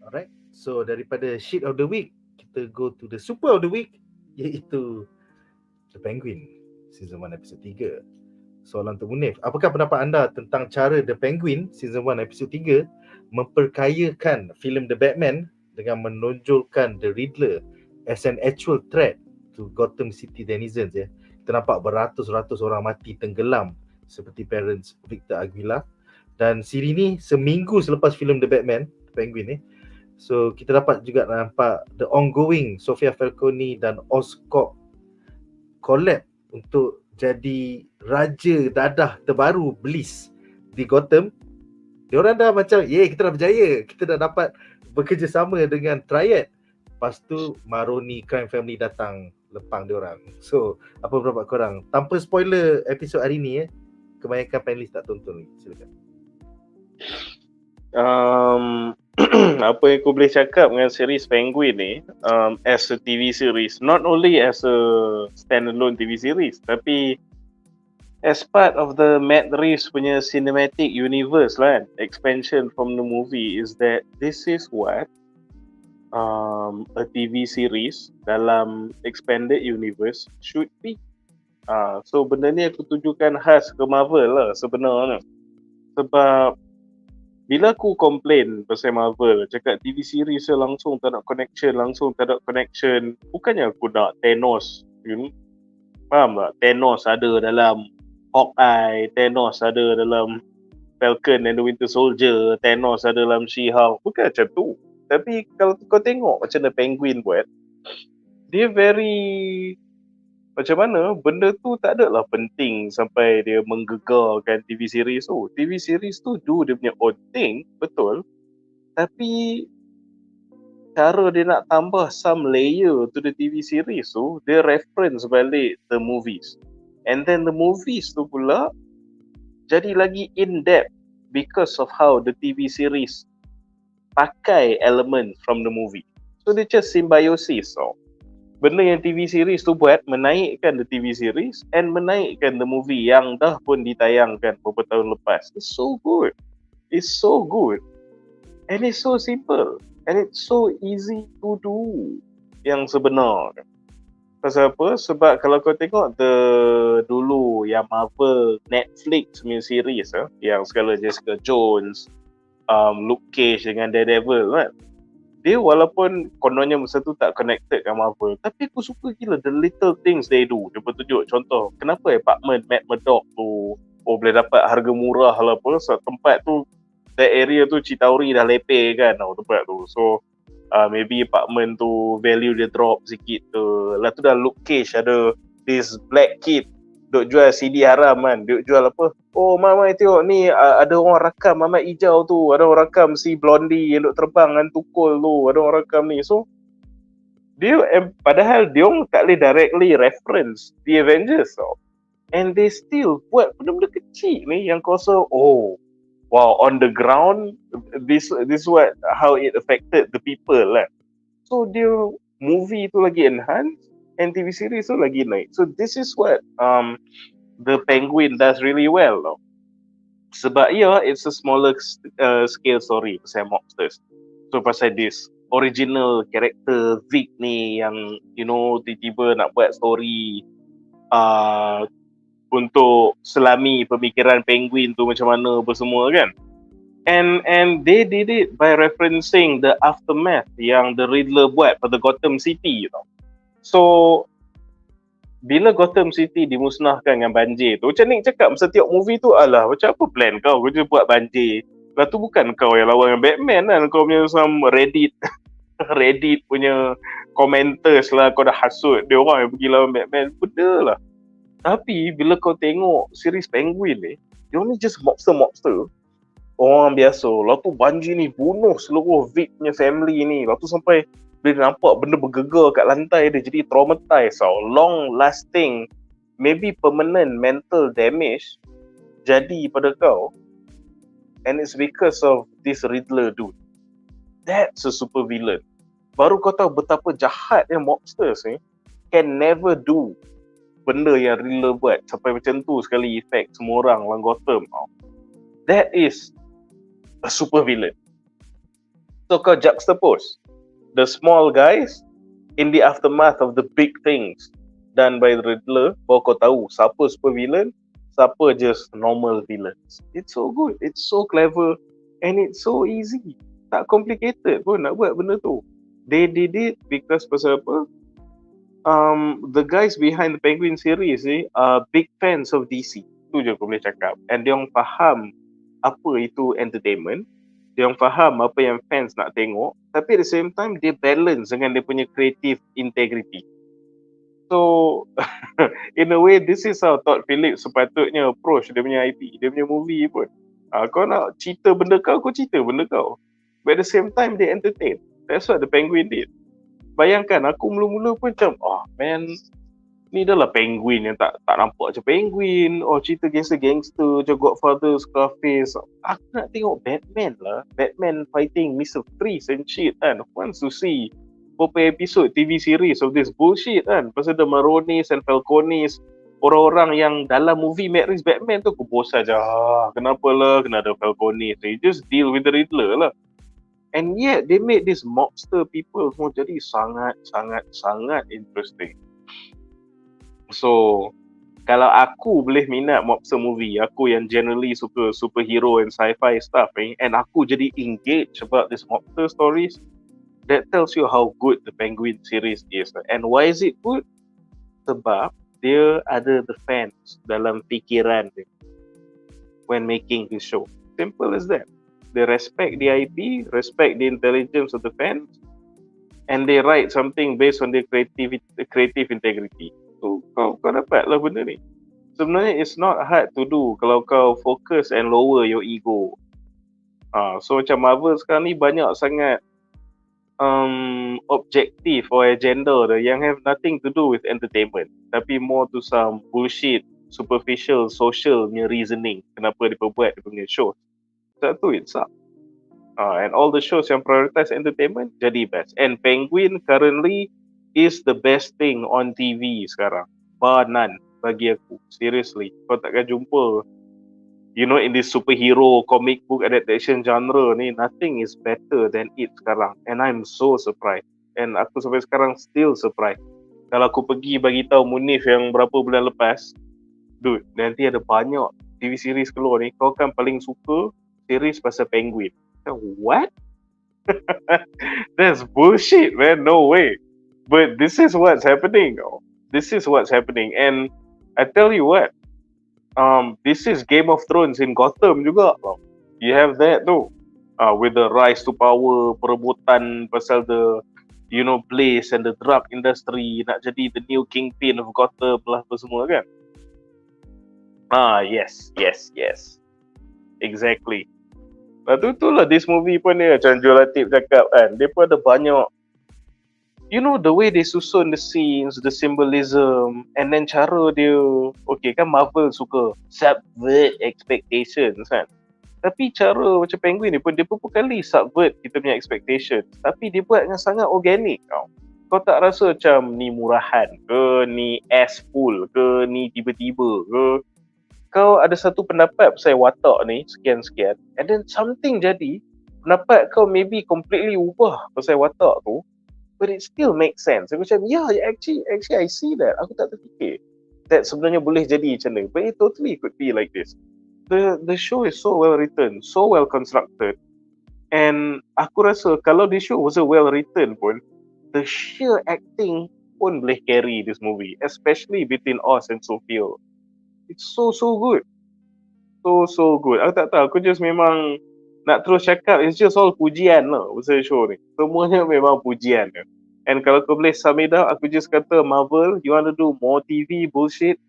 Alright, so daripada shit of the week, kita go to the super of the week, iaitu The Penguin season 1 episode 3. Soalan untuk Munif, apakah pendapat anda tentang cara The Penguin season 1 episode 3 memperkayakan filem The Batman dengan menonjolkan The Riddler as an actual threat to Gotham City denizens ya. Kita nampak beratus-ratus orang mati tenggelam seperti parents Victor Aguilar. Dan siri ni seminggu selepas filem The Batman, The Penguin ni. So kita dapat juga nampak the ongoing Sofia Falcone dan Oscorp collab untuk jadi raja dadah terbaru Bliss di Gotham. Diorang dah macam, kita dah berjaya. Kita dah dapat bekerjasama dengan Triad. Lepas tu Maroni Crime Family datang lepang diorang. So apa pendapat korang? Tanpa spoiler episod hari ni kebanyakan panelis tak tonton ni. Silakan. Apa yang aku boleh cakap dengan series Penguin ni, as a TV series, not only as a standalone TV series, tapi as part of the Matt Reeves punya cinematic universe lah, expansion from the movie, is that this is what a TV series dalam expanded universe should be. So benda ni aku tujukan khas ke Marvel lah sebenarnya. Sebab bila aku complain pasal Marvel, cakap TV series langsung tak ada connection, bukannya aku nak Thanos, faham tak? Thanos ada dalam Hawkeye, Thanos ada dalam Falcon and the Winter Soldier, Thanos ada dalam She-Hulk, bukan macam tu. Tapi kalau kau tengok macam The Penguin buat, dia very macam mana, benda tu tak adalah penting sampai dia menggegarkan TV series tu. TV series tu do dia punya own thing, betul. Tapi cara dia nak tambah some layer to the TV series tu, dia reference balik the movies. And then the movies tu pula jadi lagi in-depth because of how the TV series pakai element from the movie. So dia just symbiosis. So benda yang TV series tu buat, menaikkan the TV series and menaikkan the movie yang dah pun ditayangkan beberapa tahun lepas. It's so good. And it's so simple. And it's so easy to do yang sebenar. Pasal apa? Sebab kalau kau tengok dulu yang Marvel Netflix punya series yang segala Jessica Jones, Luke Cage dengan Daredevil kan. Dia walaupun kononnya masa tu tak connected dengan Marvel, tapi aku suka gila the little things they do. Dia tunjuk contoh, kenapa apartment Matt Murdock tu boleh dapat harga murah lah apa, sebab tempat tu, that area tu Chitauri dah lepeh kan tempat tu. So maybe apartment tu value dia drop sikit tu. Lepas tu dah Luke Cage ada this black kid duk jual CD haram kan. Duk jual apa? Oh mama tengok ni ada orang rakam Mamat Hijau tu. Ada orang rakam si Blondie yang duk terbang dengan tukul tu. Ada orang rakam ni. So dia padahal dia orang tak boleh directly reference the Avengers tau. And they still buat benda-benda kecil ni yang kau rasa wow, on the ground this what how it affected the people lah. So dia movie tu lagi enhance and TV series tu lagi naik. So this is what the Penguin does really well tau. Sebab it's a smaller scale story pasal mobsters. So pasal this original character Vic ni yang tiba-tiba nak buat story untuk selami pemikiran Penguin tu macam mana apa semua kan. And they did it by referencing the aftermath yang The Riddler buat pada Gotham City tau. So bila Gotham City dimusnahkan dengan banjir tu, macam Nick cakap setiap movie tu, alah macam apa plan kau je buat banjir. Lepas tu bukan kau yang lawan dengan Batman kan, kau punya some Reddit punya commenters lah, kau dah hasut dia orang yang pergi lawan Batman, benda lah. Tapi bila kau tengok series Penguin ni, dia ni just mobster. Orang biasa. Lepas tu banjir ni bunuh seluruh Vic punya family ni. Lepas tu sampai bila nampak benda bergegar kat lantai dia, jadi traumatized tau. Long lasting, maybe permanent mental damage jadi pada kau. And it's because of this Riddler dude. That's a super villain. Baru kau tahu betapa jahat yang mobsters ni can never do benda yang Riddler buat sampai macam tu sekali effect semua orang dalam Gotham. That is a super villain. So kau juxtapose the small guys in the aftermath of the big things done by the Riddler, baru kau tahu siapa super villain, siapa just normal villains. It's so good, it's so clever, and it's so easy. Tak complicated pun nak buat benda tu. They did it because pasal apa? The guys behind the Penguin series ni are big fans of DC. Tu je aku boleh cakap. And dia orang faham apa itu entertainment. Dia orang faham apa yang fans nak tengok. Tapi at the same time, dia balance dengan dia punya creative integrity. So, in a way, this is how Todd Phillips sepatutnya approach dia punya IP, dia punya movie pun. Kau nak cerita benda kau cerita benda kau. But at the same time, they entertain. That's what the Penguin did. Bayangkan, aku mula-mula pun macam, man, ni dah lah Penguin yang tak nampak macam Penguin. Cerita gangster-gangster macam Godfather, Scarface. Aku nak tengok Batman lah. Batman fighting Mr. Freeze and shit kan. Once to see beberapa episode TV series of this bullshit kan. Pasal the Maronis and Falconis, orang-orang yang dalam movie Matt Reeves Batman tu aku bosan je. Kenapa lah kena ada Falconis. They just deal with the Riddler lah. And yet they made this mobster people semua jadi sangat interesting. So kalau aku boleh minat mobster movie, aku yang generally suka superhero and sci-fi stuff and aku jadi engaged about this mobster stories, that tells you how good the Penguin series is. And why is it good? Sebab dia ada the fans dalam fikiran dia when making this show. Simple as that. They respect the IP, respect the intelligence of the fans, and they write something based on their creative integrity. So kau dapatlah benda ni. Sebenarnya it's not hard to do kalau kau focus and lower your ego. So macam Marvel sekarang ni banyak sangat objective or agenda yang have nothing to do with entertainment, tapi more to some bullshit, superficial, social reasoning kenapa dia buat dia punya show. Satu it sucks. And all the shows yang prioritize entertainment jadi best. And Penguin currently is the best thing on TV sekarang. Bar none bagi aku. Seriously. Kau takkan jumpa in this superhero comic book adaptation genre ni, nothing is better than it sekarang. And I'm so surprised. And aku sampai sekarang still surprised. Kalau aku pergi bagi tahu Munif yang berapa bulan lepas, dude, nanti ada banyak TV series keluar ni, kau kan paling suka series pasal penguin. What? That's bullshit, man. No way. But this is what's happening. This is what's happening. And I tell you what, this is Game of Thrones in Gotham juga. You have that too. With the rise to power, perebutan pasal the Blaze and the drug industry, nak jadi the new kingpin of Gotham lah apa semua kan. Yes. Exactly. Lepas tu lah this movie pun dia macam Joel Latif cakap kan, dia pun ada banyak the way they susun the scenes, the symbolism, and then cara dia, okay kan Marvel suka subvert expectations kan, tapi cara macam Penguin ni pun dia pun kali subvert kita punya expectations, tapi dia buat dengan sangat organik tau. Kau tak rasa macam ni murahan ke, ni full ke, ni tiba-tiba ke. Kau ada satu pendapat pasal watak ni sekian-sekian, and then something jadi, pendapat kau maybe completely ubah pasal watak tu, but it still makes sense. Aku macam, actually I see that. Aku tak terfikir that sebenarnya boleh jadi macam ni. But it totally could be like this. The show is so well written, so well constructed. And aku rasa kalau the show was well written pun, the sheer acting pun boleh carry this movie. Especially between Oz and Sophia. It's so good. So good. Aku tak tahu. Aku just memang nak terus cakap, it's just all pujian lah pasal show ni. Semuanya memang pujian. And kalau kau boleh sum it up, aku just kata Marvel, you want to do more TV bullshit,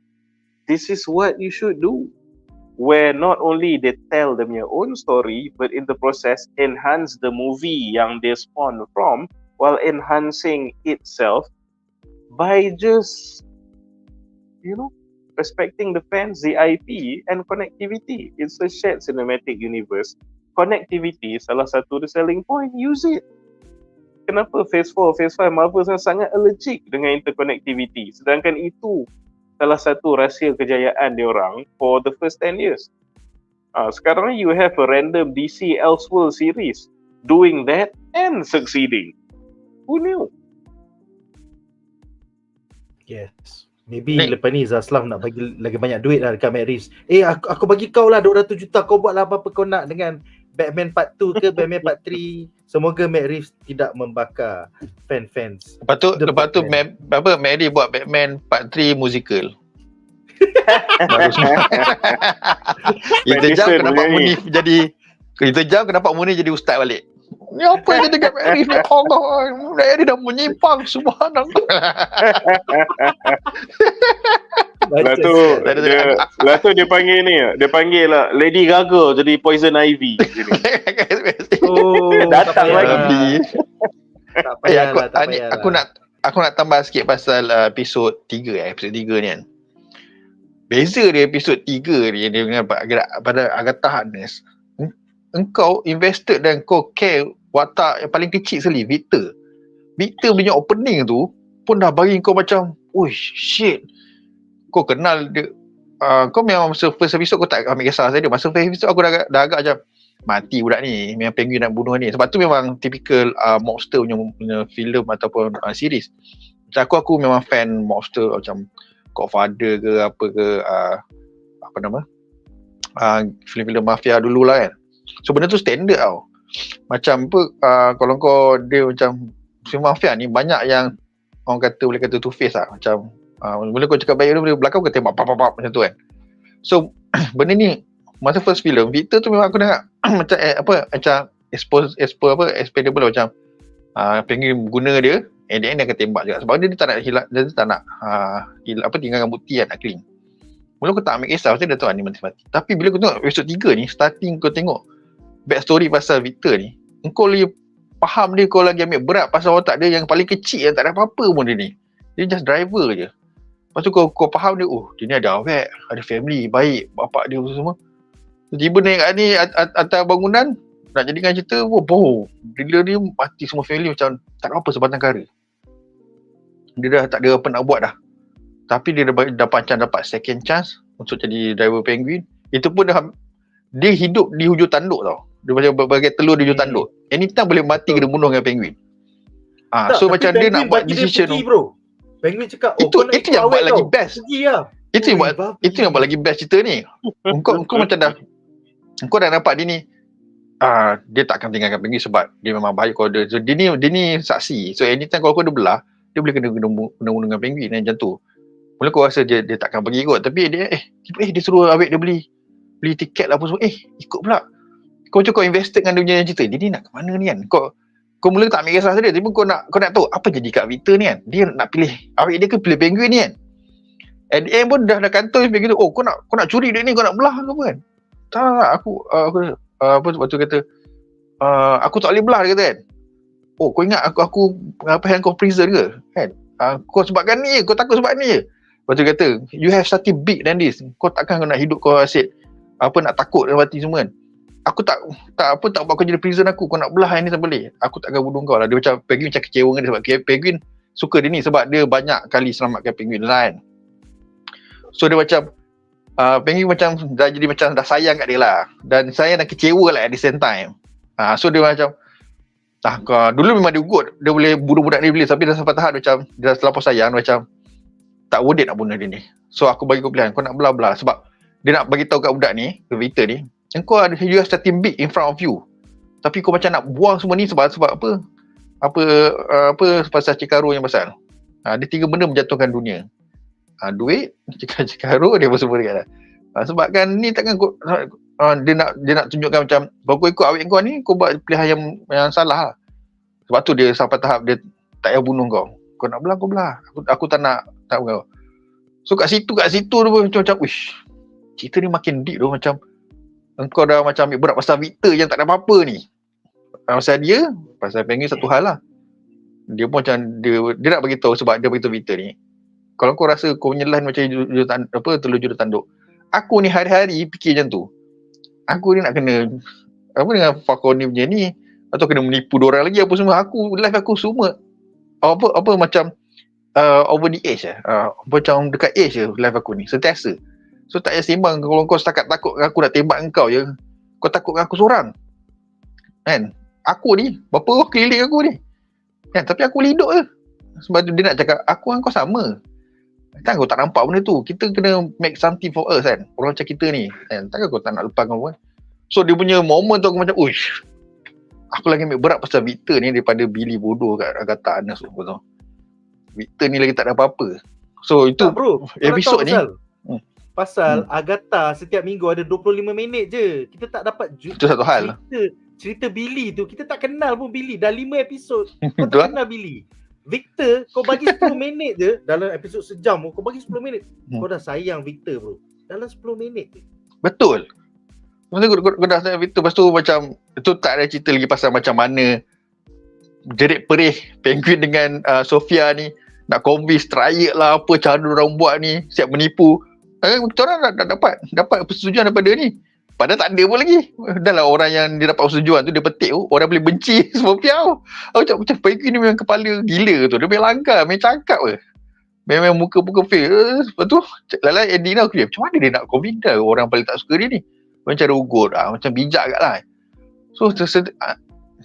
this is what you should do. Where not only they tell them your own story, but in the process enhance the movie yang they spawn from, while enhancing itself by just, respecting the fans, the IP, and connectivity. It's a shared cinematic universe. Connectivity salah satu the selling point, use it. Kenapa Phase 4, Phase 5 Marvel sangat allergic dengan interconnectivity, sedangkan itu salah satu rahsia kejayaan diorang for the first 10 years. Sekarang you have a random DC Elseworld series doing that and succeeding. Who knew? Yes. Maybe lepas ni Zaslav nak bagi lagi banyak duit lah dekat Matt Reeves. Aku bagi kau lah 200 juta, kau buat lah apa-apa kau nak dengan Batman Part 2 ke Batman Part 3. Semoga Matt Reeves tidak membakar fans. Lepas tu Matt Reeves buat Batman Part 3 musical. Baru semua. Kita jam kenapa Munif jadi ustaz balik. Ni apa yang jadi Matt Reeves ni? Allah, dia dah menyimpang, subhanallah. Lepas tu dia panggil ni, dia panggil lah Lady Gaga jadi Poison Ivy. Datang lagi. Tak payahlah. Aku nak tambah sikit pasal episod 3 ni kan. Beza dia episod 3 ni dengan pada Agatha Harkness. Engkau invested dan kau care watak yang paling kecil sekali, Victor punya opening tu pun dah bagi kau macam, oh shit, kau kenal dia. Kau memang masa first episode kau tak ambil kisah saya dia. Masa first episode aku dah agak macam mati budak ni, memang penguin nak bunuh ni. Sebab tu memang typical monster punya filem ataupun series. Macam aku memang fan monster macam Godfather ke apa ke filem-filem mafia dulu lah kan. So benda tu standard tau. Macam apa kalau kau dia macam film mafia ni banyak yang orang boleh kata two face lah. Macam mula kau cakap baik dulu, belakang kau tembak pap macam tu kan. So benda ni masa first film Victor tu memang aku dengar macam expendable lah, macam pengen guna dia and then dia akan tembak juga sebab dia tak nak hilang, dia tak nak tinggalkan bukti kan, nak clean. Mula aku tak ambil kisah pasal dia tahu ni mati. Tapi bila aku tengok episode 3 ni, starting kau tengok backstory pasal Victor ni, engkau lagi faham dia, kau lagi ambil berat pasal otak dia yang paling kecil yang tak ada apa-apa pun dia ni. Dia just driver je. Lepas tu kau faham dia, dia ni ada awet, ada family, baik, bapak dia semua. Tiba naik kat ni atas bangunan, nak jadikan cerita, bila dia mati semua family macam tak ada apa sebatang kara. Dia dah tak ada apa nak buat dah. Tapi dia dapat second chance untuk jadi driver penguin. Itu pun dah dia hidup di hujung tanduk tau. Dia macam berbagai telur di hujung tanduk. Anytime boleh mati kena bunuh dengan penguin. So tapi macam dia nak penguin buat bagi dia decision pergi tu. bro. Penguin cakap, Itu kau nak ikut yang buat awet lagi kau, best. pergi lah. Itu yang buat lagi best cerita ni. Kau macam dah kau dah nampak dia ni dia takkan tinggalkan penguin sebab dia memang baik kalau dia. So, dia ni saksi. So anytime kalau kau ada belah, dia boleh kena bunuh dengan penguin macam tu. Mula kau rasa dia takkan pergi kot, tapi dia dia suruh awet dia beli tiket lah apa semua. Ikut pula. Kau macam kau invested dengan dunia cerita. Dia ni nak ke mana ni kan? Kau mula tak ambil kisah dia, tapi kau nak tahu apa jadi kat Victor ni kan. Dia nak pilih awet dia ke pilih penguin ni kan. At the end pun dah kantor penguin tu. Kau nak curi dia ni, kau nak belah ke apa kan? Tak, aku waktu kata aku tak boleh belah dia kata kan. Kau ingat aku hand kau prison ke kan? Kau sebabkan ni je, kau takut sebab ni je. Waktu kata you have something big than this. Kau takkan kau nak hidup kau asyik nak takut dan mati semua kan. Aku tak buat kau jadi prison aku. Kau nak belah yang ni tak boleh. Aku takkan bunuh kau lah. Dia macam penguin macam kecewa dengan dia sebab penguin suka dia ni sebab dia banyak kali selamatkan penguin lain. So dia macam penguin macam dah jadi macam dah sayang kat dia lah. Dan sayang dan kecewa lah at the same time. So dia macam dulu memang dia good. Dia boleh bunuh budak ni boleh. Tapi dah sampai tahap macam dia dah terlampau sayang. Dia macam tak worth it nak bunuh dia ni. So aku bagi kau pilihan. Kau nak belah-belah. Sebab dia nak bagi tahu kat budak ni, ke Victor ni, kau ada you have something big in front of you. Tapi kau macam nak buang semua ni sebab apa pasal Cikaru yang pasal. Dia 3 benda menjatuhkan dunia. Duit, Cikaru, dia pun semua dekat dah. Sebab kan ni takkan kau dia nak tunjukkan macam kalau kau ikut awet kau ni, kau buat pilihan yang salah lah. Sebab tu dia sampai tahap dia tak payah bunuh kau. Kau nak belah, kau belah. Aku tak nak kau. So kat situ tu macam wish. Cerita ni makin deep tu macam engkau dah macam ambil berat pasal Victor yang tak ada apa-apa ni. Pasal penguin satu hal lah. Dia pun macam dia nak bagi tahu sebab dia beritahu Victor ni. Kalau kau rasa kau menyelan macam telur judul tanduk. Aku ni hari-hari fikir macam tu. Aku ni nak kena dengan Falcon ni punya ni atau kena menipu diorang lagi apa semua. Life aku semua macam over the age macam dekat age je life aku ni sentiasa. So tak payah sembang. Kalau kau setakat takut aku nak tembak kau je, kau takut dengan aku seorang kan. Aku ni berapa orang keliling aku ni kan, tapi aku boleh hidup je. Sebab tu dia nak cakap aku dengan kau sama kan. Kau tak nampak benda tu. Kita kena make something for us kan. Orang macam kita ni kan, takkan kau tak nak lepas kau kan. So dia punya moment tu aku macam uish, aku lagi ambil berat pasal Victor ni daripada Billy bodoh kat Agatha Anas tu. Victor ni lagi tak ada apa-apa. So itu bro, episod ni pasal Agatha setiap minggu ada 25 minit je. Kita tak dapat itu satu hal. Cerita Billy tu kita tak kenal pun Billy. Dah 5 episod kau tak kenal Billy. Victor kau bagi 10 minit je dalam episod sejam, kau bagi 10 minit. Kau dah sayang Victor bro dalam 10 minit. Betul. Masa kau dah sayang Victor, lepas tu macam itu tak ada cerita lagi pasal macam mana jerit perih penguin dengan Sofia ni nak convince triad lah apa cara orang buat ni siap menipu. Kita orang dah dapat persetujuan daripada ni. Padahal tak ada pun lagi. Dah lah orang yang dia dapat persetujuan tu dia petik tu, orang boleh benci Sofia tu. Macam penguin ni memang kepala gila tu. Dia memang langgar, memang cakap ke. Memang muka-muka fail. Lepas tu lala ending lah aku macam mana dia nak convince orang paling tak suka dia ni. Macam cara ugut macam bijak kat lah. So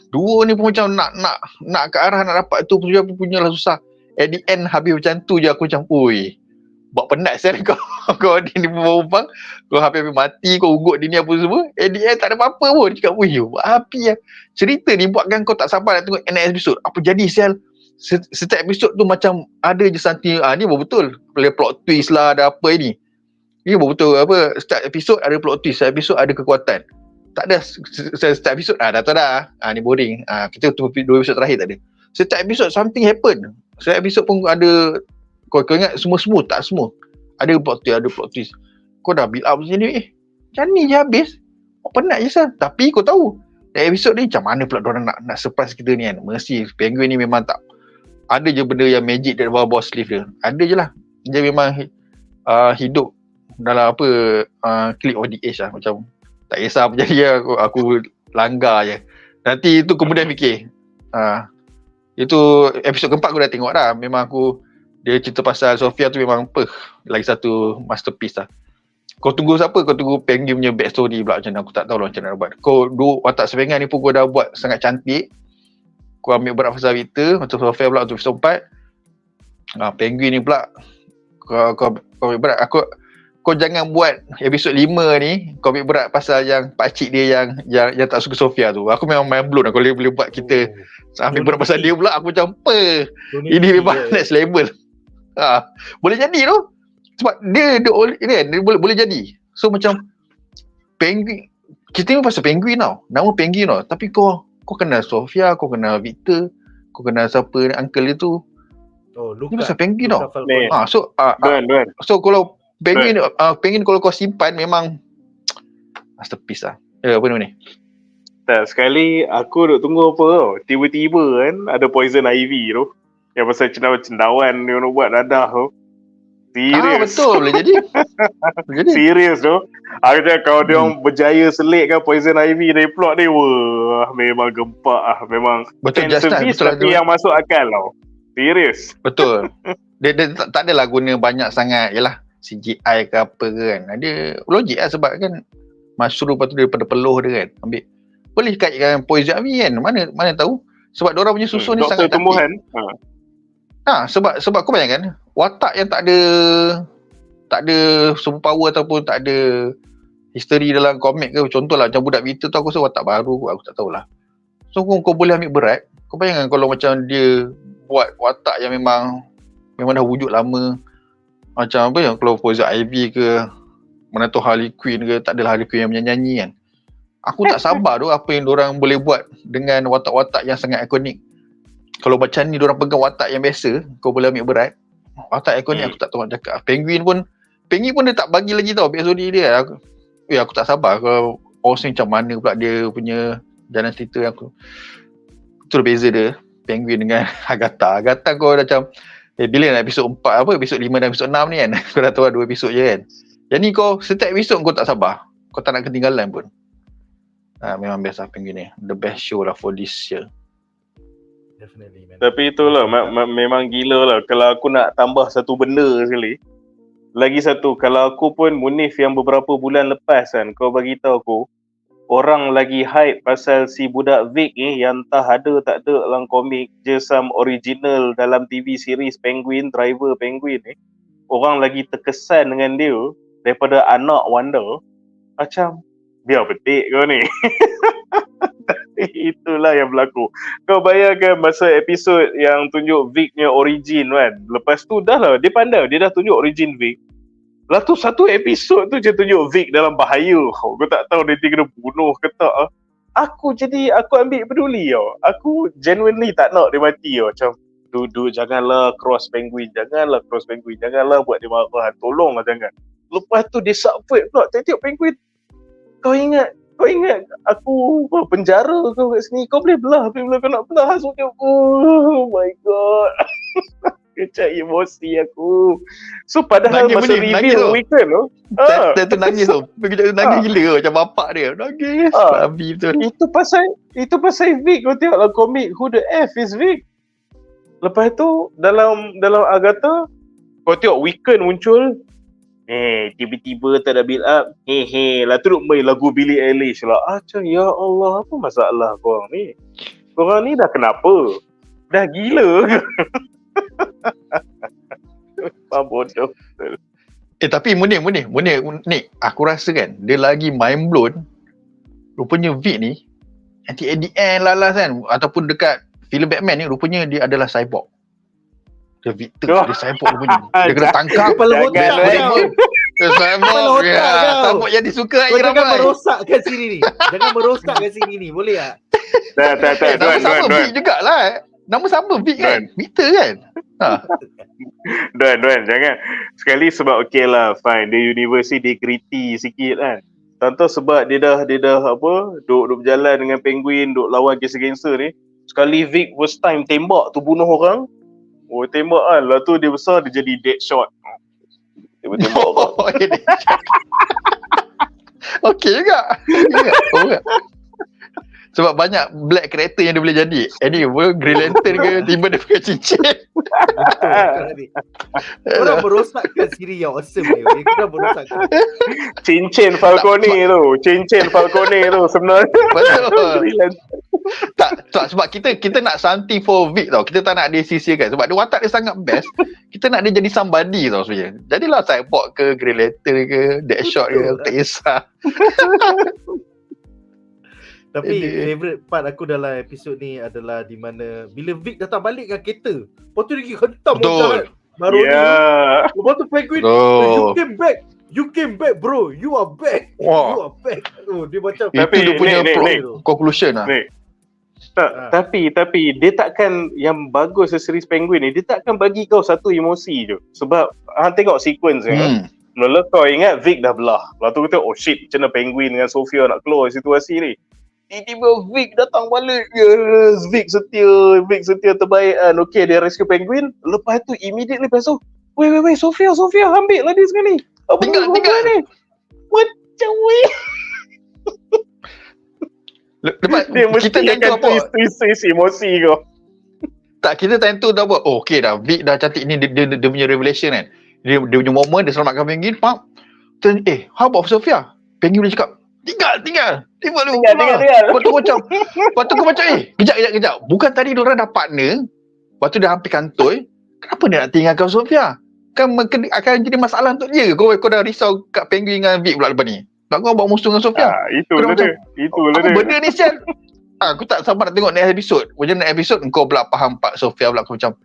dua ni pun macam nak ke arah nak dapat tu punya lah susah. At the end habis macam tu je aku macam oi, buat penat saya kau ni berbual, kau hampir mati, kau ugut dia ni apa semua. At the end tak ada apa-apa pun. Dia cakap oi buat api lah. Cerita ni buatkan kau tak sabar nak tengok next episode. Apa jadi sial. Setiap episod tu macam ada je something. Ni betul boleh plot twist lah, ada apa ni. Ni betul setiap episod ada plot twist, setiap episod ada kekuatan. Tak ada setiap episod dah tahu dah. Ni boring. Kita tu 2 episod terakhir tak ada. Setiap episod something happen. Setiap episod pun ada kau ingat semua smooth tak smooth. Ada plot twist. Kau dah build up macam ni. Macam ni je habis. Kau penat je sah. Tapi kau tahu episod ni macam mana pula diorang nak surprise kita ni kan. Mesti penguin ni memang tak ada je benda yang magic dari bawah sleeve dia. Ada je lah. Dia memang hidup dalam click of the age lah. Macam tak kisah apa jadi aku langgar je. Nanti itu kemudian fikir itu episod keempat aku dah tengok dah. Memang dia cerita pasal Sofia tu memang lagi satu masterpiece lah. Kau tunggu siapa? Kau tunggu Penguin punya backstory pula. Macam mana aku tak tahu lah macam mana nak buat. Kau dua watak sepengan ni pun kau dah buat sangat cantik. Kau ambil berat pasal Victor, macam software pula untuk episode 4. Penguin ni pula kau ambil berat. Kau jangan buat episod 5 ni kau ambil berat pasal yang pakcik dia yang tak suka Sofia tu. Aku memang mind blown lah. Kalau dia boleh buat kita ambil berat pasal dia pula, aku macam apa? Ini memang next level. Boleh jadi tu. Sebab dia boleh jadi. So macam Penguin, kita ni pasal Penguin tau. Nama Penguin tau. Tapi kau kenal Sofia, kau kenal Victor, kau kenal siapa ni, uncle dia tu. Ni pasal Penguin tau. Duan. So kalau Penguin kalau kau simpan memang masterpiece lah. Apa nama ni? Tak, sekali aku duk tunggu apa tau. Tiba-tiba kan ada poison ivy tu. Yang pasal cendawan dia nak buat dadah tu. Serius. Betul, boleh jadi. Serius tu. Aku cakap kalau dia orang berjaya selitkan poison ivy dari plot dia, wah memang gempak lah. Memang betul, fan service tapi yang masuk akal tau. Serius. Betul. Dia tak adalah guna banyak sangat. Yalah, CGI ke apa ke kan. Dia logik lah sebab kan mushroom lepas tu daripada peluh dia kan. Ambil. Boleh kaitkan poison ivy kan. Mana tahu. Sebab diorang punya susun ni sangat tumbuhan. Sebab kau bayangkan watak yang tak ada super power ataupun tak ada history dalam komik ke, contohlah macam budak Victor tu, aku rasa watak baru, aku tak tahulah. So kau boleh ambil berat. Kau bayangkan kalau macam dia buat watak yang memang dah wujud lama, macam apa yang kalau Poison Ivy ke, mana tu Harley Quinn ke, tak adalah Harley Quinn yang menyanyi kan. Aku tak sabar tu apa yang diorang boleh buat dengan watak-watak yang sangat ikonik. Kalau macam ni diorang pegang watak yang biasa, kau boleh ambil berat. Watak ikonik aku tak tahu nak cakap. Penguin pun dia tak bagi lagi tau episode dia. Aku tak sabar kalau Oz ni macam mana pula dia punya jalan cerita aku. Itu beza dia Penguin dengan Agatha. Agatha kau dah macam bila nak episod 4 episod 5 dan episod 6 ni kan. Kau dah tahu 2 episod je kan. Yang ni kau setiap episod kau tak sabar. Kau tak nak ketinggalan pun. Memang best lah Penguin ni. The best show lah for this year. Definitely, man. Tapi itulah memang gila lah. Kalau aku nak tambah satu benda sekali, lagi satu, kalau aku pun Munif yang beberapa bulan lepas kan, kau bagi tahu aku, orang lagi hype pasal si budak Vic ni yang entah ada tak ada dalam komik, je some original dalam TV series Penguin, driver Penguin ni. Orang lagi terkesan dengan dia daripada anak Wonder. Macam biar petik kau ni. Itulah yang berlaku. Kau bayangkan masa episod yang tunjuk Vic punya origin kan. Lepas tu dah lah, dia pandai. Dia dah tunjuk origin Vic. Lepas tu satu episod tu je tunjuk Vic dalam bahaya. Kau tak tahu dia kena bunuh ke tak. Aku ambil peduli tau. Aku genuinely tak nak dia mati tau. Macam duduk janganlah cross Penguin. Janganlah buat dia marah. Tolonglah jangan. Lepas tu dia subvert pula. Tengok Penguin. Kau ingat aku penjara kau kat sini, kau boleh belah kau nak belah. So, oh my god. Kecak emosi aku. So padahal nangis masa review weekend tu tu nangis tu. Kejap tu nangis gila macam bapak dia. Nangis. Babi betul. Itu pasal Vic. Kau tengok dalam komik, who the F is Vic. Lepas tu dalam Agatha, kau tengok weekend muncul, tiba-tiba tak ada build up. Lah tu duk main lagu Billie Eilish lah. Macam ya Allah, apa masalah korang ni? Korang ni dah kenapa? Dah gila ke? Bodoh. Tapi Munif, aku rasa kan dia lagi mind blown. Rupanya Vic ni at the end last kan, ataupun dekat filem Batman ni, rupanya dia adalah cyborg. Dia Victor, dia cyborg rupanya. Dia kena tangkap. Kepala otak kau. Cyborg. Cyborg yang disuka Kau air jangan ramai. merosakkan sini ni. Boleh tak? Tak, Nama sama Duan. Vic jugalah. Nama sama Vic kan? Victor kan? Duan, jangan. Sekali sebab okey lah, fine. Dia university, dia gritty sikit kan. Tentu sebab dia dah duk berjalan dengan Penguin, duk lawan gangster ni. Sekali Vic first time tembak tu bunuh orang. Tembak kan. Lepas tu dia besar, dia jadi dead shot. Dia tembak orang. Okey juga. Sebab banyak black character yang dia boleh jadi. Green Lantern ke, tiba dia pakai cincin. Betul sekarang ni. Korang merosakkan siri yang awesome ni. Korang merosakkan. Cincin Falcone tu sebenarnya. Betul. tak sebab kita nak something for Vic tau. Kita tak nak dia sisirkan sebab dia watak dia sangat best. Kita nak dia jadi somebody tau sebenarnya. Jadilah sideboard ke, Grey Lantern ke, Deadshot ke, tak kisah. Tapi favourite part aku dalam episod ni adalah di mana bila Vic datang balik dengan kereta, lepas tu dia pergi hentam orang jahat. Baru ni, lepas tu Penguin, you came back bro, you are back. You are back. Oh, dia macam tapi dia punya conclusion lah. Tapi dia takkan, yang bagus series Penguin ni, dia takkan bagi kau satu emosi je. Sebab hang tengok sequence kan. Mula kau ingat Vic dah belah. Lepas tu kita oh shit, macam mana Penguin dengan Sophia nak keluar situasi ni. Tiba-tiba Vic datang balik. Yes, Vic setia terbaik kan. Okay, dia rescue Penguin. Lepas tu immediately lepas tu, wait, Sophia ambil lah dia sekarang ni. Tinggal ni. Macam weh. Lepas dia kita tentu apa? Twist emosi kau. Tak, kita tentu dah buat. Oh, okay dah. Vic dah cantik ni dia punya revelation kan. Dia punya moment, dia selamatkan Penguin. Faham? How about Sophia? Penguin dia cakap, tinggal. Tinggal. Lepas tu aku macam, kejap. Bukan tadi diorang dah partner. Lepas tu dah hampir kantoi. Kenapa dia nak tinggalkan Sophia? Kan akan jadi masalah untuk dia. Kau dah risau kat Penguin dengan Vic pula lepas ni. Tak kau bawa musuh dengan Sophia. Itulah dia. Apa benda ni sial? Aku tak sabar nak tengok next episode. Macam next episode kau pula faham Pak Sophia pula. Aku macam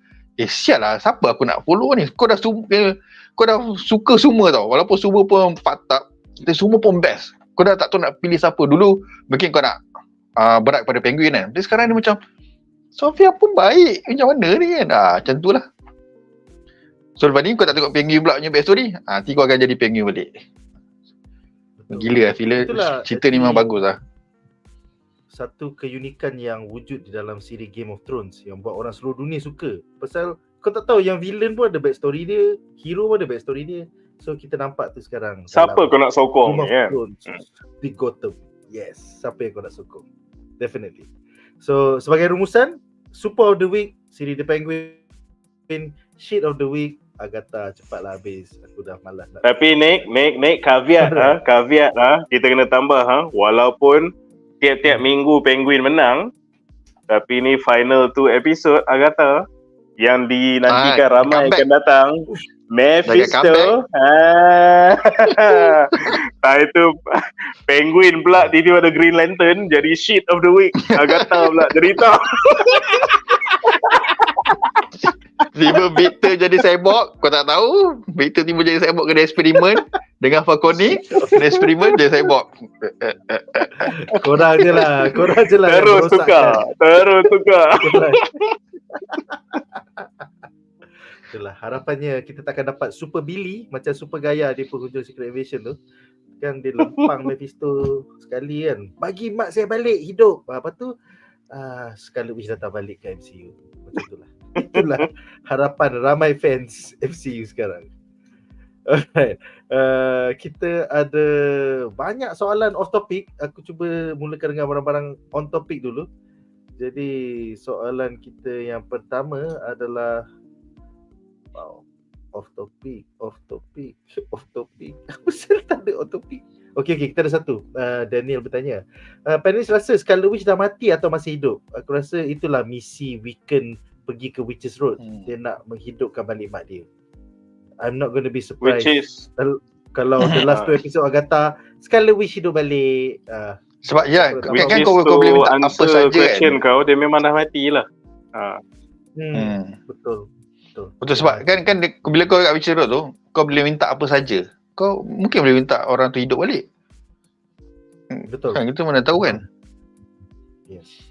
sial lah, siapa aku nak follow ni? Kau dah suka semua tau. Walaupun semua pun fucked up, semua pun best. Kau dah tak tahu nak pilih siapa. Dulu mungkin kau nak berat pada Penguin kan. Tapi sekarang ni macam Sophia pun baik. Macam mana ni kan? Macam tu lah. So lepas ni kau tak tengok Penguin pula punya backstory. Nanti kau akan jadi Penguin balik. Gila lah filem. Cerita ni memang bagus lah. Satu keunikan yang wujud di dalam siri Game of Thrones yang buat orang seluruh dunia suka. Pasal kau tak tahu yang villain pun ada backstory dia, hero pun ada backstory dia. So kita nampak tu sekarang. Siapa kau nak sokong ni kan? Di Gotham. Yes, siapa yang kau nak sokong? Definitely. So sebagai rumusan, Super of the Week, siri The Penguin, Shit of the Week, Agatha. Cepatlah habis. Aku dah malas nak. Tapi Nick, caveat kita kena tambah walaupun tiap-tiap minggu Penguin menang, tapi ni final 2 episode Agatha yang dinantikan ramai akan datang. Mephisto. Itu Penguin pula tiba ada Green Lantern jadi Shit of the Week. Agatha pula cerita. Tiba Victor jadi cyborg, kau tak tahu. Victor tiba jadi cyborg kena eksperimen dengan Falcone. Kena eksperimen dia cyborg. Korang je lah. Terus tukar. Itulah harapannya kita takkan dapat Super Billy macam Super Gaya di penghujung Secret Invasion tu. Kan dia lempang Mephisto sekali kan. Bagi mak saya balik hidup. Lepas tu Scarlet Witch datang balik ke MCU. Macam itulah. Itulah harapan ramai fans MCU sekarang. Alright. Kita ada banyak soalan off topic. Aku cuba mulakan dengan barang-barang on topic dulu. Jadi soalan kita yang pertama adalah off topic. Apa sel tak ada off topic? Okey, kita ada satu. Daniel bertanya, panelis rasa Scarlet Witch dah mati atau masih hidup? Aku rasa itulah misi Wiccan pergi ke Witches Road. Dia nak menghidupkan balik mak dia. I'm not going to be surprised kalau the last 2 episode Agatha Scarlet Witch hidup balik. Sebab kan kau boleh minta apa saja kan. Kau dia memang dah mati lah. Betul sebab kan bila kau kat Witcher Road tu, kau boleh minta apa saja. Kau mungkin boleh minta orang tu hidup balik. Betul. Kan kita mana tahu kan. Yes.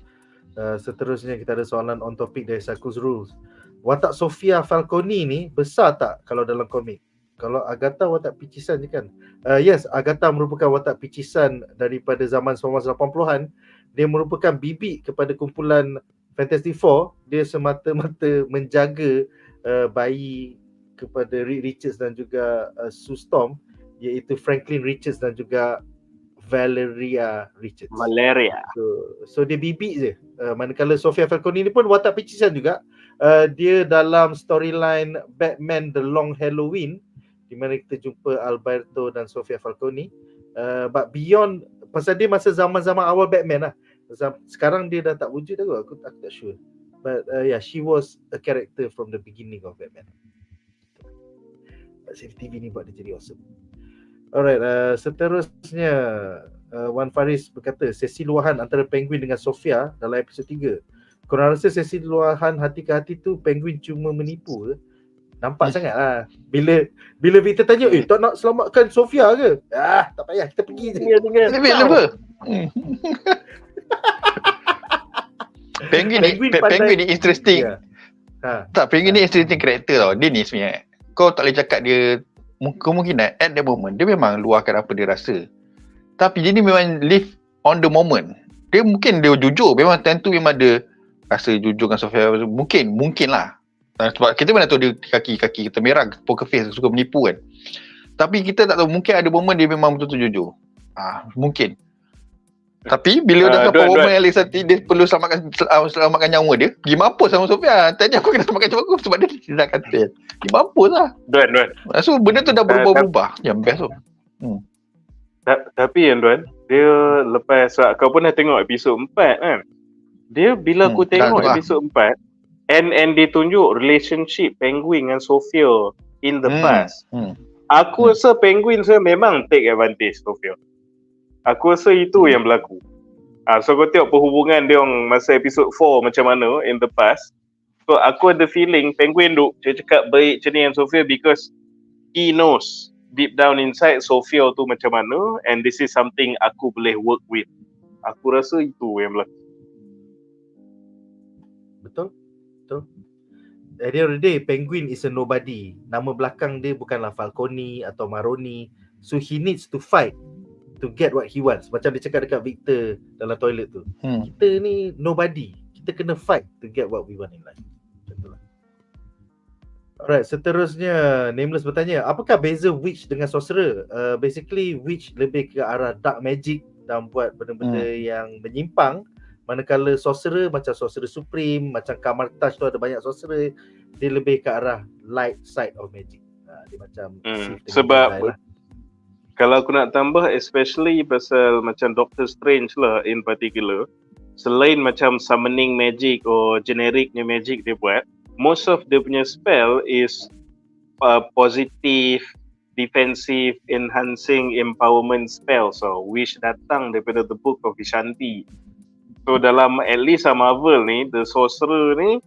Seterusnya kita ada soalan on topic dari Sakus Rules. Watak Sophia Falcone ni besar tak kalau dalam komik? Kalau Agatha watak picisan je kan? Yes, Agatha merupakan watak picisan daripada zaman 1980-an. Dia merupakan bibik kepada kumpulan Fantastic Four. Dia semata-mata menjaga bayi kepada Reed Richards dan juga Sue Storm, iaitu Franklin Richards dan juga Valeria Richards. Valeria. So dia bibik je. Manakala Sophia Falcone ni pun watak picisan juga. Dia dalam storyline Batman The Long Halloween, di mana kita jumpa Alberto dan Sofia Falcone. But beyond, pasal dia masa zaman-zaman awal Batman lah. Sekarang dia dah tak wujud dah kot, aku tak sure. But yeah, she was a character from the beginning of Batman. Save TV ni buat dia jadi awesome. Alright, seterusnya Wan Faris berkata, sesi luahan antara Penguin dengan Sofia dalam episod 3. Korang rasa sesi luahan hati ke hati tu Penguin cuma menipu ke? Nampak sangat lah. Bila Victor tanya, tak nak selamatkan Sofia ke? Tak payah, kita pergi je. Level. Penguin ni interesting. Tak, Penguin ni interesting karakter tau. Dia ni sebenarnya, kau tak boleh cakap dia, kemungkinan at the moment dia memang luahkan apa dia rasa. Tapi dia ni memang live on the moment. Dia mungkin dia jujur, memang tentu memang ada rasa jujur dengan Sofia. Mungkin lah. Sebab kita mana tahu dia kaki kita merah, poker face, suka menipu kan. Tapi kita tak tahu, mungkin ada momen dia memang betul-betul jujur. Mungkin. Tapi bila dah sampai momen yang Lisati dia perlu selamatkan nyawa dia, pergi mampus sama Sofia. Tanya aku kena selamatkan nyawa aku sebab dia tidak katil. Pergi mampus lah. Duan. So benda tu dah berubah-ubah. Yang best tu. Tapi yang Duan, dia lepas, kau pernah tengok episod 4 kan? Dia bila aku tengok episod 4, and dia tunjuk relationship Penguin dengan Sofia in the past. Aku rasa Penguin memang take advantage Sofia. Aku rasa itu yang berlaku. So kau tengok perhubungan dia orang masa episod 4 macam mana in the past. So aku ada feeling Penguin dia cakap baik macam ni dengan Sofia because he knows deep down inside Sofia tu macam mana, and this is something aku boleh work with. Aku rasa itu yang berlaku. Betul. At the end of the day, Penguin is a nobody. Nama belakang dia bukanlah Falcone atau Maroni. So he needs to fight to get what he wants. Macam dia cakap dekat Victor dalam toilet tu. Kita ni nobody. Kita kena fight to get what we want in life. Betul lah. Alright, seterusnya Nameless bertanya, apakah beza witch dengan sorcerer? Basically witch lebih ke arah dark magic dan buat benda-benda yang menyimpang. Manakala sorcerer macam sorcerer supreme, macam Kamartaj tu ada banyak sorcerer, dia lebih ke arah light side of magic. Dia macam sebab kalau aku nak tambah, especially pasal macam Doctor Strange lah in particular, selain macam summoning magic or genericnya magic dia buat, most of dia punya spell is positive, defensive, enhancing, empowerment spell. So which datang daripada the book of Vishanti. So dalam at least Marvel ni, the sorcerer ni,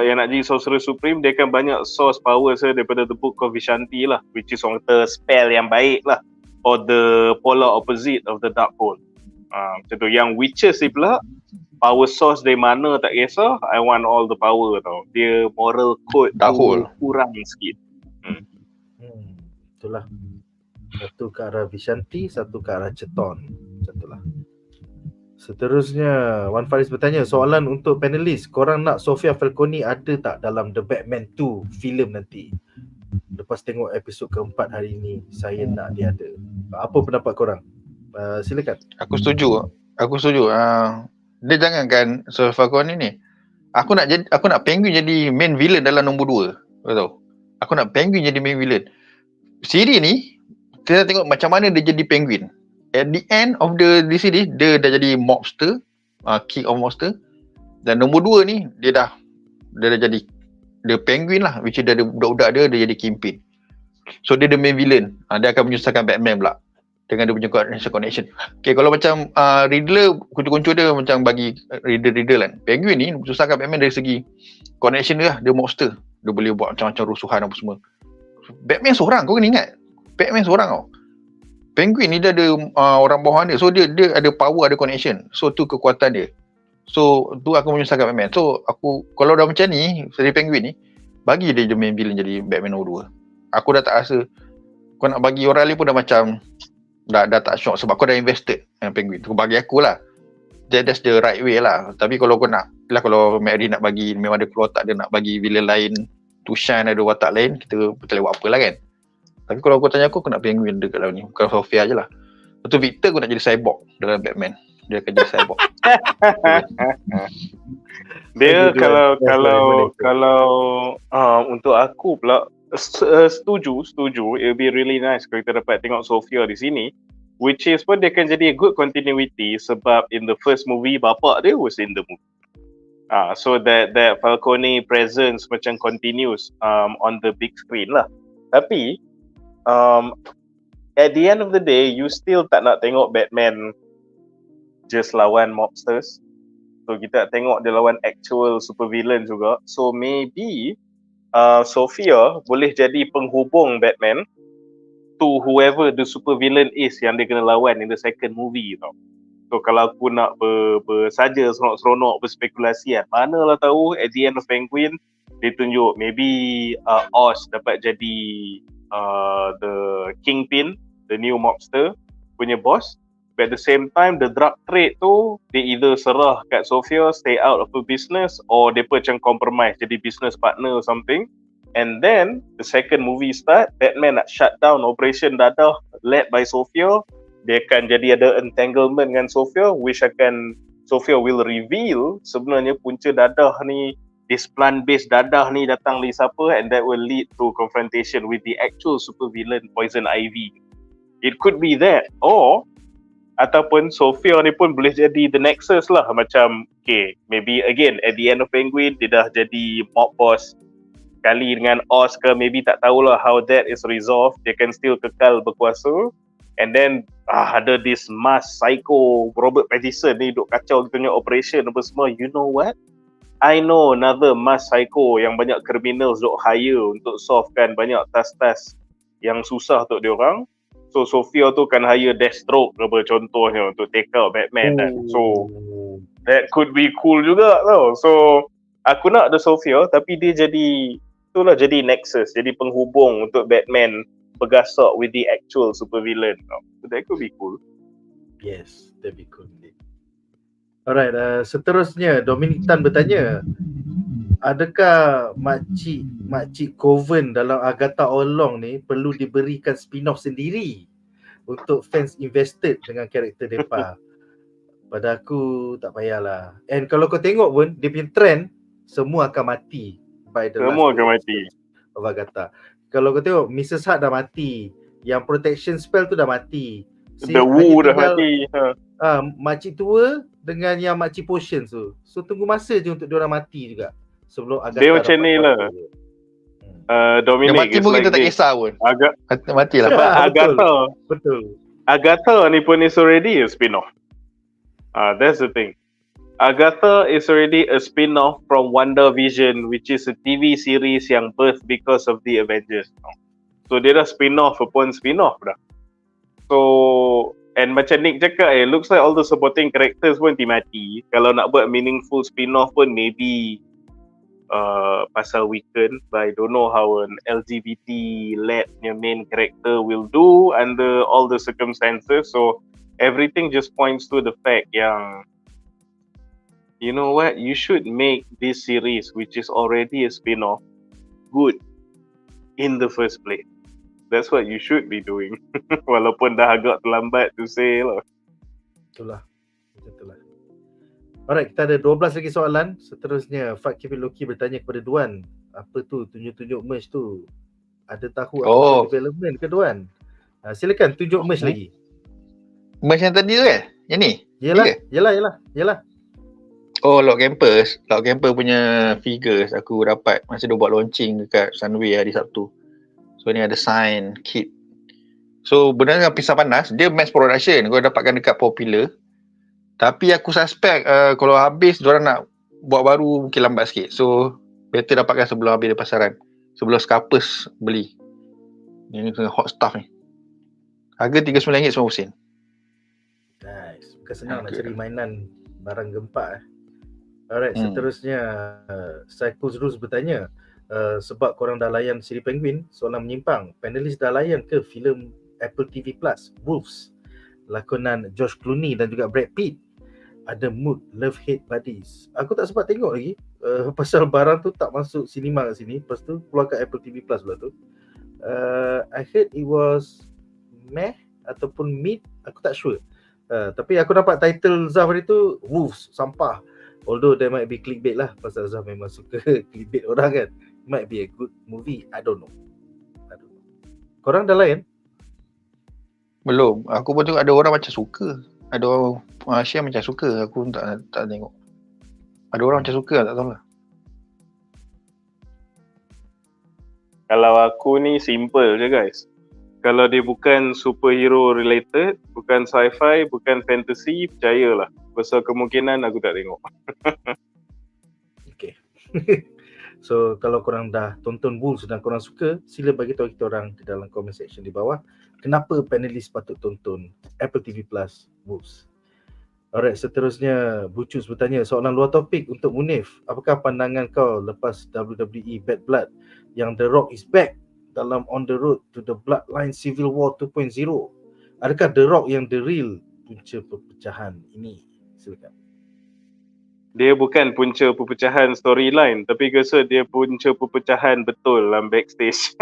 yang nak jadi sorcerer supreme, dia akan banyak source power daripada the book of Vishanti lah, which is orang kata spell yang baik lah, or the polar opposite of the dark hole. Macam tu. Yang witches ni pula, power source dari mana tak kisah, I want all the power tau. Dia moral code tu kurang sikit. Itulah. Satu ke arah Vishanti, satu ke arah Ceton. Macam itulah. Seterusnya, Wan Faris bertanya, soalan untuk panelis, korang nak Sofia Falcone ada tak dalam The Batman 2 filem nanti? Lepas tengok episod keempat hari ini, saya nak dia ada. Apa pendapat korang? Silakan. Aku setuju. Dia jangankan Sofia Falcone ni. Aku nak Penguin jadi main villain dalam nombor 2. Betul. Aku nak Penguin jadi main villain. Siri ni, kita tengok macam mana dia jadi Penguin. At the end of the series, dia dah jadi mobster, king of monster. Dan nombor 2 ni, dia dah jadi the Penguin lah, which is dia ada budak-budak dia jadi kingpin. So dia the main villain. Dia akan menyusahkan Batman pula dengan dia punya connection. Okay, kalau macam Riddler, kuncu-kuncu dia macam bagi Riddler kan. Penguin ni menyusahkan Batman dari segi connection dia lah. Dia monster. Dia boleh buat macam-macam rusuhan apa semua. Batman seorang, kau kena ingat. Batman seorang tau. Penguin ni dia ada orang bawahan dia. So dia ada power, ada connection. So tu kekuatan dia. So tu aku menyusahkan Batman. So aku, kalau dah macam ni, seri Penguin ni, bagi dia main villain jadi Batman nombor 2. Aku dah tak rasa, kau nak bagi orang lain pun dah macam dah tak shock sebab kau dah invested dengan Penguin. Tu bagi aku lah, that's the right way lah. Tapi kalau kau nak lah, kalau Mary nak bagi, memang ada keluar tak dia nak bagi villain lain to shine, ada watak lain, kita boleh buat apa lah kan. Tapi kalau kau tanya aku nak Penguin dekat dalam ni, bukan Sofia je lah. Lepas tu Victor aku nak jadi cyborg dalam Batman. Dia akan jadi cyborg. Dia Duan, boleh. kalau untuk aku pula setuju, it will be really nice kalau kita dapat tengok Sofia di sini, which is pun dia akan jadi a good continuity sebab in the first movie bapak dia was in the movie. So that Falcone presence macam continues on the big screen lah. Tapi at the end of the day, you still tak nak tengok Batman just lawan mobsters. So kita tengok dia lawan actual supervillain juga. So maybe Sofia boleh jadi penghubung Batman to whoever the supervillain is yang dia kena lawan in the second movie tau. So kalau aku nak saja seronok berspekulasi kan, manalah tahu at the end of Penguin dia tunjuk maybe Oz dapat jadi the Kingpin, the new mobster punya boss. But at the same time, the drug trade tu dia either serah kat Sofia, stay out of the business, or dia macam compromise jadi business partner or something. And then the second movie start, Batman nak shut down operation dadah led by Sofia. Dia akan jadi ada entanglement dengan Sofia, which akan Sofia will reveal sebenarnya punca dadah ni, this plant-based dadah ni datang dari siapa, and that will lead to confrontation with the actual supervillain Poison Ivy. It could be that, or ataupun Sofia ni pun boleh jadi the Nexus lah, macam okay, maybe again at the end of Penguin dia dah jadi mob boss kali dengan Oz ke, maybe tak tahulah how that is resolved. Dia can still kekal berkuasa, and then ada this mass psycho Robert Pattinson ni duk kacau kita punya operation apa semua. You know what, I know another mass psycho yang banyak criminals duk hire untuk solvekan banyak tas-tas yang susah untuk diorang. So Sofia tu kan hire Deathstroke apa contohnya untuk take out Batman kan. So that could be cool juga tau. So aku nak ada Sofia tapi dia jadi itulah, jadi Nexus, jadi penghubung untuk Batman bergasak with the actual supervillain. So that could be cool. Yes, that be cool. Alright, seterusnya Dominic Tan bertanya, adakah makcik Coven dalam Agatha All Along ni perlu diberikan spin-off sendiri untuk fans invested dengan karakter mereka? Pada aku tak payahlah. And kalau kau tengok pun dia punya trend semua akan mati by the Semua last akan mati of Agatha. Kalau kau tengok Mrs. Hart dah mati, yang protection spell tu dah mati, The Wu dah mati. makcik tua dengan yang makcik potions tu. So tunggu masa je untuk diorang mati juga sebelum Agatha. Dia macam ni lah. Dominic, Yang mati pun kita tak kisah pun. Matilah. Sebab Agatha. Betul. Agatha ni pun is already a spin-off. That's the thing. Agatha is already a spin-off from WandaVision, which is a TV series yang birth because of the Avengers. So dia dah spin-off upon spin-off dah. So, and macam Nick cakap, looks like all the supporting characters pun mati. Kalau nak buat meaningful spin-off pun maybe pasal Weekend, but I don't know how an LGBT-led main character will do under all the circumstances. So everything just points to the fact yang, you know what, you should make this series, which is already a spin-off, good in the first place. That's what you should be doing. Walaupun dah agak terlambat to say lah. Itulah. Alright, kita ada 12 lagi soalan. Seterusnya Fat Kevin Loki bertanya kepada Duan, apa tu tunjuk-tunjuk merch tu? Ada tahu apa development ke Duan? Silakan tunjuk merch lagi. Merch yang tadi tu kan? Yang ni? Yelah. Oh, Lock Campus punya figures aku dapat masa dia buat launching dekat Sunway hari Sabtu. So ni ada sign, kit. So benar dengan pisau panas, dia mass production, kau dapatkan dekat Popular. Tapi aku suspect kalau habis diorang nak buat baru mungkin lambat sikit. So better dapatkan sebelum habis di pasaran, sebelum scalpers beli. Ini hot stuff ni. Harga RM39.90. Nice. Bukan senang nak cari mainan barang gempak. Alright, seterusnya Cycles Rules bertanya, sebab korang dah layan siri Penguin, soalan menyimpang, panelis dah layan ke filem Apple TV Plus Wolves, lakonan George Clooney dan juga Brad Pitt? Ada mood love-hate buddies. Aku tak sempat tengok lagi pasal barang tu tak masuk sinema kat sini. Lepas tu keluar kat Apple TV Plus pula tu. I heard it was meh ataupun mid, aku tak sure. Tapi aku dapat title Zaf hari tu Wolves, sampah. Although there might be clickbait lah, pasal Zaf memang suka clickbait orang kan. It might be a good movie, I don't know. Korang dah layan? Belum. Aku pun tengok ada orang macam suka. Ada orang share macam suka. Aku tak tengok. Ada orang macam suka, tak tahu lah. Kalau aku ni simple je guys. Kalau dia bukan superhero related, bukan sci-fi, bukan fantasy, percayalah. Besar kemungkinan aku tak tengok. Okay. So kalau korang dah tonton Wolves dan korang suka, sila bagi tahu kita orang di dalam comment section di bawah kenapa panelis patut tonton Apple TV Plus Wolves. Alright, seterusnya Bucus bertanya soalan luar topik untuk Munif. Apakah pandangan kau lepas WWE Bad Blood yang The Rock is back dalam On the Road to the Bloodline Civil War 2.0? Adakah The Rock yang the real punca perpecahan ini? Silakan. Dia bukan punca perpecahan storyline, tapi rasa dia punca perpecahan betul dalam backstage.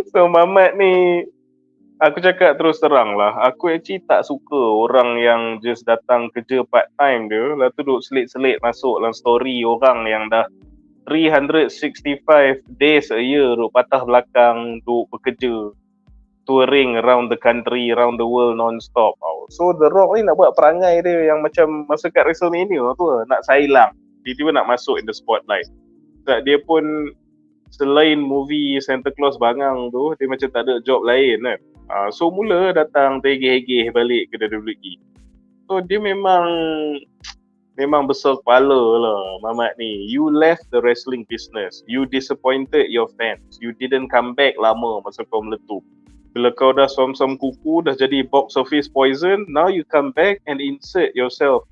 So Mamat ni, aku cakap terus terang lah, aku actually tak suka orang yang just datang kerja part time dia, lepas tu duduk selit-selit masuk dalam story orang yang dah 365 days a year duduk patah belakang, duduk bekerja, touring around the country, around the world non-stop. So The Rock ni nak buat perangai dia yang macam masa kat WrestleMania tu lah, nak sailang, tiba-tiba nak masuk in the spotlight. Sebab dia pun selain movie Santa Claus Bangang tu, dia macam tak ada job lain kan. So mula datang tergeh-geh balik ke WWE. So dia memang besar kepala lah Mamat ni. You left the wrestling business, you disappointed your fans, you didn't come back lama masa kau meletup. Bila kau dah som-som kuku, dah jadi box office poison, now you come back and insert yourself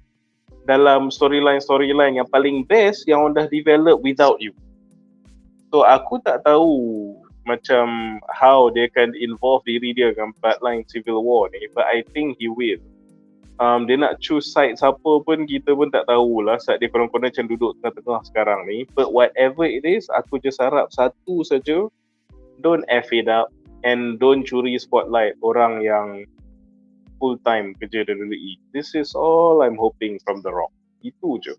dalam storyline yang paling best yang orang dah develop without you. So aku tak tahu macam how dia akan involve diri dia dengan Bloodline Civil War ni, but I think he will. Dia nak choose side siapa pun kita pun tak tahulah, saat dia korang-korang macam duduk tengah-tengah sekarang ni. But whatever it is, aku just harap satu saja, don't F it up and don't curi spotlight orang yang full time kerja di WWE. This is all I'm hoping from The Rock. Itu je.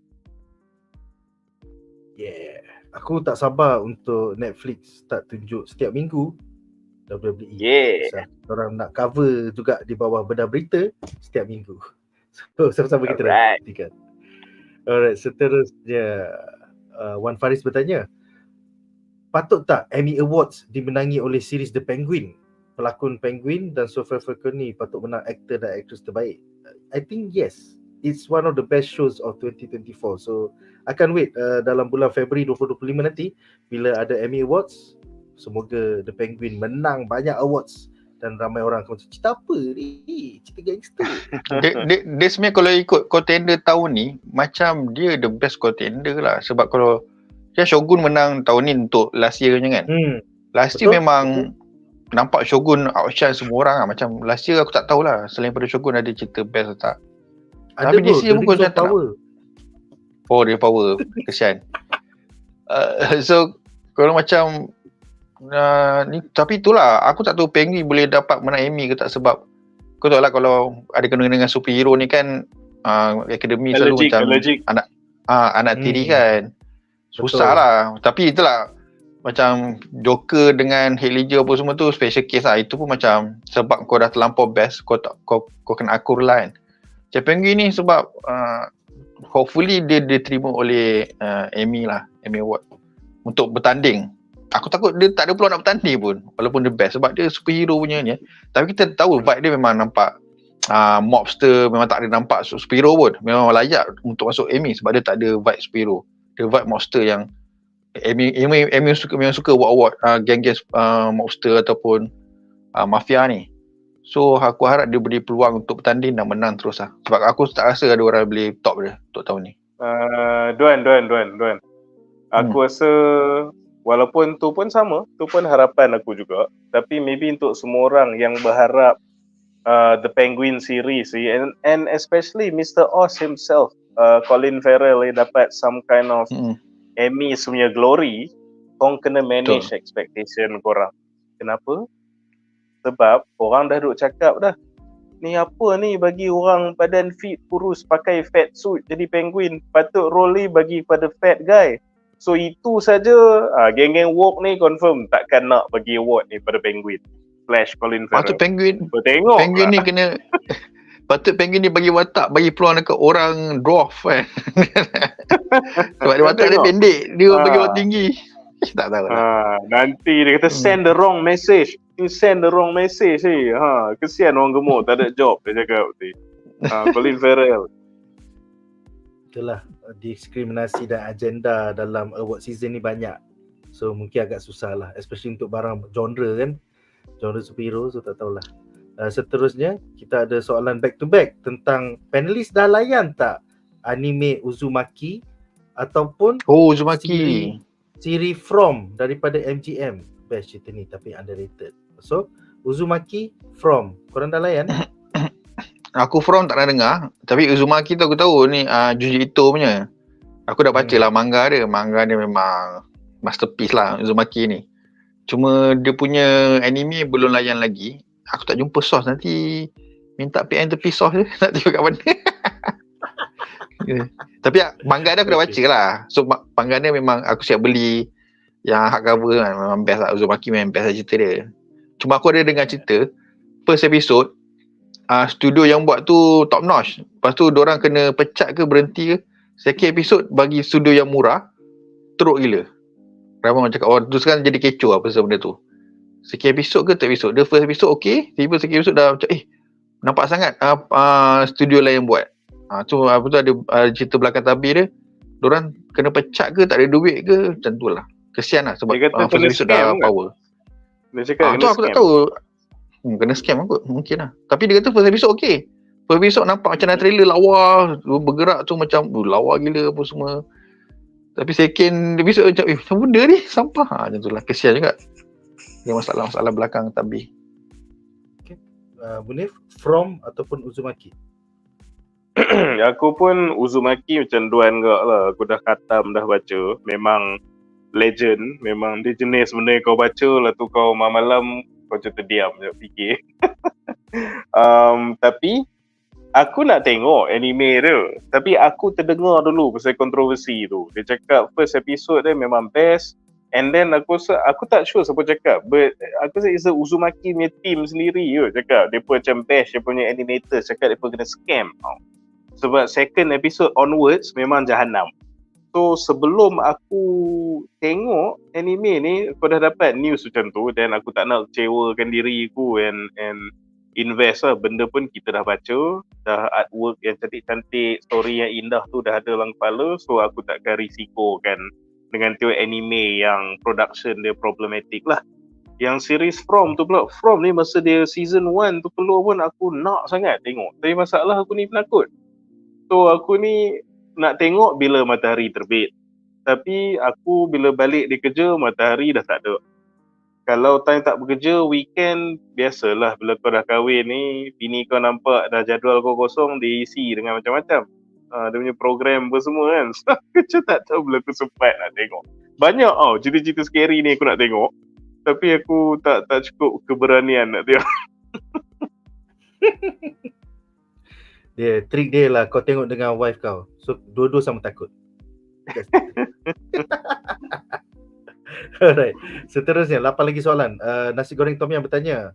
Yeah. Aku tak sabar untuk Netflix start tunjuk setiap minggu WWE. Yeah. Orang nak cover juga di bawah bedah berita setiap minggu. So sama-sama kita nantikan. Alright, seterusnya Wan Faris bertanya, patut tak Emmy Awards dimenangi oleh series The Penguin? Pelakon Penguin dan Sofia Falcone patut menang aktor dan aktris terbaik. I think yes. It's one of the best shows of 2024. So I can't wait dalam bulan Februari 2025 nanti bila ada Emmy Awards. Semoga The Penguin menang banyak awards dan ramai orang akan macam, cerita apa ni? Cerita gangster. Dia sebenarnya kalau ikut contender tahun ni, macam dia the best contender lah. Sebab kalau dia Shogun menang tahun ni untuk last year kan. Last year memang nampak Shogun outshine semua orang lah. Macam last year aku tak tahulah selain pada Shogun ada cerita best atau tak. Ada tapi this year pun kau power. Oh dia power. Kesian. So kalau macam ni, tapi itulah aku tak tahu Penguin boleh dapat menang Emmy ke tak, sebab kau tahu lah kalau ada kena dengan superhero ni kan, akademi selalu macam anak tiri kan. Susah lah. Tapi itulah macam Joker dengan Heath Ledger apa semua tu special case lah. Itu pun macam sebab kau dah terlampau best, kau kena akur lah kan. Macam Penguin ni sebab hopefully dia diterima oleh Emmy lah, Emmy Award untuk bertanding. Aku takut dia tak ada peluang nak bertanding pun walaupun dia best, sebab dia superhero punya ni. Tapi kita tahu vibe dia memang nampak mobster, memang tak ada nampak superhero pun. Memang layak untuk masuk Emmy sebab dia tak ada vibe superhero. Dia vibe mobster yang Emmy memang suka award geng-geng mobster ataupun mafia ni. So aku harap dia beri peluang untuk bertanding dan menang terus lah. Sebab aku tak rasa ada orang boleh top dia untuk tahun ni. Duan. Aku rasa walaupun tu pun sama, tu pun harapan aku juga. Tapi maybe untuk semua orang yang berharap The Penguin series and especially Mr. Oz himself, Colin Farrell dapat some kind of Emmy punya glory, korang kena manage expectation korang. Kenapa? Sebab orang dah duk cakap dah, ni apa ni bagi orang badan fit kurus pakai fat suit jadi penguin. Patut role ni bagi pada fat guy. So itu saja geng-geng woke ni confirm takkan nak bagi award ni pada penguin. Flash Colin Farrell. Patut penguin Tengok ni kena patut penguin ni bagi watak, bagi peluang dekat orang dwarf kan. Sebab dia watak dia pendek, dia bagi orang tinggi. Tak tahu lah. Nanti dia kata send the wrong message. You send the wrong message ni. Kesian orang gemuk tak ada job dia cakap ni. Colin Farrell. Itulah, diskriminasi dan agenda dalam award season ni banyak. So mungkin agak susah lah, especially untuk barang genre kan. Genre superhero, so tak tahulah. Seterusnya kita ada soalan back to back tentang panelis dah layan tak anime Uzumaki ataupun Uzumaki siri From daripada MGM. Best cerita ni tapi underrated. So Uzumaki, From, korang dah layan? Aku From tak pernah dengar, tapi Uzumaki tu aku tahu ni Junji Ito punya. Aku dah baca lah manga dia memang masterpiece lah Uzumaki ni. Cuma dia punya anime belum layan lagi. Aku tak jumpa source, nanti minta PM tepi source je nak tengok kat mana. Tapi manga dia aku dah baca lah. So manga dia memang aku siap beli yang hardcover kan. Memang best lah, Uzumaki memang best lah cerita dia. Cuma aku ada dengar cerita first episode studio yang buat tu top notch. Lepas tu diorang kena pecat ke berhenti ke, second episode bagi studio yang murah teruk gila. Ramai orang cakap tu sekarang jadi kecoh lah pasal benda tu. Second episode ke third episode, the first episode okay, tiba second episode dah macam nampak sangat studio lain buat. Tu apa tu ada cerita belakang tabir dia, diorang kena pecat ke tak ada duit ke, macam tu lah. Kesian lah sebab first episode dah power. Dia cakap tu aku tak tahu. Kena scam aku mungkin lah. Tapi dia kata first episode okay. First episode nampak macam dalam trailer lawa, bergerak tu macam lawa gila apa semua. Tapi second episode macam macam benda ni sampah. Macam tu lah, kesian juga. Dia masalah belakang tabir. Okay. Munif, From ataupun Uzumaki? Aku pun Uzumaki macam Duan gak lah. Aku dah khatam, dah baca. Memang legend. Memang dia jenis benda yang kau baca lah tu kau malam-malam kau macam terdiam je fikir. Tapi aku nak tengok anime dia. Tapi aku terdengar dulu pasal kontroversi tu. Dia cakap first episode dia memang best. And then aku tak sure siapa cakap. But aku rasa it's a Uzumaki punya team sendiri je cakap. Dia pun macam best, dia punya animator cakap dia pun kena scam. Sebab second episode onwards memang jahanam. So sebelum aku tengok anime ni, aku dah dapat news macam tu. Dan aku tak nak kecewakan diri aku and invest lah. Benda pun kita dah baca. Dah artwork yang cantik-cantik, story yang indah tu dah ada dalam kepala. So aku takkan risikokan dengan tengok anime yang production dia problematik lah. Yang series From tu pula, From ni masa dia season 1 tu keluar pun aku nak sangat tengok. Tapi masalah aku ni penakut. So aku ni nak tengok bila matahari terbit. Tapi aku bila balik di kerja, matahari dah tak ada. Kalau time tak bekerja, weekend, biasalah bila kau dah kahwin ni, bini kau nampak dah jadual kau kosong, dia isi dengan macam-macam. Dia punya program apa semua kan. So aku macam tak tahu bila aku sempat nak tengok. Banyak cerita-cerita scary ni aku nak tengok. Tapi aku tak cukup keberanian nak tengok. Dia trik dia lah kau tengok dengan wife kau. So dua-dua sama takut. Alright. Seterusnya 8 lagi soalan. Nasi goreng Tom yang bertanya,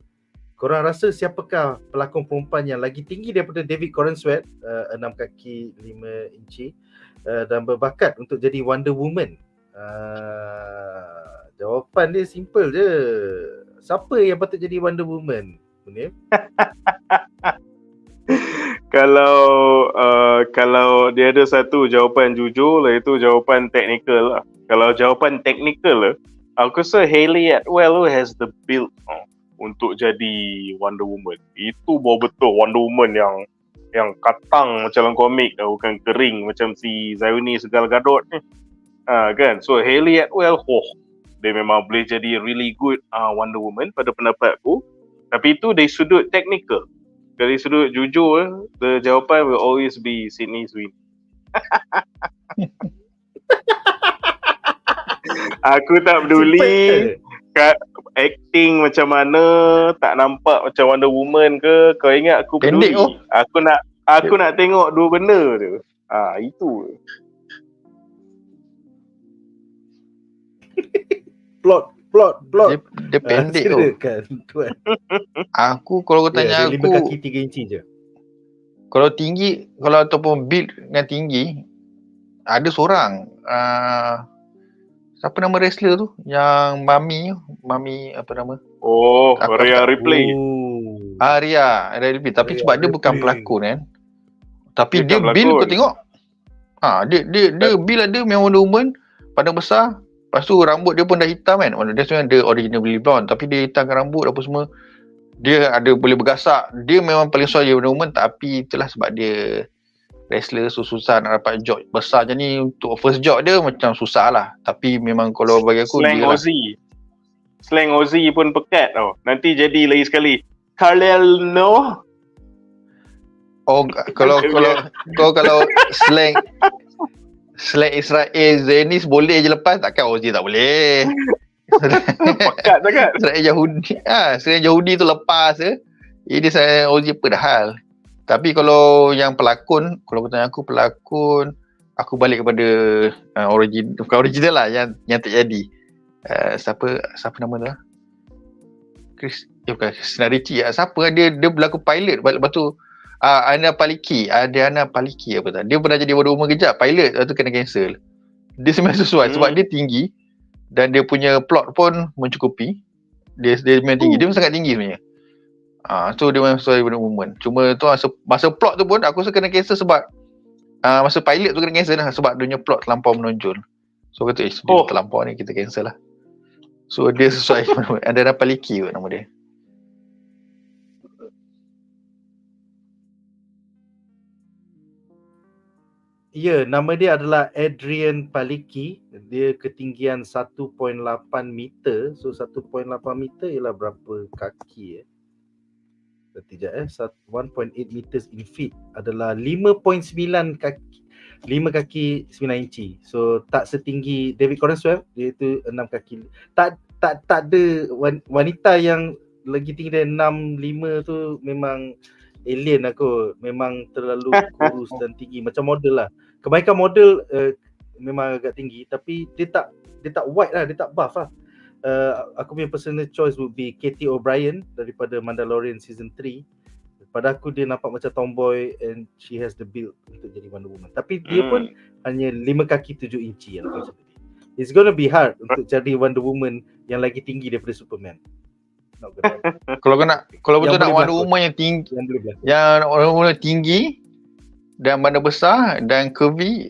korang rasa siapakah pelakon perempuan yang lagi tinggi daripada David Corenswet, 6 kaki 5 inci, dan berbakat untuk jadi Wonder Woman? Jawapan dia simple je. Siapa yang patut jadi Wonder Woman? Munif? Kalau dia ada satu jawapan jujur lah, itu jawapan teknikal lah. Kalau jawapan teknikal lah, aku rasa Hayley Atwell has the build untuk jadi Wonder Woman. Itu baru betul Wonder Woman yang katang macam dalam komik, bukan kering macam si Zayuni Segal Gadot ni. Kan? So Hayley Atwell dia memang boleh jadi really good Wonder Woman pada pendapat aku. Tapi itu dari sudut teknikal. Dari sudut jujur, the jawapan will always be Sydney Sweeney. Aku tak peduli. acting macam mana, tak nampak macam Wonder Woman ke. Kau ingat aku peduli. Pendek, oh. Aku nak tengok dua benda tu. Itu. Plot. Dia pendek tu. Silakan, Tuan. Aku kalau kau tanya dia 5 aku, kaki 3 inci je. kalau tinggi, kalau ataupun build dengan tinggi, ada seorang siapa nama wrestler tu? Yang Mami apa nama? Oh, Aku Rhea tak- Ripley. Ria Ripley. Tapi Rhea sebab dia bukan Ripley. pelakon kan. Tapi Dia dia tak build pelakon. kau tengok. Dia build ada memang Wonder Woman, padang besar. Lepas tu rambut dia pun dah hitam kan. Dia sebenarnya dia originally blonde, tapi dia hitamkan rambut apa semua. Dia ada boleh bergasak. Dia memang paling suai Wonder Woman, tapi itulah sebab dia wrestler, susah nak dapat job besar macam ni. Untuk first job dia macam susah lah. Tapi memang kalau bagi aku Slang dia lah. Aussie. Slang Aussie pun pekat tau. Nanti jadi lagi sekali. Khalil no. Oh, kalau slang Israel Zionis boleh je lepas, takkan Aussie tak boleh. Pekat sangat. Selain Yahudi tu lepas je. Ini saya Aussie apa dah hal. Tapi kalau yang pelakon, kalau kau tanya aku pelakon, aku balik kepada bukan original lah, yang tak jadi. Siapa nama tu? Bukan Christina Ricci. Siapa dia berlakon pilot. Lepas tu Ana Paliki apa tak? Dia pernah jadi Wonder Woman kejap, pilot, lepas tu kena cancel. Dia sebenarnya sesuai sebab dia tinggi dan dia punya plot pun mencukupi. Dia memang tinggi, dia memang sangat tinggi sebenarnya. So dia memang sesuai Wonder Woman. Cuma tu masa plot tu pun aku rasa kena cancel sebab masa pilot tu kena cancel lah sebab dia punya plot terlampau menonjol. So kata dia terlampau ni, kita cancel lah. So dia sesuai Ana Paliki kot nama dia. Ya, nama dia adalah Adrian Palicki. Dia ketinggian 1.8 meter. So 1.8 meter ialah berapa kaki Sekejap 1.8 meters in feet adalah 5.9 kaki. 5 kaki 9 inci. So tak setinggi David Corenswell, iaitu 6 kaki. Tak ada wanita yang lagi tinggi dari 6'5" tu memang alien aku. Memang terlalu kurus dan tinggi macam model lah. Kebanyakan model memang agak tinggi, tapi dia tak white lah, dia tak buff lah. Aku punya personal choice would be Katie O'Brien daripada Mandalorian season 3. Pada aku dia nampak macam tomboy and she has the build untuk jadi Wonder Woman. Tapi dia pun hanya 5 kaki 7 inci yang aku cakap. It's gonna be hard untuk cari Wonder Woman yang lagi tinggi daripada Superman. Kalau betul nak Wonder berlakon. Woman yang tinggi, Yang boleh berlakon. yang Wonder Woman tinggi dan badan besar dan curvy,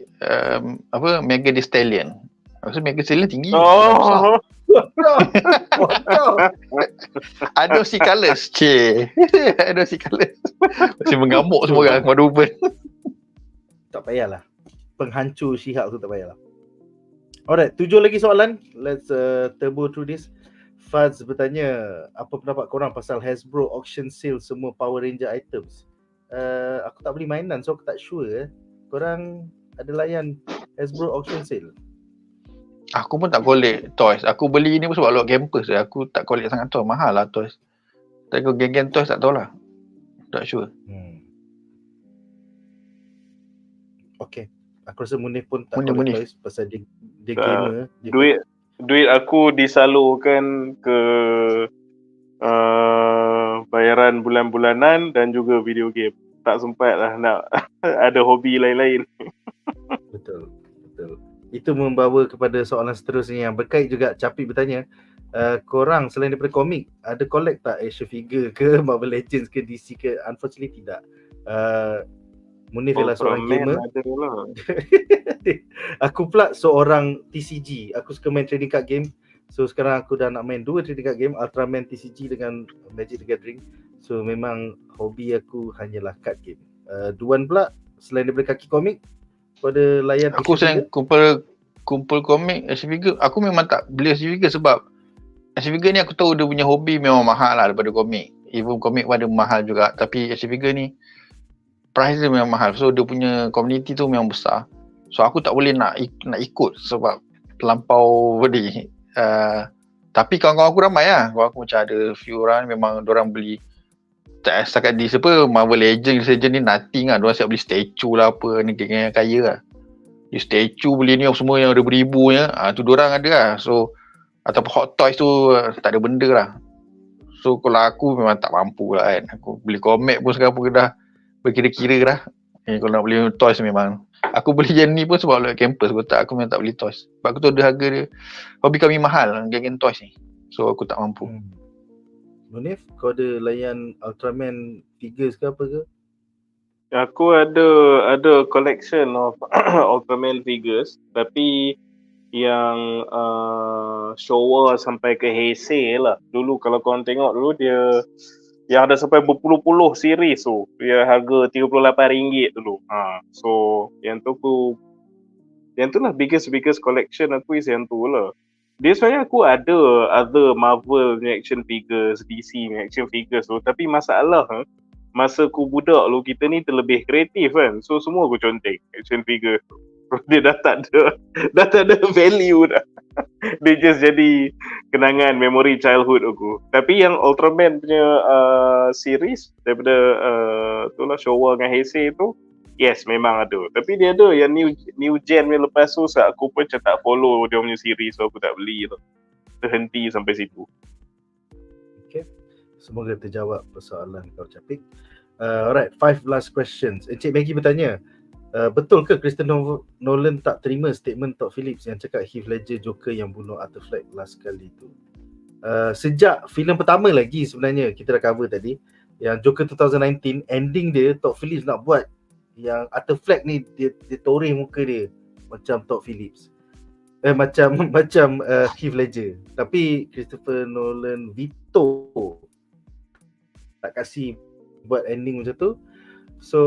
Mega Thee Stallion. Maksud Mega Thee Stallion tinggi. Oh. Ada si colors, ada si colors. Masih mengamuk semua orang Wonder Woman. Tak payahlah. Penghancur She-Hulk tu tak payahlah. Alright, 7 lagi soalan. Let's turbo through this. Faz bertanya, apa pendapat korang pasal Hasbro auction sale semua Power Ranger items? Aku tak beli mainan, so aku tak sure. Korang ada layan Hasbro auction sale? Aku pun tak collect toys. Aku beli ni pun sebab lot campus. Aku tak collect sangat toys. Mahal lah toys. Tapi kalau geng-geng toys tak tahulah. Tak sure. Okay. Aku rasa Munif pun tak Munif. collect toys pasal dia gamer. Duit aku disalurkan ke bayaran bulan-bulanan dan juga video game. Tak sempat lah nak ada hobi lain-lain. Betul. Itu membawa kepada soalan seterusnya yang berkait juga. Capik bertanya, korang selain daripada komik, ada collect tak action figure ke Marvel Legends ke DC ke? Unfortunately tidak. Munif ialah seorang gamer. Aku pula seorang TCG. Aku suka main trading card game. So sekarang aku dah nak main 2 trading card game, Ultraman TCG dengan Magic the Gathering. So memang hobi aku hanyalah card game. Duan pula selain daripada Kaki komik, pada layan aku selain kumpul komik, action figure, aku memang tak beli action figure sebab action figure ni aku tahu dia punya hobi memang mahal lah daripada komik. Even komik pun ada mahal juga, tapi action figure ni price dia memang mahal. So dia punya community tu memang besar. So aku tak boleh nak ikut sebab terlampau Tapi kawan-kawan aku ramai lah. Kawan aku macam ada few orang memang diorang beli tak setakat di Marvel Legends ni nothing lah. Diorang siap beli statue lah apa ni, geng yang kaya lah. Di statue beli ni semua yang ada beribunya, tu diorang ada lah. So ataupun hot toys tu tak ada benda lah. So kalau aku memang tak mampu lah kan. Aku beli komik pun sekarang pun dah berkira-kira lah. Kalau nak beli toys memang aku beli yang ni pun sebab lewat campus. Aku memang tak beli toys. Sebab aku tahu dia harga dia, hobi kami mahal geng toys ni. So aku tak mampu. Munif, kau ada layan Ultraman figures ke apa ke? Aku ada collection of Ultraman figures, tapi yang Showa sampai ke Heisei lah. Dulu kalau korang tengok dulu dia yang ada sampai berpuluh-puluh series tu. Dia harga RM38 dulu. So yang tu lah biggest collection aku is yang tu lah. Dia sebenarnya aku ada other Marvel punya action figures, DC punya action figures tu, tapi masalah masa aku budak lu, kita ni terlebih kreatif kan. So semua aku conteng action figure tu. Dia dah tak ada value dah. Dia just jadi kenangan memory childhood aku. Tapi yang Ultraman punya series daripada tu lah Showa dengan Heisei tu, yes memang ada. Tapi dia ada yang new gen punya lepas tu, aku pun macam tak follow dia punya series, so aku tak beli tu. Terhenti sampai situ. Okay, semoga terjawab persoalan kau Capik. Alright, 5 last questions. Encik Maggie bertanya, betul ke Christopher Nolan tak terima statement Todd Phillips yang cakap Heath Ledger Joker yang bunuh Arthur Fleck last kali tu? Sejak filem pertama lagi sebenarnya kita dah cover tadi, yang Joker 2019, ending dia Todd Phillips nak buat yang Arthur Fleck ni dia toreh muka dia macam Todd Phillips. Macam Heath Ledger. Tapi Christopher Nolan veto, tak kasih buat ending macam tu. So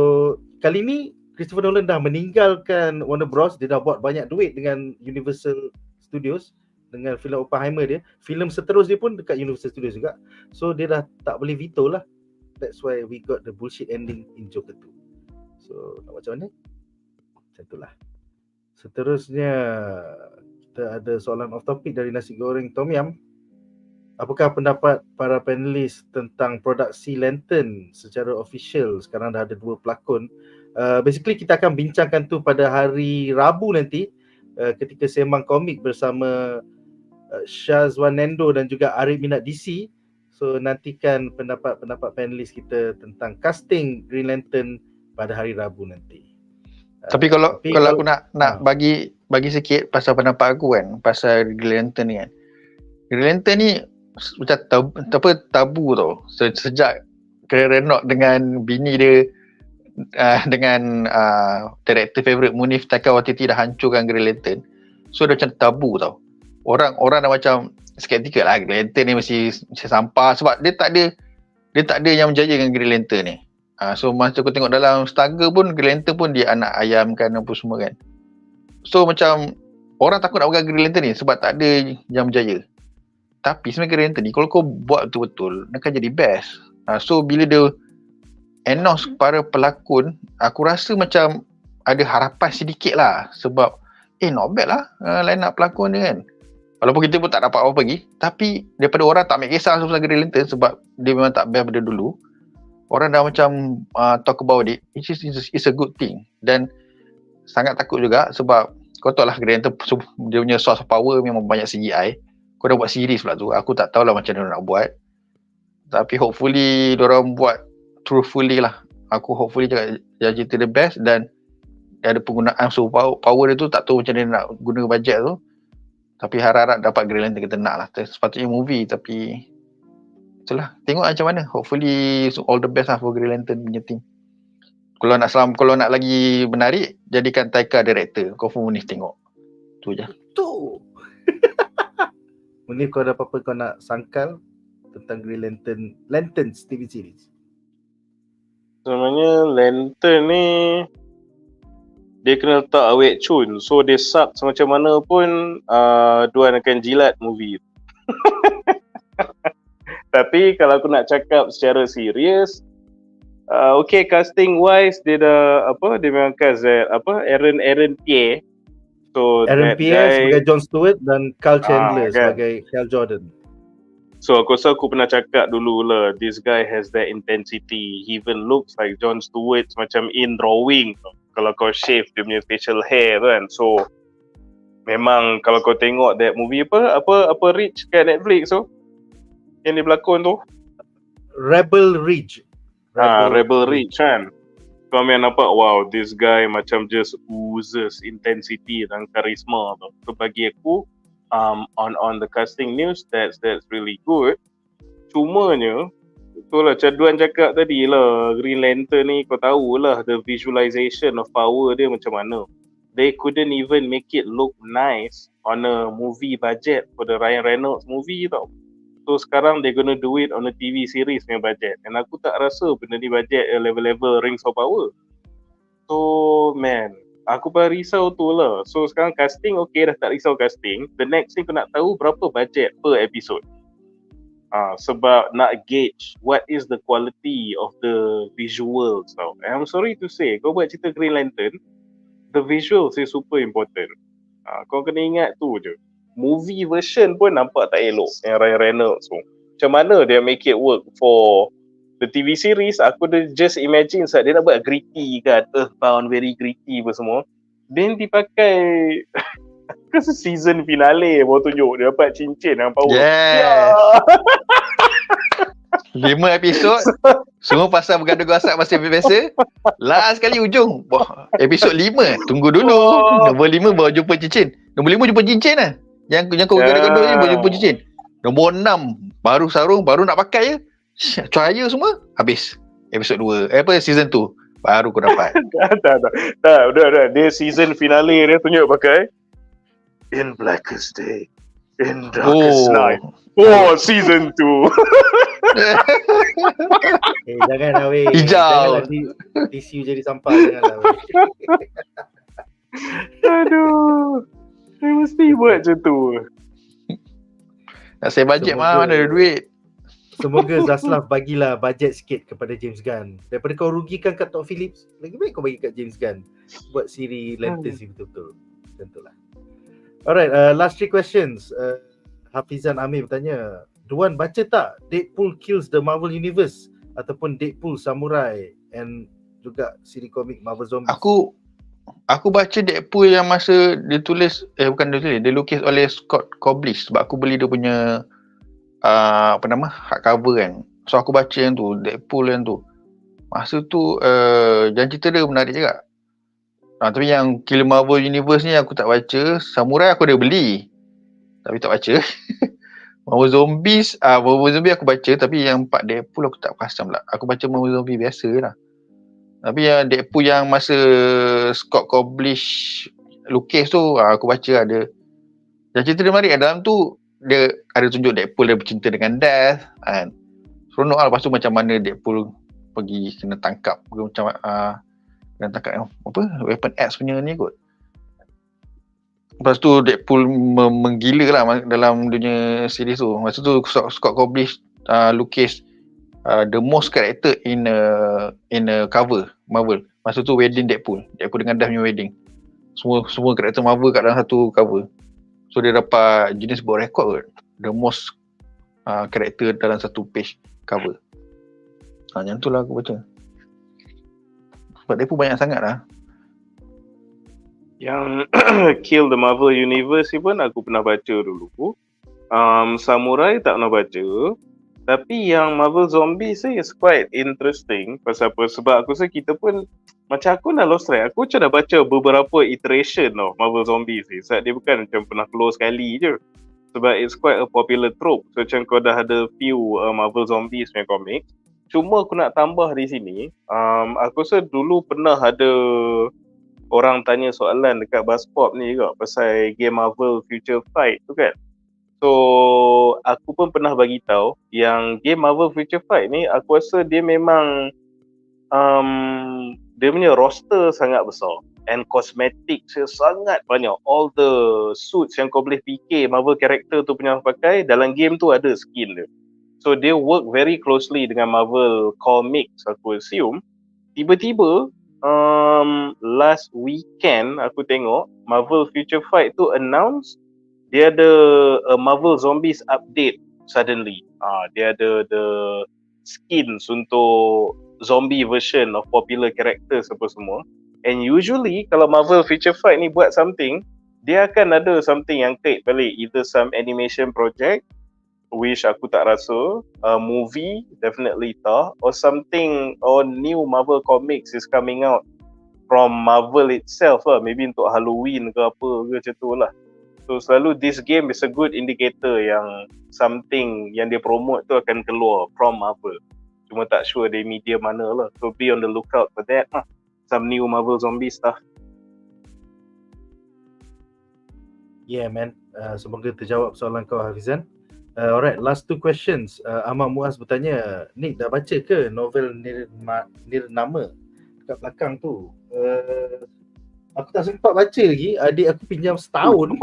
kali ni Christopher Nolan dah meninggalkan Warner Bros. Dia dah buat banyak duit dengan Universal Studios dengan filem Oppenheimer dia. Filem seterusnya pun dekat Universal Studios juga. So dia dah tak boleh veto lah. That's why we got the bullshit ending in Joker 2. So nak macam mana? Macam itulah. Seterusnya kita ada soalan off topic dari Nasi Goreng Tom Yam. Apakah pendapat para panelis tentang produksi Lantern secara official? Sekarang dah ada 2 pelakon. Basically kita akan bincangkan tu pada hari Rabu nanti, ketika sembang komik bersama Syazwan Nendo dan juga Arif Minat DC. So nantikan pendapat panelis kita tentang casting Green Lantern pada hari Rabu nanti. Tapi kalau aku nak bagi sikit pasal pendapat aku kan, pasal Green Lantern ni kan. Green Lantern ni macam tabu tau. Sejak Renok dengan bini dia dengan director favourite Munif dah hancurkan Green Lantern. So dia macam tabu tau. Orang dah macam skeptikal lah, Green Lantern ni mesti sampah sebab dia tak ada yang menjaya dengan Green Lantern ni. So masa aku tengok dalam Stargirl pun, Green Lantern pun dia anak ayam kan apa semua kan. So macam orang takut nak pegang Green Lantern ni sebab tak ada yang berjaya. Tapi sebenarnya Green Lantern ni kalau kau buat betul-betul, dia akan jadi best. So bila dia announce para pelakon, aku rasa macam ada harapan sedikit lah. Sebab not bad lah line up pelakon dia kan. Walaupun kita pun tak dapat apa-apa lagi, tapi daripada orang tak ambil kisah pasal Green Lantern sebab dia memang tak best pada dulu, orang dah macam talk about it, it's a good thing. Dan sangat takut juga sebab kau tahu lah Green Lantern dia punya source of power memang banyak CGI. Kau dah buat series pula tu, aku tak tahulah macam mana nak buat. Tapi hopefully diorang buat truthfully lah. Aku hopefully jadi the best dan ada penggunaan power dia tu tak tahu macam mana nak guna bajet tu. Tapi harap-harap dapat Green Lantern kita nak lah. Sepatutnya movie tapi itulah, tengok macam mana. Hopefully all the best lah for Green Lantern punya team. Kalau nak lagi menarik, jadikan Taika director. Confirm Munif tengok. Tu je. Tu. Munif, kau ada apa-apa kau nak sangkal tentang Green Lantern TV series? Sebenarnya Lantern ni dia kena letak awet cun. So dia suck macam mana pun Duan akan jilat movie. Tapi kalau aku nak cakap secara serius, okay, casting wise dia memang cast Aaron Pierre. So Aaron Pierre sebagai Jon Stewart dan Carl Chandler kan? sebagai Hal Jordan. So aku rasa aku pernah cakap dulu lah, this guy has that intensity. He even looks like Jon Stewart macam in drawing. Kalau kau shave dia punya facial hair kan. So memang kalau kau tengok that movie apa Rich kat Netflix tu yang dia berlakon tu, Rebel Ridge. Rebel Ridge kan. Kau memang nampak, wow, this guy macam just oozes intensity dan karisma tu. So bagi aku on the casting news, that's really good. Cumanya itulah macam Duan cakap tadi lah, Green Lantern ni kau tahulah the visualization of power dia macam mana. They couldn't even make it look nice on a movie budget for the Ryan Reynolds movie tau. So sekarang they gonna do it on a TV series punya budget. And aku tak rasa benda ni budget level-level Rings of Power. So man, aku paling risau tu lah. So sekarang casting okay, dah tak risau casting. The next thing aku nak tahu berapa budget per episode. Sebab nak gauge what is the quality of the visuals tau. And I'm sorry to say, kau buat cerita Green Lantern, the visuals is super important. Kau kena ingat tu je. Movie version pun nampak tak elok yang Ryan Reynolds tu. Macam mana dia make it work for the TV series? Aku dah just imagine saat dia nak buat gritty kan, earthbound, very gritty apa semua. Then dipakai ke season finale baru tunjuk dia dapat cincin yang power. Yes. 5 episod semua pasal bergaduh gasak masih biasa. Last sekali ujung episod 5 tunggu dulu. Nombor 5 baru jumpa cincin. Nombor 5 jumpa cincin lah. Yang kau gaduh-gaduh ni baru jumpa cincin. Nombor 6 baru sarung, baru nak pakai je. Cahaya semua habis. Episod 2 season 2 baru kau dapat. Tak, udah. Dia season finale dia tunjuk pakai in blackest day, in darkest night. Season 2. Janganlah weh. Hijau. Janganlah TCU jadi sampah. Janganlah weh. Aduh. Dia mesti buat macam tu. Nak save budget mana ada duit. Semoga Zaslav bagilah bajet sikit kepada James Gunn. Daripada kau rugikan kat Todd Phillips, lagi baik kau bagi kat James Gunn buat siri Lanterns ni betul-betul. Tentulah. Alright, last 3 questions. Hafizan Amir bertanya, Duan baca tak Deadpool Kills the Marvel Universe ataupun Deadpool Samurai and juga siri komik Marvel Zombies? Aku baca Deadpool yang masa dia tulis dia lukis oleh Scott Koblish sebab aku beli dia punya hardcover kan. So aku baca yang tu, Deadpool yang tu. Masa tu jangan cerita dia menarik juga. Tapi yang Kill Marvel Universe ni aku tak baca. Samurai aku dah beli tapi tak baca. Marvel Zombies aku baca, tapi yang part Deadpool aku tak perasan pula. Aku baca Marvel Zombie biasa lah. Tapi yang Deadpool yang masa Scott Koblish lukis tu aku baca ada. Yang cerita dia menarik dalam tu, dia ada tunjuk Deadpool dia bercinta dengan Death kan. Seronok lah. Lepas tu macam mana Deadpool pergi kena tangkap, macam kena tangkap Weapon X punya ni kot. Lepas tu Deadpool menggila lah dalam dunia series tu. Masa tu Scott Koblish lukis the most character in a cover Marvel. Masa tu wedding Deadpool dengan Death punya wedding. Semua karakter Marvel kat dalam satu cover. So dia dapat jenis buat rekod kot, the most karakter dalam satu page cover. Yang tu lah aku baca. Sebab Deadpool banyak sangat lah. Yang Kill the Marvel Universe ni pun aku pernah baca dulu. Samurai tak pernah baca. Tapi yang Marvel Zombies ni is quite interesting. Pasal apa? Sebab aku rasa kita pun, macam aku dah lost track. Aku macam dah baca beberapa iteration tau Marvel Zombies ni. Sebab dia bukan macam pernah keluar sekali je. Sebab it's quite a popular trope. So macam kau dah ada few Marvel Zombies punya komik. Cuma aku nak tambah di sini, aku rasa dulu pernah ada orang tanya soalan dekat BuzzPop ni juga pasal game Marvel Future Fight tu kan. So aku pun pernah bagi tahu yang game Marvel Future Fight ni aku rasa dia memang dia punya roster sangat besar and cosmetics dia sangat banyak. All the suits yang kau boleh fikir Marvel character tu punya pakai dalam game tu ada skin dia. So dia work very closely dengan Marvel Comics aku assume. Tiba-tiba last weekend aku tengok Marvel Future Fight tu announce dia ada a Marvel Zombies update. suddenly dia ada the skins untuk zombie version of popular characters apa semua. And usually kalau Marvel Feature Fight ni buat something, dia akan ada something yang kait balik, either some animation project, which aku tak rasa, movie definitely tak, or something, or new Marvel comics is coming out from Marvel itself lah, maybe untuk Halloween ke apa ke macam tu lah. So selalu this game is a good indicator yang something yang dia promote tu akan keluar from Marvel. Cuma tak sure dari media mana lah. So be on the lookout for that lah. Some new Marvel zombie stuff. Yeah man, semoga terjawab soalan kau Hafizan. Alright, last 2 questions. Ahmad Muaz bertanya, Nick dah baca ke novel Nirnama dekat belakang tu? Aku tak sempat baca lagi, adik aku pinjam setahun.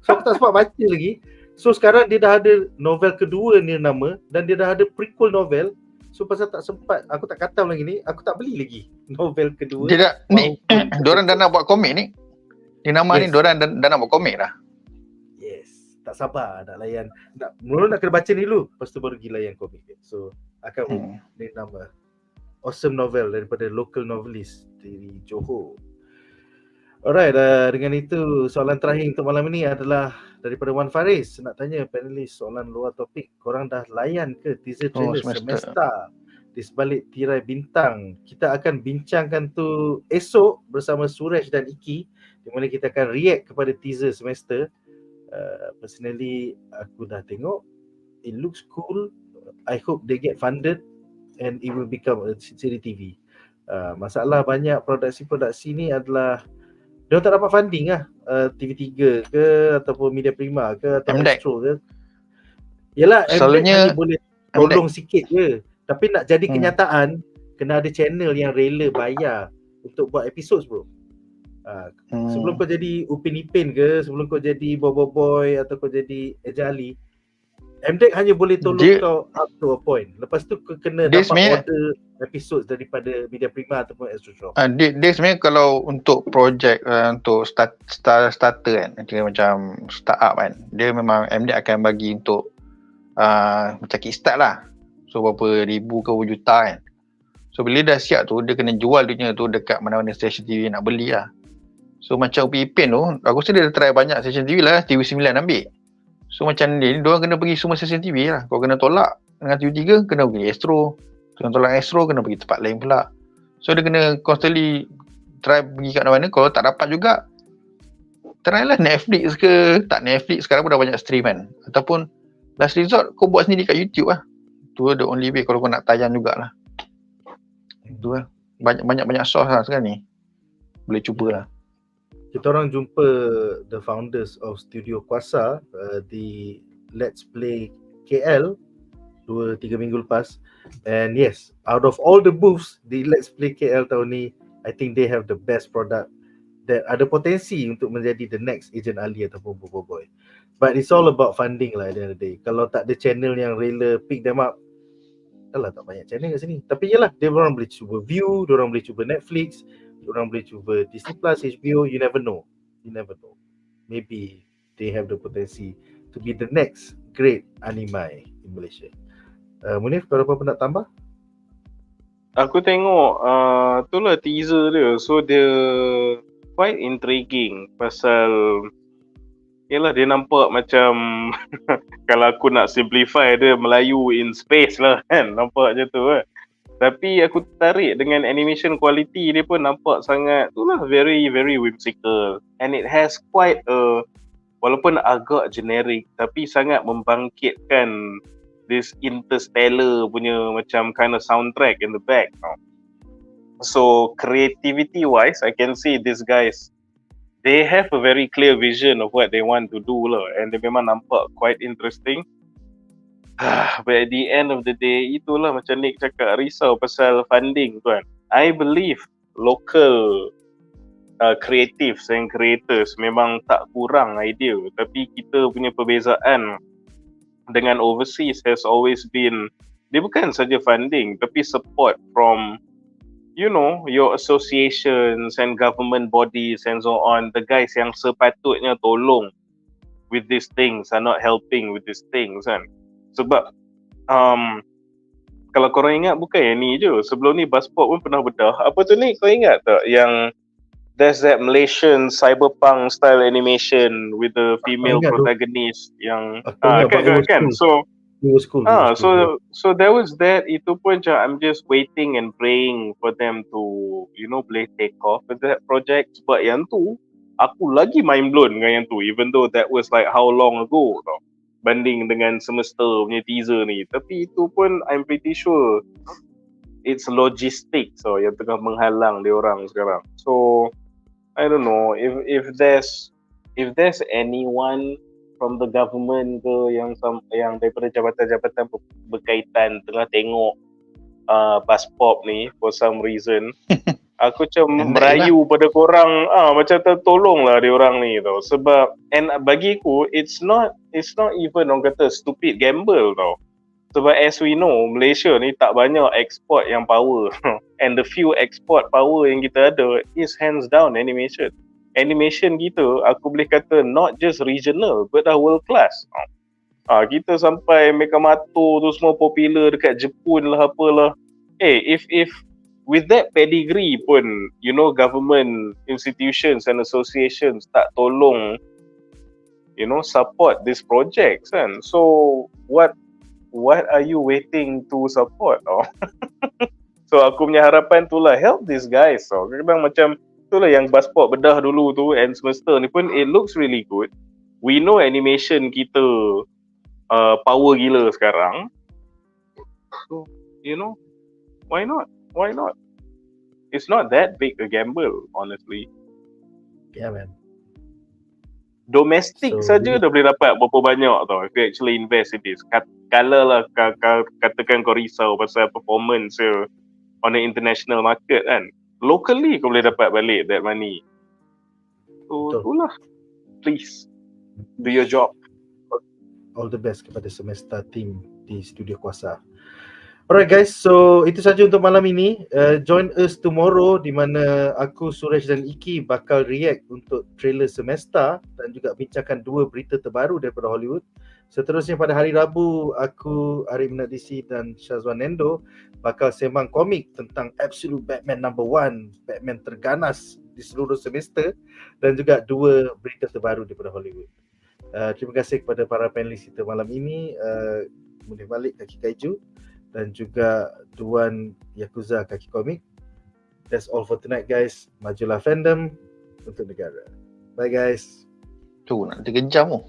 So aku tak sempat baca lagi. So sekarang dia dah ada novel kedua Nirnama dan dia dah ada prequel novel. So pasal tak sempat, aku tak katam lagi ni, aku tak beli lagi novel kedua. Dia dah ni, diorang dah nak buat komik ni. Nirnama ni diorang dah nak buat komik dah. Yes, tak sabar nak layan. Mula nak kena baca ni dulu, lepas tu baru pergi layan komik. So akan Nirnama. Awesome novel daripada local novelist dari Johor. Alright, dengan itu soalan terakhir untuk malam ini adalah daripada Wan Faris. Nak tanya panelis soalan luar topik, korang dah layan ke teaser trailer semesta di sebalik tirai bintang? Kita akan bincangkan tu esok bersama Suresh dan Iki, di mana kita akan react kepada teaser semesta. Personally aku dah tengok, it looks cool. I hope they get funded and it will become a series TV. Masalah banyak produksi-produksi ni adalah dia tak dapat funding lah, TV3 ke ataupun Media Prima ke atau Astro ke. Yelah, selalunya hanya boleh tolong sikit je. Tapi nak jadi kenyataan, kena ada channel yang rela bayar untuk buat episod bro. Sebelum kau jadi Upin Ipin ke, sebelum kau jadi Boy atau kau jadi Eja Ali, MDEC hanya boleh tolong kau up to a point. Lepas tu kau kena dapat order episod daripada Media Prima ataupun Astro Shop. Dia sebenarnya kalau untuk projek untuk starter kan, dia macam startup kan, dia memang MDEC akan bagi untuk macam kickstart lah. So berapa ribu ke juta kan. So bila dah siap tu, dia kena jual dunia tu dekat mana-mana stesen TV nak beli lah. So macam Upin Ipin tu, aku rasa dia dah try banyak stesen TV lah, TV9 ambil. So macam ni, diorang kena pergi semua stesen TV lah. Kau kena tolak dengan TV3, kena pergi Astro. Kena tolak Astro, kena pergi tempat lain pula. So dia kena constantly try pergi kat mana-mana. Kalau tak dapat juga, try lah Netflix ke. Tak Netflix, sekarang pun dah banyak stream kan. Ataupun last resort, kau buat sendiri kat YouTube lah. Tu the only way kalau kau nak tayang jugalah. Itu lah. Banyak source lah sekarang ni. Boleh cuba lah. Kita orang jumpa the founders of Studio Kuasa di Let's Play KL 2-3 minggu lepas. And yes, out of all the booths di Let's Play KL tahun ni, I think they have the best product that ada potensi untuk menjadi the next Agent Ali ataupun Boy. But it's all about funding lah at the end of the day. Kalau tak ada channel yang rela pick them up, alah tak banyak channel kat sini. Tapi yelah, dia orang boleh cuba View, dia orang boleh cuba Netflix, orang boleh cuba Disney Plus, HBO, you never know. Maybe they have the potensi to be the next great anime in Malaysia. Munif, kau ada apa nak tambah? Aku tengok itulah teaser dia. So dia quite intriguing pasal yalah dia nampak macam kalau aku nak simplify dia Melayu in space lah kan. Nampak je tu kan. Tapi aku tertarik dengan animation quality dia pun nampak sangat itulah very very whimsical, and it has quite a, walaupun agak generic tapi sangat membangkitkan this interstellar punya macam kind of soundtrack in the back. So creativity wise, I can see these guys, they have a very clear vision of what they want to do lah, and they memang nampak quite interesting. But at the end of the day, itulah macam Nick cakap, risau pasal funding kan. I believe local creatives and creators memang tak kurang idea, tapi kita punya perbezaan dengan overseas has always been, dia bukan saja funding tapi support from your associations and government bodies and so on, the guys yang sepatutnya tolong with these things, are not helping with these things kan. Sebab kalau korang ingat bukan yang ni je. Sebelum ni BuzzPop pun pernah bedah. Apa tu ni, kau ingat tak yang there's that Malaysian cyberpunk style animation with the female ingat tu. protagonist yang Aku ingat, but it was kan. cool. It was cool. So there was that. Itu pun macam I'm just waiting and praying for them to boleh take off with that project. Sebab yang tu aku lagi mind blown dengan yang tu, even though that was like how long ago tau, banding dengan semesta punya teaser ni. Tapi itu pun I'm pretty sure it's logistics yang tengah menghalang dia orang sekarang. So I don't know if there's anyone from the government ke yang daripada jabatan-jabatan berkaitan tengah tengok BuzzPop ni for some reason. Aku macam merayu pada korang, macam tolonglah dia orang ni tau. Sebab bagiku it's not even orang kata stupid gamble tau. Sebab as we know, Malaysia ni tak banyak export yang power. And the few export power yang kita ada is hands down animation. Animation kita, aku boleh kata not just regional but dah world class. Kita sampai Mekamato tu semua popular dekat Jepun lah apalah. If with that pedigree pun, government institutions and associations tak tolong, support these projects kan. So what are you waiting to support? So aku punya harapan tu lah, help these guys. Kadang macam itulah yang BuzzPop bedah dulu tu, and semesta ni pun it looks really good. We know animation kita power gila sekarang. So, why not? It's not that big a gamble, honestly. Yeah, man. Domestic saja dah boleh dapat berapa banyak tau if you actually invest in this. Kalau lah katakan kau risau pasal performance on the international market kan, locally kau boleh dapat balik that money. So itulah, please do your job. All the best kepada semesta team di Studio Kuasa. Alright guys, so itu saja untuk malam ini. Join us tomorrow di mana aku, Suresh dan Iki bakal react untuk trailer semesta dan juga bincangkan 2 berita terbaru daripada Hollywood. Seterusnya pada hari Rabu, aku, Arif Nadisi dan Syazwan Nendo bakal sembang komik tentang Absolute Batman number 1, Batman terganas di seluruh semester, dan juga 2 berita terbaru daripada Hollywood. Terima kasih kepada para panelis kita malam ini, Munif, Malek, Kaki, Kaiju, dan juga Duan, Yakuza, Kaki, Komik. That's all for tonight guys. Majulah fandom untuk negara. Bye guys. Tu nak 3 jam tu.